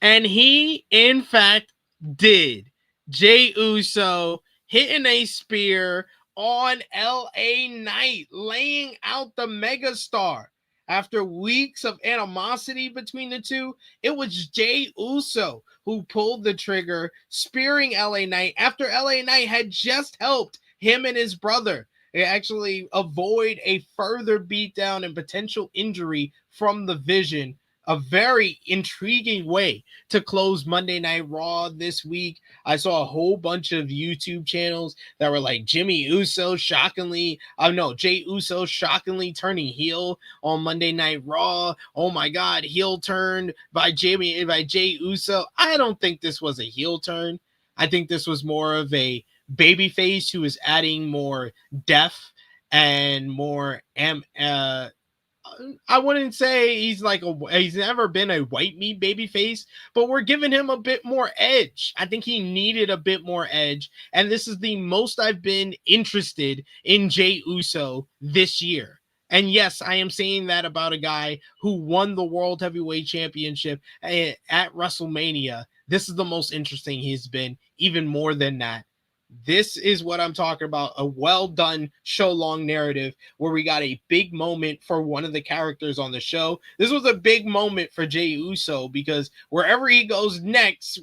And he, in fact, did. Jey Uso hitting a spear on LA Knight, laying out the megastar. After weeks of animosity between the two, it was Jey Uso who pulled the trigger, spearing LA Knight after LA Knight had just helped him and his brother actually avoid a further beatdown and potential injury from the Vision. A very intriguing way to close Monday Night Raw this week. I saw a whole bunch of YouTube channels that were like Jey Uso shockingly turning heel on Monday Night Raw. Oh my God, heel turn by Jey Uso. I don't think this was a heel turn. I think this was more of a babyface who is adding more depth and more I wouldn't say he's never been a white meat baby face, but we're giving him a bit more edge. I think he needed a bit more edge, and this is the most I've been interested in Jey Uso this year. And yes, I am saying that about a guy who won the World Heavyweight Championship at WrestleMania. This is the most interesting he's been, even more than that. This is what I'm talking about, a well-done show-long narrative where we got a big moment for one of the characters on the show. This was a big moment for Jey Uso because wherever he goes next,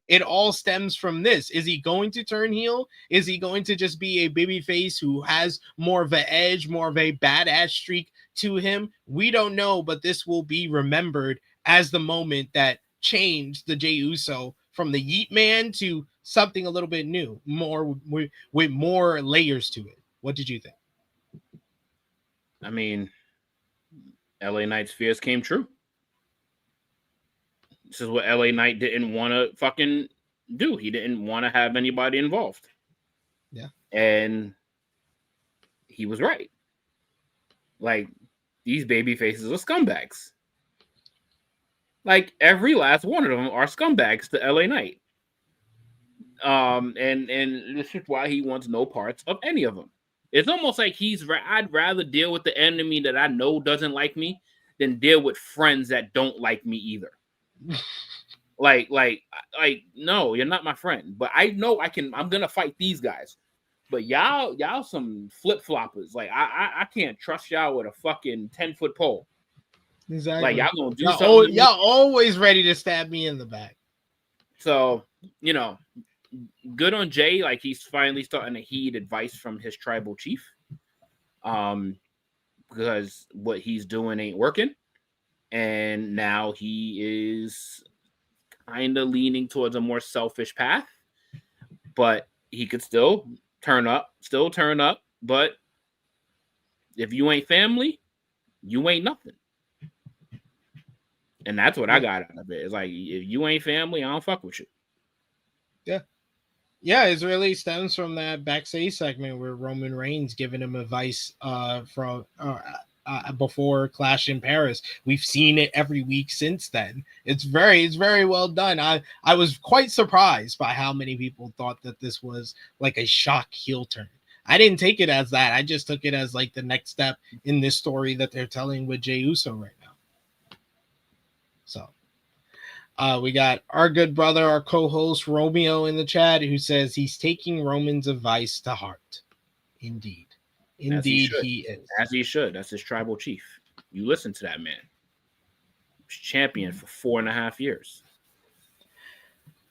it all stems from this. Is he going to turn heel? Is he going to just be a babyface who has more of an edge, more of a badass streak to him? We don't know, but this will be remembered as the moment that changed the Jey Uso from the Yeet Man to something a little bit new, more with more layers to it. What did you think? I mean, LA Knight's fears came true. This is what LA Knight didn't want to fucking do. He didn't want to have anybody involved. Yeah. And he was right. Like, these baby faces are scumbags. Like, every last one of them are scumbags to LA Knight. And this is why he wants no parts of any of them. It's almost like I'd rather deal with the enemy that I know doesn't like me than deal with friends that don't like me either. like, no, you're not my friend, but I know I'm gonna fight these guys. But y'all some flip-floppers. Like, I can't trust y'all with a fucking 10-foot pole. Exactly. Like, y'all gonna do something. Y'all always ready to stab me in the back. So, good on Jey. Like, he's finally starting to heed advice from his tribal chief. Because what he's doing ain't working. And now he is kind of leaning towards a more selfish path. But he could still turn up. But if you ain't family, you ain't nothing. And that's what I got out of it. It's like, if you ain't family, I don't fuck with you. Yeah. Yeah, it really stems from that backstage segment where Roman Reigns giving him advice from before Clash in Paris. We've seen it every week since then. It's very well done. I was quite surprised by how many people thought that this was like a shock heel turn. I didn't take it as that. I just took it as like the next step in this story that they're telling with Jey Uso right now. So we got our good brother, our co-host Romeo in the chat, who says he's taking Roman's advice to heart. Indeed he is. As he should. That's his tribal chief. You listen to that man. He was champion for 4.5 years.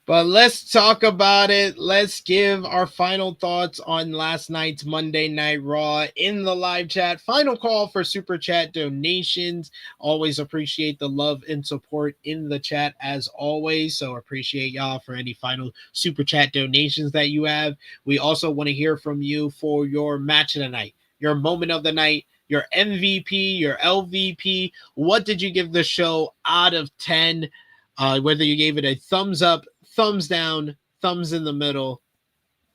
But let's talk about it. Let's give our final thoughts on last night's Monday Night Raw in the live chat. Final call for super chat donations. Always appreciate the love and support in the chat as always. So appreciate y'all for any final super chat donations that you have. We also want to hear from you for your match of the night, your moment of the night, your MVP, your LVP. What did you give the show out of 10? Whether you gave it a thumbs up, thumbs down, thumbs in the middle.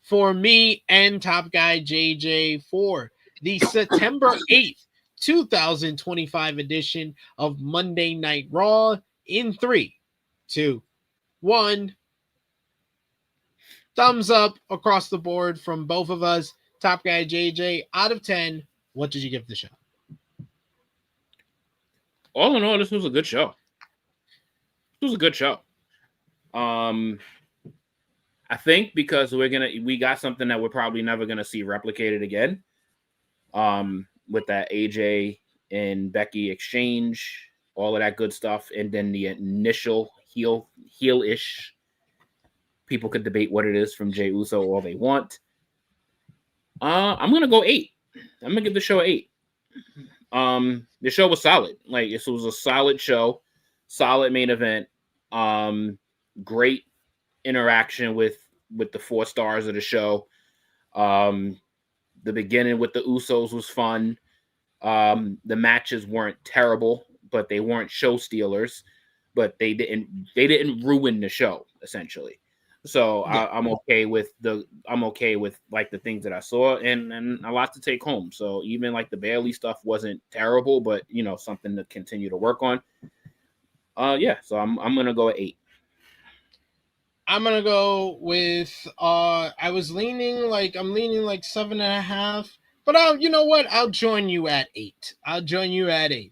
For me and Top Guy JJ for the September 8th, 2025 edition of Monday Night Raw in 3, 2, 1. Thumbs up across the board from both of us. Top Guy JJ, out of 10, what did you give the show? All in all, this was a good show. It was a good show. I think because we got something that we're probably never gonna see replicated again. With that AJ and Becky exchange, all of that good stuff, and then the initial heel-ish. People could debate what it is from Jey Uso all they want. I'm gonna go 8. I'm gonna give the show 8. The show was solid. Like, this was a solid show, solid main event. Great interaction with the 4 stars of the show. The beginning with the Usos was fun. The matches weren't terrible, but they weren't show stealers. But they didn't ruin the show essentially. So yeah. I'm okay with like the things that I saw and a lot to take home. So even like the Bailey stuff wasn't terrible, but something to continue to work on. Yeah. So I'm gonna go at 8. I'm gonna go with I'm leaning like 7.5, but you know what? I'll join you at 8.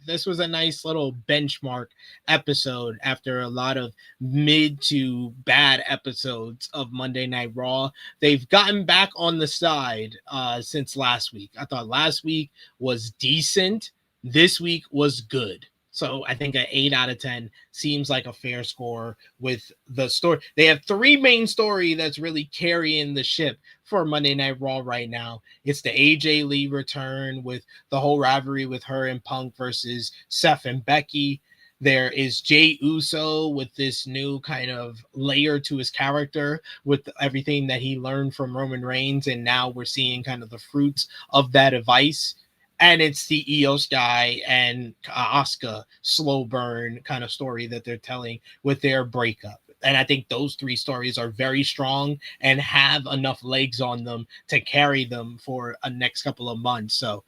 This was a nice little benchmark episode after a lot of mid to bad episodes of Monday Night Raw. They've gotten back on the side since last week. I thought last week was decent. This week was good. So I think an 8 out of 10 seems like a fair score with the story. They have 3 main story that's really carrying the ship for Monday Night Raw right now. It's the AJ Lee return with the whole rivalry with her and Punk versus Seth and Becky. There is Jey Uso with this new kind of layer to his character with everything that he learned from Roman Reigns. And now we're seeing kind of the fruits of that advice And it's the Io Sky and Asuka slow burn kind of story that they're telling with their breakup. And I think those 3 stories are very strong and have enough legs on them to carry them for a next couple of months. So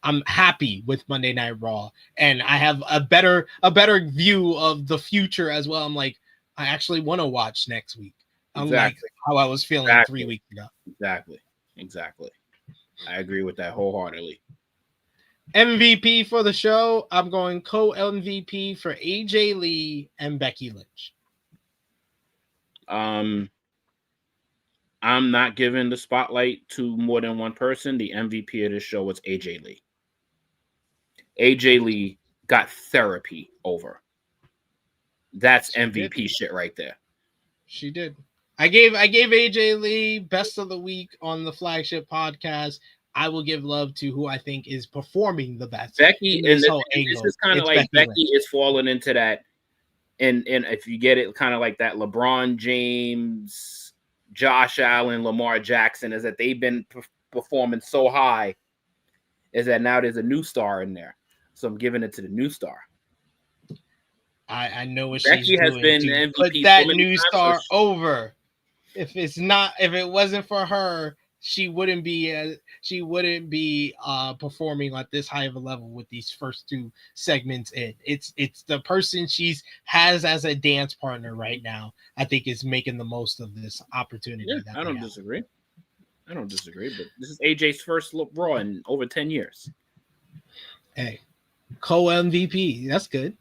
I'm happy with Monday Night Raw, and I have a better view of the future as well. I'm like, I actually want to watch next week. Unlike how I was feeling 3 weeks ago. Exactly. I agree with that wholeheartedly. MVP for the show, I'm going co-MVP for AJ Lee and Becky Lynch. I'm not giving the spotlight to more than one person. The MVP of this show was AJ Lee. AJ Lee got therapy over. That's MVP shit right there. She did. I gave AJ Lee best of the week on the flagship podcast. I will give love to who I think is performing the best. Becky, and this is kind of like Becky is falling into that. And if you get it, kind of like that LeBron James, Josh Allen, Lamar Jackson, is that they've been performing so high, is that now there's a new star in there. So I'm giving it to the new star. I know what Becky she's has doing been to MVP put that so new star over. If it wasn't for her, she wouldn't be performing at this high of a level with these first 2 segments in. It's the person she's has as a dance partner right now, I think, is making the most of this opportunity. Yeah, I don't disagree, but this is AJ's first Raw in over 10 years. Hey, co-MVP, that's good.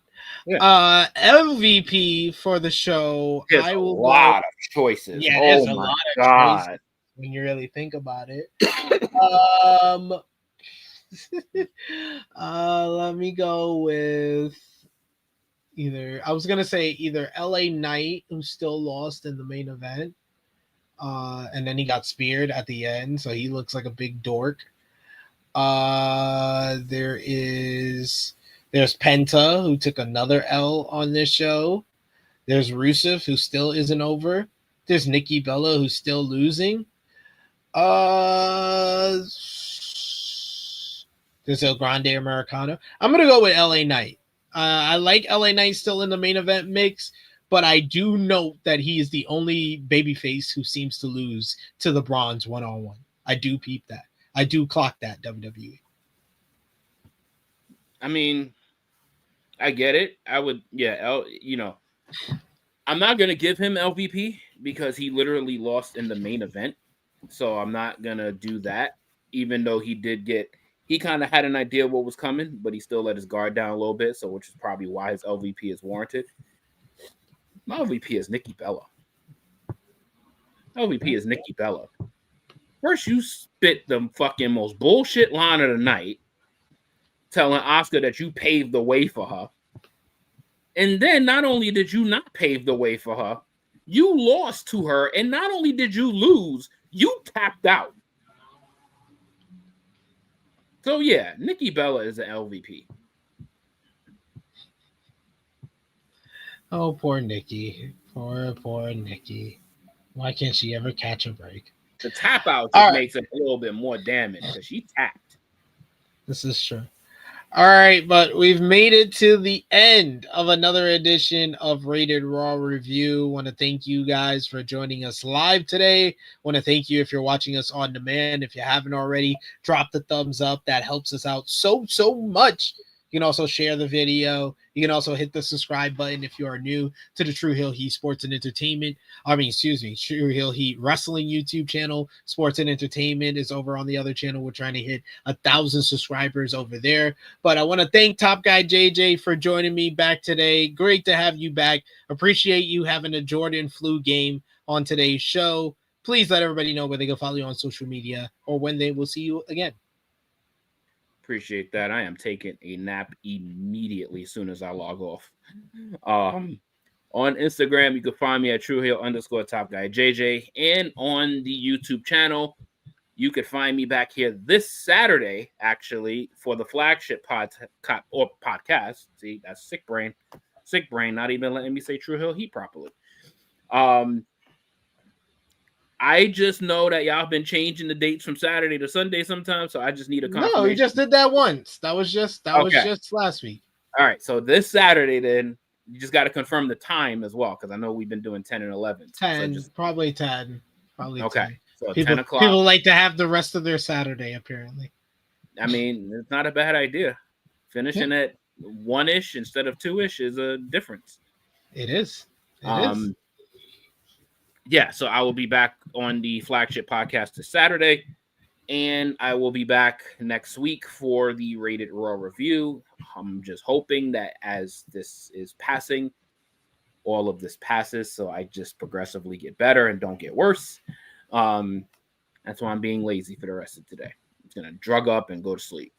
Yeah. MVP for the show. There's a lot of choices. Yeah, there's a lot of choices when you really think about it. Let me go with either LA Knight, who still lost in the main event. And then he got speared at the end, so he looks like a big dork. There's Penta, who took another L on this show. There's Rusev, who still isn't over. There's Nikki Bella, who's still losing. There's El Grande Americano. I'm going to go with LA Knight. I like LA Knight still in the main event mix, but I do note that he is the only babyface who seems to lose to the Bronze one-on-one. I do peep that. I do clock that, WWE. I mean, I get it. I would, I'm not going to give him LVP because he literally lost in the main event. So I'm not going to do that, even though he kind of had an idea of what was coming, but he still let his guard down a little bit. So, which is probably why his LVP is warranted. My LVP is Nikki Bella. LVP is Nikki Bella. First, you spit the fucking most bullshit line of the night, telling Asuka that you paved the way for her. And then not only did you not pave the way for her, you lost to her. And not only did you lose, you tapped out. So, yeah, Nikki Bella is an LVP. Oh, poor Nikki. Poor Nikki. Why can't she ever catch a break? The tap out just makes it a little bit more damage because she tapped. This is true. All right, but we've made it to the end of another edition of Rated Raw Review. Want to thank you guys for joining us live today. Want to thank you if you're watching us on demand. If you haven't already, drop the thumbs up. That helps us out so much. You can also share the video. You can also hit the subscribe button if you are new to the True Hill Heat Sports and Entertainment. True Hill Heat Wrestling YouTube channel. Sports and Entertainment is over on the other channel. We're trying to hit 1,000 subscribers over there. But I want to thank Top Guy JJ for joining me back today. Great to have you back. Appreciate you having a Jordan flu game on today's show. Please let everybody know where they can follow you on social media or when they will see you again. Appreciate that. I am taking a nap immediately as soon as I log off. On Instagram, you can find me at TrueHill_TopGuyJJ. And on the YouTube channel, you can find me back here this Saturday, actually, for the flagship podcast. See, that's sick brain. Sick brain, not even letting me say True Hill Heat properly. I just know that y'all been changing the dates from Saturday to Sunday sometimes, so I just need a confirmation. No, we just did that once. That was just last week. All right, so this Saturday then you just got to confirm the time as well because I know we've been doing 10 and 11. 10, so probably 10. Probably okay. 10. So people, 10 o'clock. People like to have the rest of their Saturday, apparently. I mean, it's not a bad idea. Finishing at 1-ish instead of 2-ish is a difference. It is. It is. Yeah, so I will be back on the flagship podcast this Saturday, and I will be back next week for the Rated Raw review. I'm just hoping that as this is passing, all of this passes, so I just progressively get better and don't get worse. That's why I'm being lazy for the rest of today. I'm going to drug up and go to sleep.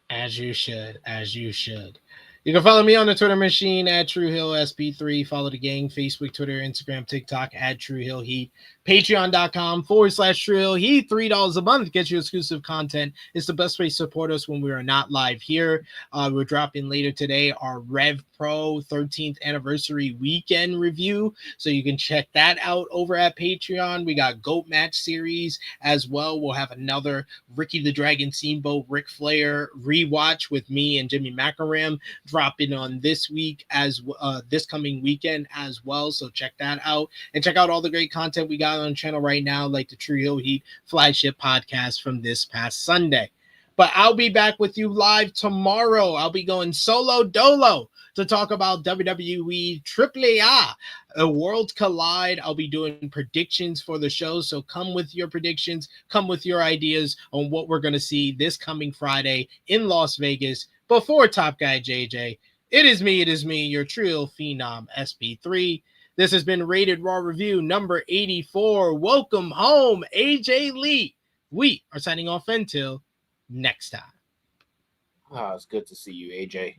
As you should. As you should. You can follow me on the Twitter machine at TrueHillSP3. Follow the gang, Facebook, Twitter, Instagram, TikTok at TrueHillHeat. Patreon.com/TrueHillHeat. $3 a month gets you exclusive content. It's the best way to support us when we are not live here. We're dropping later today our Rev Pro 13th anniversary weekend review. So you can check that out over at Patreon. We got GOAT Match series as well. We'll have another Ricky the Dragon Steamboat Ric Flair rewatch with me and Jimmy Macaram dropping on this week this coming weekend as well. So check that out and check out all the great content we got on the channel right now, like the True Hill Heat flagship podcast from this past Sunday. But I'll be back with you live tomorrow. I'll be going solo dolo to talk about WWE AAA a World Collide. I'll be doing predictions for the show, so come with your predictions, come with your ideas on what we're going to see this coming Friday in Las Vegas before Top Guy JJ. It is me, your True Phenom SP3. This has been Rated Raw Review number 84. Welcome home, AJ Lee. We are signing off until next time. It's good to see you, AJ.